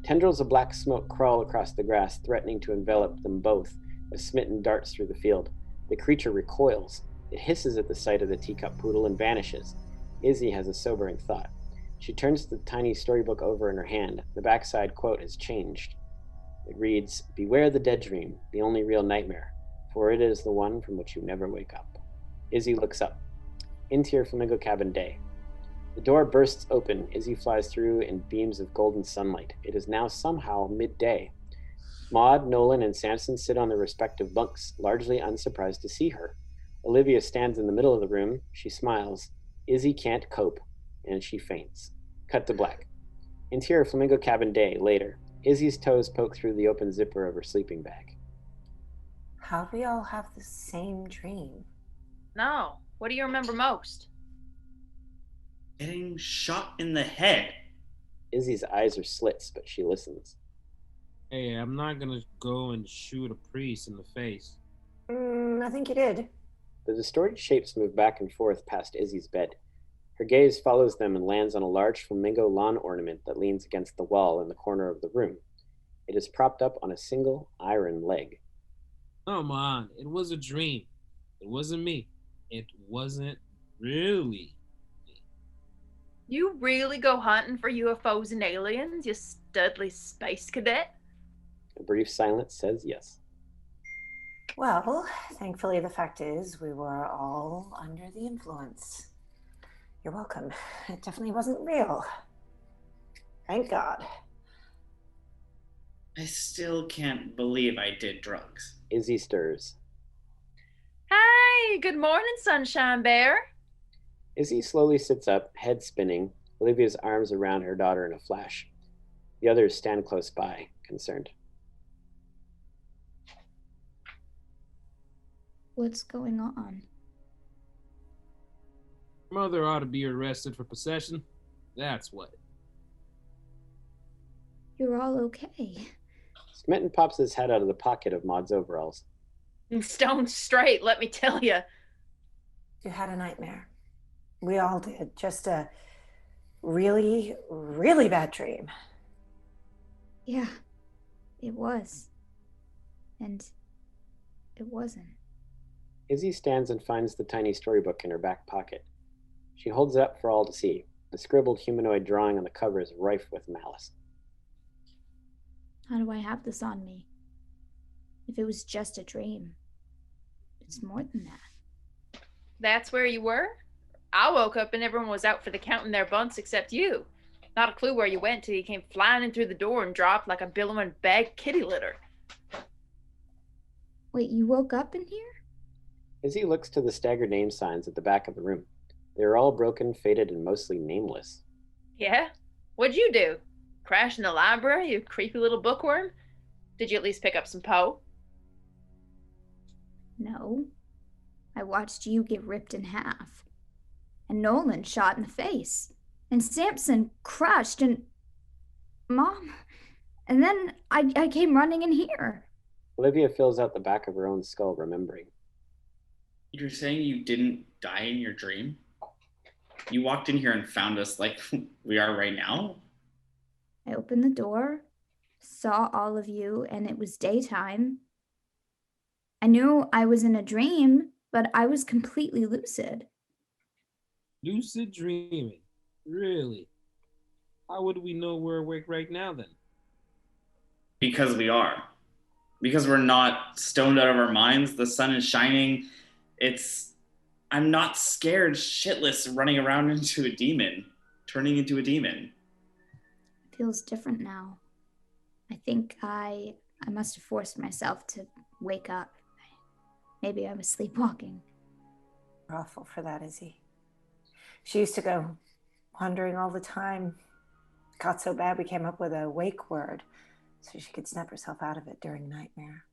Tendrils of black smoke crawl across the grass, threatening to envelop them both as Smitten darts through the field. The creature recoils. It hisses at the sight of the teacup poodle and vanishes. Izzy has a sobering thought. She turns the tiny storybook over in her hand. The backside quote has changed. It reads, "Beware the dead dream, the only real nightmare, for it is the one from which you never wake up." Izzy looks up. Interior Flamingo Cabin day. The door bursts open. Izzy flies through in beams of golden sunlight. It is now somehow midday. Maude, Nolan, and Samson sit on their respective bunks, largely unsurprised to see her. Olivia stands in the middle of the room. She smiles. Izzy can't cope, and she faints. Cut to black. Interior Flamingo Cabin day, later. Izzy's toes poke through the open zipper of her sleeping bag. How do we all have the same dream? No. What do you remember most? Getting shot in the head. Izzy's eyes are slits, but she listens. Hey, I'm not gonna go and shoot a priest in the face. I think you did. The distorted shapes move back and forth past Izzy's bed. Her gaze follows them and lands on a large flamingo lawn ornament that leans against the wall in the corner of the room. It is propped up on a single iron leg. Come on, it was a dream. It wasn't me. It wasn't really me. You really go hunting for UFOs and aliens, you studly space cadet? A brief silence says yes. Well, thankfully the fact is we were all under the influence. You're welcome. It definitely wasn't real. Thank God. I still can't believe I did drugs. Izzy stirs. Hey, good morning, Sunshine Bear. Izzy slowly sits up, head spinning, Olivia's arms around her daughter in a flash. The others stand close by, concerned. What's going on? Mother ought to be arrested for possession. That's what. you're all okay. Smitten pops his head out of the pocket of Maud's overalls. Stone straight, let me tell you. You had a nightmare. We all did. Just a really, really bad dream. Yeah, it was. And it wasn't. Izzy stands and finds the tiny storybook in her back pocket. She holds it up for all to see. The scribbled humanoid drawing on the cover is rife with malice. How do I have this on me? If it was just a dream, it's more than that. That's where you were? I woke up and everyone was out for the count in their bunts except you. Not a clue where you went till you came flying in through the door and dropped like a billowing bag kitty litter. Wait, you woke up in here? Izzy looks to the staggered name signs at the back of the room. They are all broken, faded, and mostly nameless. Yeah? What'd you do? Crash in the library, you creepy little bookworm? Did you at least pick up some Poe? No. I watched you get ripped in half. And Nolan shot in the face. And Samson crushed and... Mom... And then I came running in here. Olivia fills out the back of her own skull, remembering. You're saying you didn't die in your dream? You walked in here and found us like we are right now? I opened the door, saw all of you, and it was daytime. I knew I was in a dream, but I was completely lucid. Lucid dreaming? Really? How would we know we're awake right now then? Because we are. Because we're not stoned out of our minds. The sun is shining. I'm not scared shitless running around into a demon, turning into a demon. It feels different now. I think I must have forced myself to wake up. Maybe I was sleepwalking. We're awful for that, Izzy. She used to go wandering all the time. Got so bad we came up with a wake word so she could snap herself out of it during nightmare.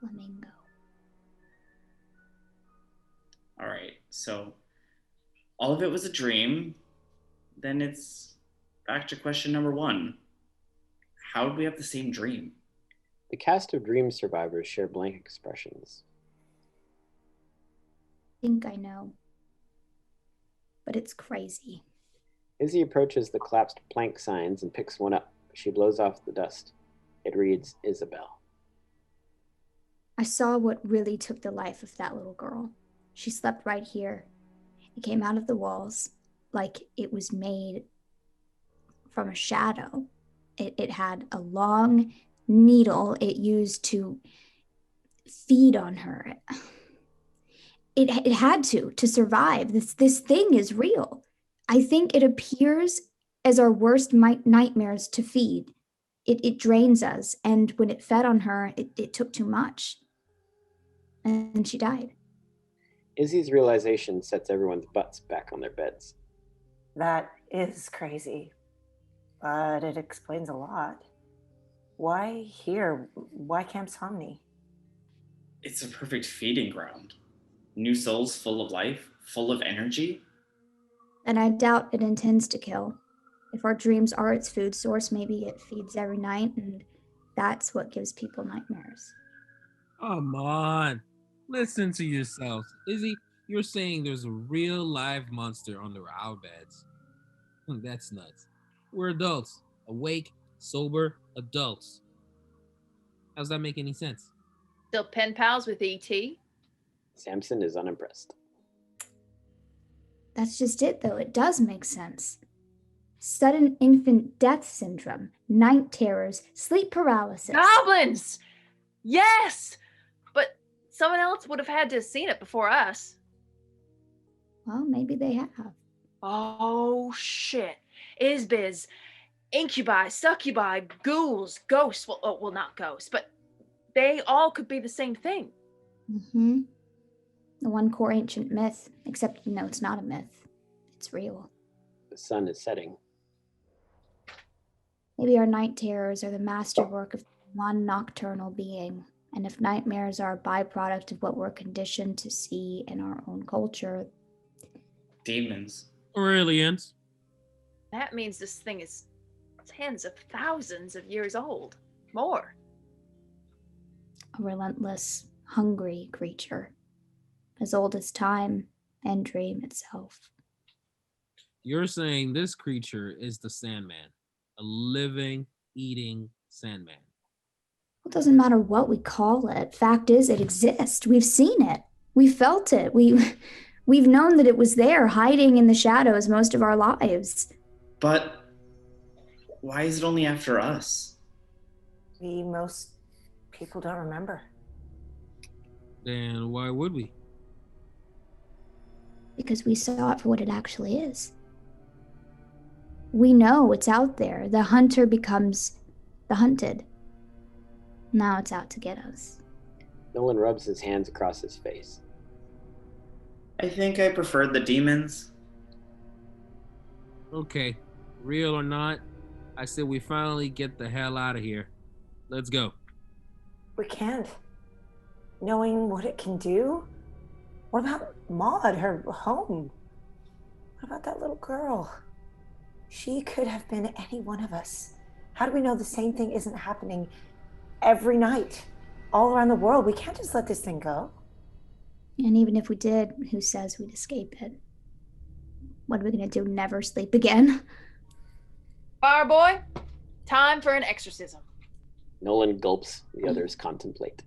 Flamingo. All right, so all of it was a dream. Then it's back to question number 1. How did we have the same dream? The cast of dream survivors share blank expressions. I think I know. But it's crazy. Izzy approaches the collapsed plank signs and picks one up. She blows off the dust. It reads, IZABEL. I saw what really took the life of that little girl. She slept right here. It came out of the walls like it was made from a shadow. It had a long needle it used to feed on her. It had to survive. This thing is real. I think it appears as our worst nightmares to feed. It drains us, and when it fed on her, it took too much. And she died. Izzy's realization sets everyone's butts back on their beds. That is crazy, but it explains a lot. Why here? Why Camp Somni? It's a perfect feeding ground. New souls full of life, full of energy. And I doubt it intends to kill. If our dreams are its food source, maybe it feeds every night, and that's what gives people nightmares. Come on. Listen to yourself. Izzy, you're saying there's a real live monster under our beds. That's nuts. We're adults. Awake, sober adults. How's that make any sense? Still pen pals with E.T.? Samson is unimpressed. That's just it, though. It does make sense. Sudden infant death syndrome, night terrors, sleep paralysis. Goblins! Yes! But someone else would have had to have seen it before us. Well, maybe they have. Oh, shit. Isbiz, incubi, succubi, ghouls, ghosts. Well, not ghosts, but they all could be the same thing. Mm-hmm. The one core ancient myth, except, it's not a myth. It's real. The sun is setting. Maybe our night terrors are the masterwork of one nocturnal being. And if nightmares are a byproduct of what we're conditioned to see in our own culture... Demons. Or aliens. That means this thing is tens of thousands of years old. More. A relentless, hungry creature, as old as time and dream itself. You're saying this creature is the Sandman, a living, eating Sandman. It doesn't matter what we call it. Fact is, it exists. We've seen it. We felt it. We've known that it was there, hiding in the shadows most of our lives. But why is it only after us? Most people don't remember. Then why would we? Because we saw it for what it actually is. We know it's out there. The hunter becomes the hunted. Now it's out to get us. Nolan rubs his hands across his face. I think I preferred the demons. Okay, real or not, I said we finally get the hell out of here. Let's go. We can't. Knowing what it can do? What about Maude, her home? What about that little girl? She could have been any one of us. How do we know the same thing isn't happening every night, all around the world? We can't just let this thing go. And even if we did, who says we'd escape it? What are we gonna do, never sleep again? Fireboy, time for an exorcism. Nolan gulps, the others contemplate.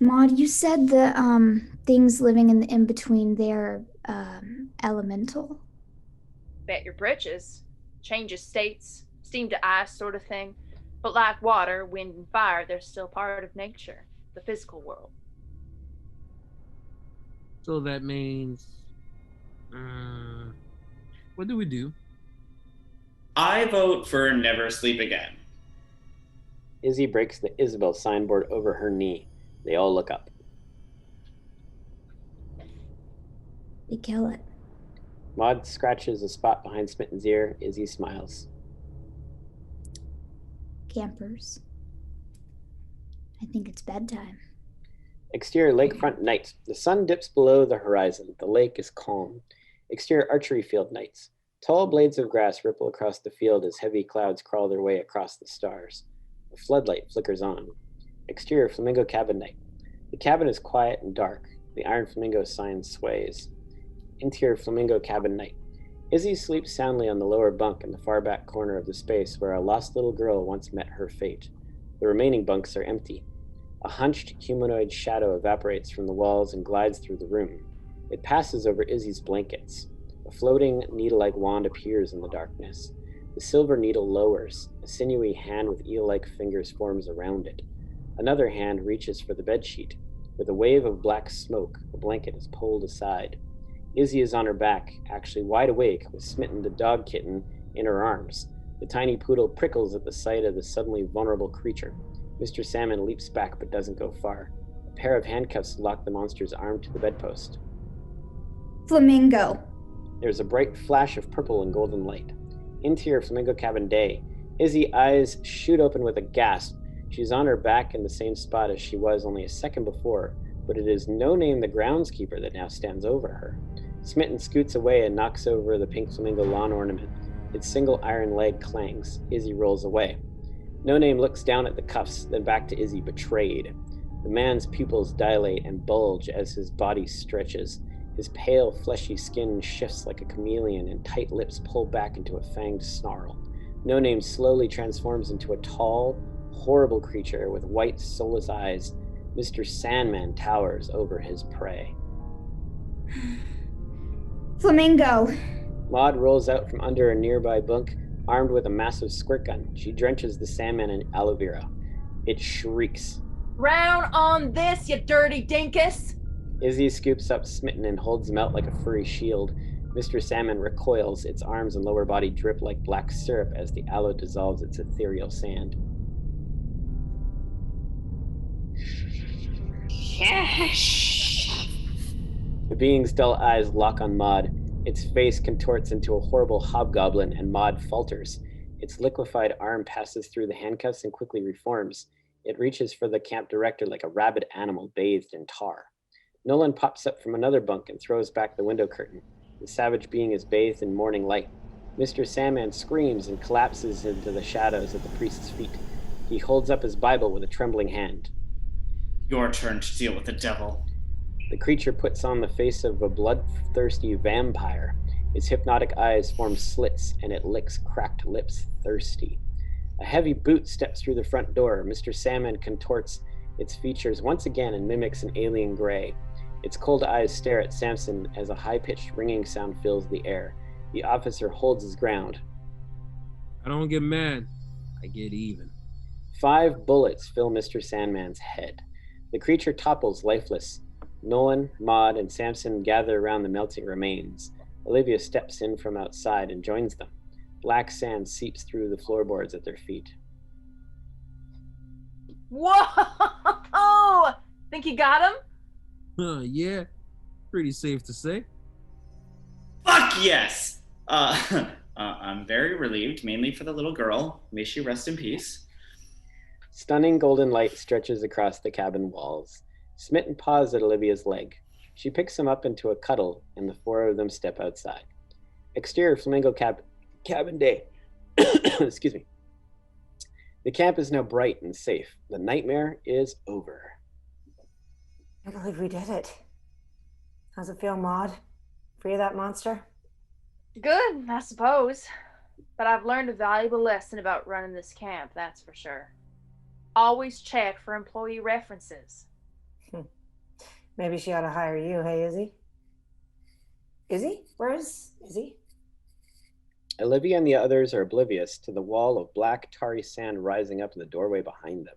Maude, you said the things living in the in-between, they're elemental? Bet your britches. Changes states, steam to ice sort of thing. But like water, wind, and fire, they're still part of nature, the physical world. So that means... what do we do? I vote for never sleep again. Izzy breaks the IZABEL signboard over her knee. They all look up. We kill it. Maude scratches a spot behind Smitten's ear. Izzy smiles. Campers. I think it's bedtime. Exterior lakefront night. The sun dips below the horizon. The lake is calm. Exterior archery field nights. Tall blades of grass ripple across the field as heavy clouds crawl their way across the stars. A floodlight flickers on. Exterior flamingo cabin night. The cabin is quiet and dark. The iron flamingo sign sways. Interior flamingo cabin night. Izzy sleeps soundly on the lower bunk in the far back corner of the space where a lost little girl once met her fate. The remaining bunks are empty. A hunched humanoid shadow evaporates from the walls and glides through the room. It passes over Izzy's blankets. A floating needle-like wand appears in the darkness. The silver needle lowers. A sinewy hand with eel-like fingers forms around it. Another hand reaches for the bedsheet. With a wave of black smoke, the blanket is pulled aside. Izzy is on her back, actually wide awake, with Smitten the dog kitten in her arms. The tiny poodle prickles at the sight of the suddenly vulnerable creature. Mr. Salmon leaps back but doesn't go far. A pair of handcuffs lock the monster's arm to the bedpost. Flamingo. There's a bright flash of purple and golden light. Interior flamingo cabin day. Izzy's eyes shoot open with a gasp. She's on her back in the same spot as she was only a second before, but it is No Name the groundskeeper that now stands over her. Smitten scoots away and knocks over the pink flamingo lawn ornament. Its single iron leg clangs. Izzy rolls away. No Name looks down at the cuffs, then back to Izzy, betrayed. The man's pupils dilate and bulge as his body stretches. His pale, fleshy skin shifts like a chameleon, and tight lips pull back into a fanged snarl. No Name slowly transforms into a tall, horrible creature with white, soulless eyes. Mr. Sandman towers over his prey. Flamingo. Maude rolls out from under a nearby bunk, armed with a massive squirt gun. She drenches the Sandman in aloe vera. It shrieks. Round on this, you dirty dinkus! Izzy scoops up Smitten and holds him out like a furry shield. Mr. Salmon recoils. Its arms and lower body drip like black syrup as the aloe dissolves its ethereal sand. The being's dull eyes lock on Maude. Its face contorts into a horrible hobgoblin, and Maude falters. Its liquefied arm passes through the handcuffs and quickly reforms. It reaches for the camp director like a rabid animal bathed in tar. Nolan pops up from another bunk and throws back the window curtain. The savage being is bathed in morning light. Mr. Sandman screams and collapses into the shadows at the priest's feet. He holds up his Bible with a trembling hand. Your turn to deal with the devil. The creature puts on the face of a bloodthirsty vampire. Its hypnotic eyes form slits, and it licks cracked lips thirsty. A heavy boot steps through the front door. Mr. Sandman contorts its features once again and mimics an alien gray. Its cold eyes stare at Samson as a high-pitched ringing sound fills the air. The officer holds his ground. I don't get mad. I get even. 5 bullets fill Mr. Sandman's head. The creature topples lifeless. Nolan, Maude, and Samson gather around the melting remains. Olivia steps in from outside and joins them. Black sand seeps through the floorboards at their feet. Whoa! Think you got him? Yeah, pretty safe to say. Fuck yes! I'm very relieved, mainly for the little girl. May she rest in peace. Stunning golden light stretches across the cabin walls. Smitten paws at Olivia's leg. She picks him up into a cuddle, and the 4 of them step outside. Exterior flamingo cabin day. Excuse me. The camp is now bright and safe. The nightmare is over. I believe we did it. How's it feel, Maude? Free of that monster? Good, I suppose. But I've learned a valuable lesson about running this camp, that's for sure. Always check for employee references. Maybe she ought to hire you, hey, Izzy? Izzy? Where is Izzy? Olivia and the others are oblivious to the wall of black, tarry sand rising up in the doorway behind them.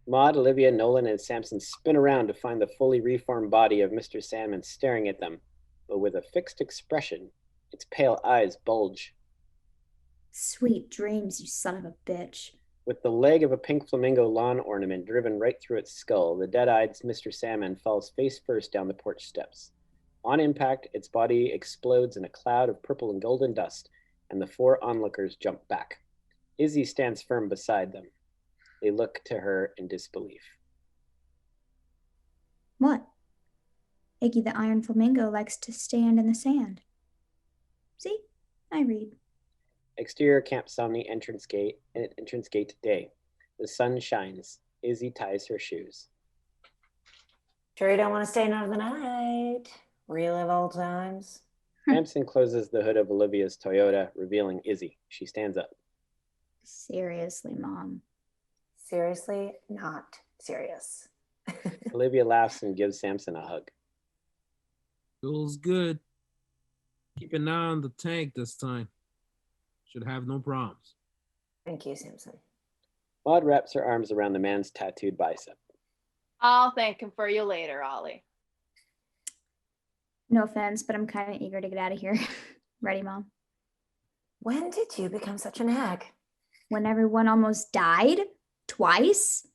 Maude, Olivia, Nolan, and Samson spin around to find the fully reformed body of Mr. Sandman staring at them, but with a fixed expression. Its pale eyes bulge. Sweet dreams, you son of a bitch. With the leg of a pink flamingo lawn ornament driven right through its skull, the dead-eyed Mr. Sandman falls face first down the porch steps. On impact, its body explodes in a cloud of purple and golden dust, and the 4 onlookers jump back. Izzy stands firm beside them. They look to her in disbelief. What? Iggy the Iron Flamingo likes to stand in the sand. See? I read. Exterior Camp Somni entrance gate day. The sun shines. Izzy ties her shoes. Sure you don't want to stay another night? Relive old times? Samson closes the hood of Olivia's Toyota, revealing Izzy. She stands up. Seriously, Mom. Seriously, not serious. Olivia laughs and gives Samson a hug. Feels good. Keep an eye on the tank this time. Should have no problems. Thank you, Samson. Maude wraps her arms around the man's tattooed bicep. I'll thank him for you later, Ollie. No offense, but I'm kind of eager to get out of here. Ready, Mom? When did you become such an hag? When everyone almost died? Twice?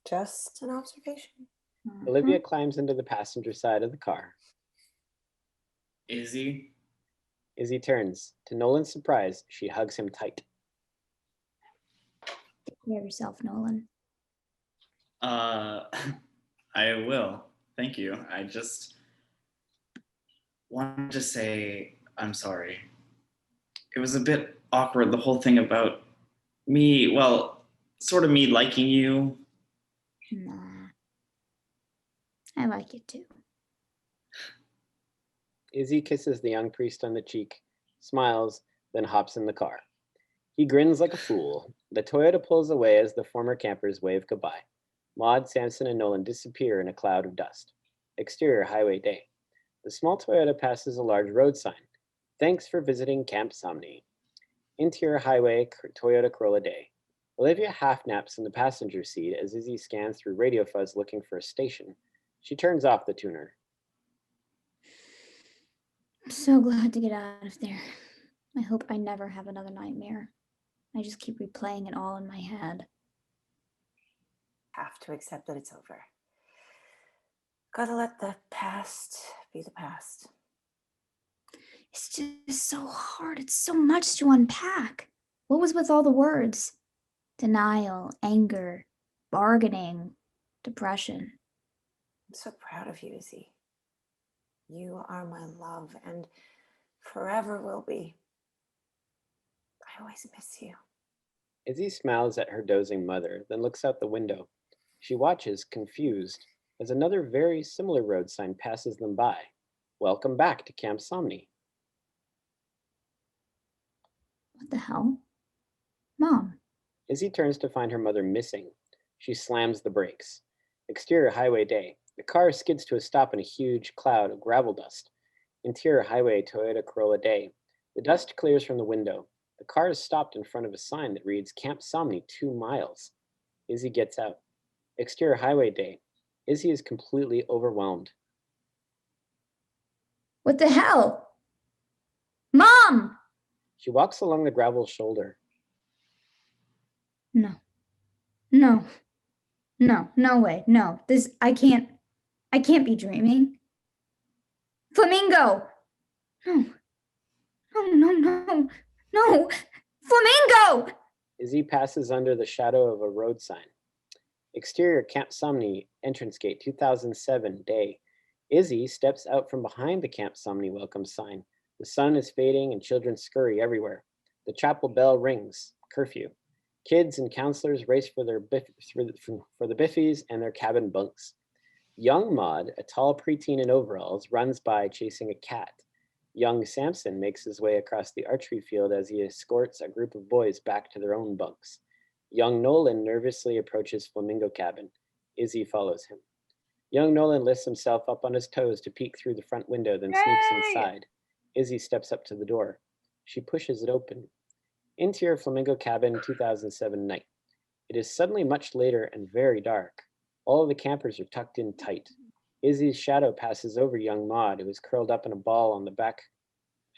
Just an observation. Olivia climbs into the passenger side of the car. Izzy? Izzy turns. To Nolan's surprise, she hugs him tight. Take care of yourself, Nolan. I will. Thank you. I just wanted to say I'm sorry. It was a bit awkward, the whole thing about me, well, sort of me liking you. Nah. I like it too. Izzy kisses the young priest on the cheek, smiles, then hops in the car. He grins like a fool. The Toyota pulls away as the former campers wave goodbye. Maude, Samson, and Nolan disappear in a cloud of dust. Exterior highway day. The small Toyota passes a large road sign. Thanks for visiting Camp Somni. Interior highway, Toyota Corolla day. Olivia half naps in the passenger seat as Izzy scans through radio fuzz looking for a station. She turns off the tuner. I'm so glad to get out of there. I hope I never have another nightmare. I just keep replaying it all in my head. Have to accept that it's over. Gotta let the past be the past. It's just so hard. It's so much to unpack. What was with all the words? Denial, anger, bargaining, depression. I'm so proud of you, Izzy. You are my love and forever will be. I always miss you. Izzy smiles at her dozing mother, then looks out the window. She watches, confused, as another very similar road sign passes them by. Welcome back to Camp Somni. What the hell? Mom. Izzy turns to find her mother missing. She slams the brakes. Exterior highway day. The car skids to a stop in a huge cloud of gravel dust. Interior highway Toyota Corolla day. The dust clears from the window. The car is stopped in front of a sign that reads Camp Somni 2 miles. Izzy gets out. Exterior highway day. Izzy is completely overwhelmed. What the hell? Mom! She walks along the gravel shoulder. No. No. No. No way. No. I can't be dreaming. Flamingo! No. No. No. Flamingo! Izzy passes under the shadow of a road sign. Exterior Camp Somni, entrance gate 2007 day. Izzy steps out from behind the Camp Somni welcome sign. The sun is fading and children scurry everywhere. The chapel bell rings. Curfew. Kids and counselors race for the biffies and their cabin bunks. Young Maude, a tall preteen in overalls, runs by chasing a cat. Young Samson makes his way across the archery field as he escorts a group of boys back to their own bunks. Young Nolan nervously approaches Flamingo cabin. Izzy follows him. Young Nolan lifts himself up on his toes to peek through the front window, then sneaks inside. Izzy steps up to the door. She pushes it open. Interior Flamingo cabin 2007 night. It is suddenly much later and very dark. All of the campers are tucked in tight. Izzy's shadow passes over young Maude, who is curled up in a ball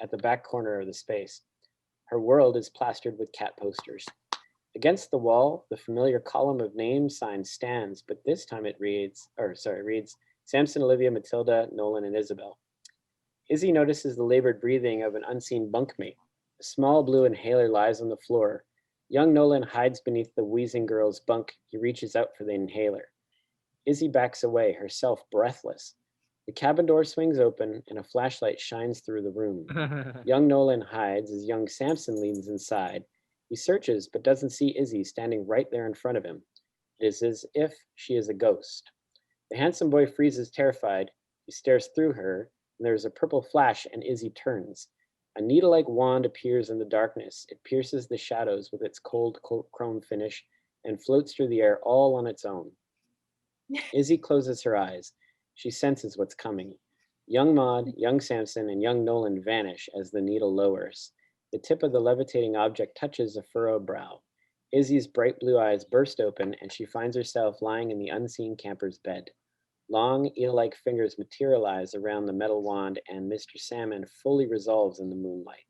at the back corner of the space. Her world is plastered with cat posters. Against the wall, the familiar column of name signs stands, but this time it reads Samson, Olivia, Matilda, Nolan, and Isabel. Izzy notices the labored breathing of an unseen bunkmate. A small blue inhaler lies on the floor. Young Nolan hides beneath the wheezing girl's bunk. He reaches out for the inhaler. Izzy backs away, herself breathless. The cabin door swings open and a flashlight shines through the room. Young Nolan hides as young Samson leans inside. He searches but doesn't see Izzy standing right there in front of him. It is as if she is a ghost. The handsome boy freezes terrified. He stares through her, and there is a purple flash and Izzy turns. A needle-like wand appears in the darkness. It pierces the shadows with its cold chrome finish and floats through the air all on its own. Izzy closes her eyes. She senses what's coming. Young Maude, young Samson, and young Nolan vanish as the needle lowers. The tip of the levitating object touches a furrowed brow. Izzy's bright blue eyes burst open, and she finds herself lying in the unseen camper's bed. Long, eel-like fingers materialize around the metal wand, and Mr. Salmon fully resolves in the moonlight.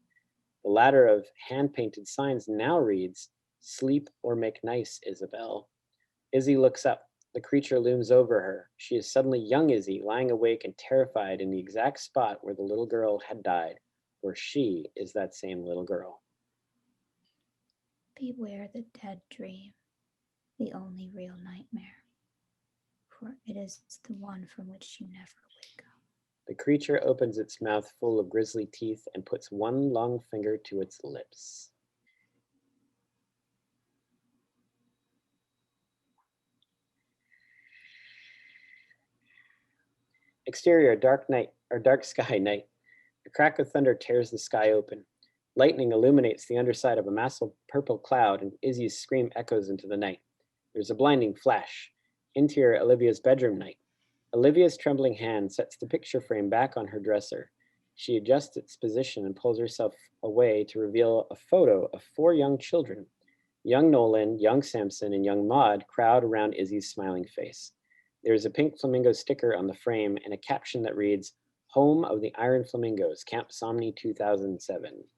The ladder of hand-painted signs now reads, "Sleep or make nice, Isabel." Izzy looks up. The creature looms over her. She is suddenly young Izzy, lying awake and terrified in the exact spot where the little girl had died, for she is that same little girl. Beware the dead dream, the only real nightmare, for it is the one from which you never wake up. The creature opens its mouth full of grisly teeth and puts one long finger to its lips. Exterior, dark sky night. A crack of thunder tears the sky open. Lightning illuminates the underside of a massive purple cloud, and Izzy's scream echoes into the night. There's a blinding flash. Interior, Olivia's bedroom night. Olivia's trembling hand sets the picture frame back on her dresser. She adjusts its position and pulls herself away to reveal a photo of 4 young children. Young Nolan, young Samson, and young Maude crowd around Izzy's smiling face. There's a pink flamingo sticker on the frame and a caption that reads, "Home of the Iron Flamingos, Camp Somni 2007.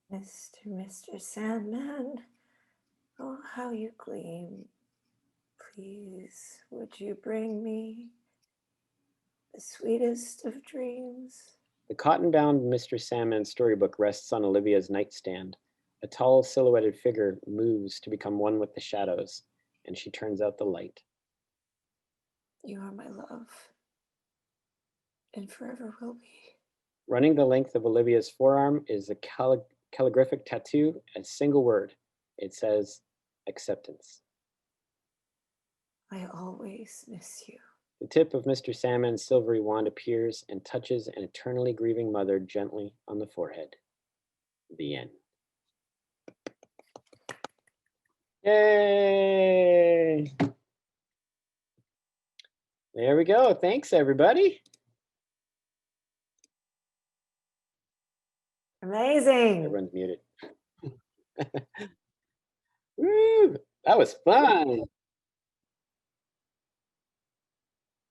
Mr. Sandman, oh, how you gleam. Please, would you bring me the sweetest of dreams? The cotton-bound Mr. Salmon storybook rests on Olivia's nightstand. A tall, silhouetted figure moves to become one with the shadows, and she turns out the light. You are my love, and forever will be. Running the length of Olivia's forearm is a calligraphic tattoo, a single word. It says, acceptance. I always miss you. The tip of Mr. Sandman's silvery wand appears and touches an eternally grieving mother gently on the forehead. The end. Yay! There we go. Thanks, everybody. Amazing. Everyone's muted. Woo! That was fun.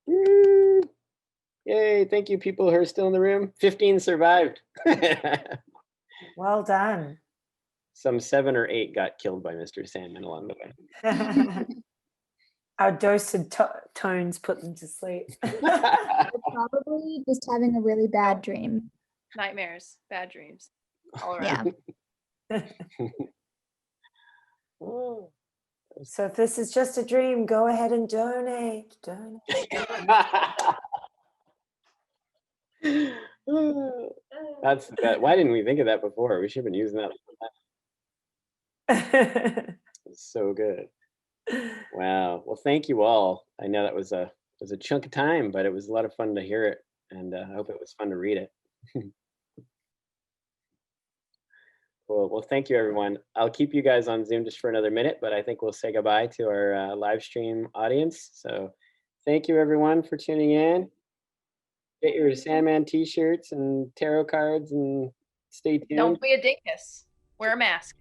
Woo! Yay, thank you, people who are still in the room. 15 survived. Well done. Some 7 or 8 got killed by Mr. Sandman along the way. Our dosed tones put them to sleep. They're probably just having a really bad dream. Nightmares, bad dreams, all around. Yeah. Oh. So if this is just a dream, go ahead and donate. Donate. That's the best. Why didn't we think of that before? We should have been using that. It's so good. Wow. Well, thank you all. I know that was a chunk of time, but it was a lot of fun to hear it, and I hope it was fun to read it. Cool. Well, thank you, everyone. I'll keep you guys on Zoom just for another minute, but I think we'll say goodbye to our live stream audience. So thank you, everyone, for tuning in. Get your Sandman t-shirts and tarot cards and stay tuned. Don't be a dinkus. Wear a mask.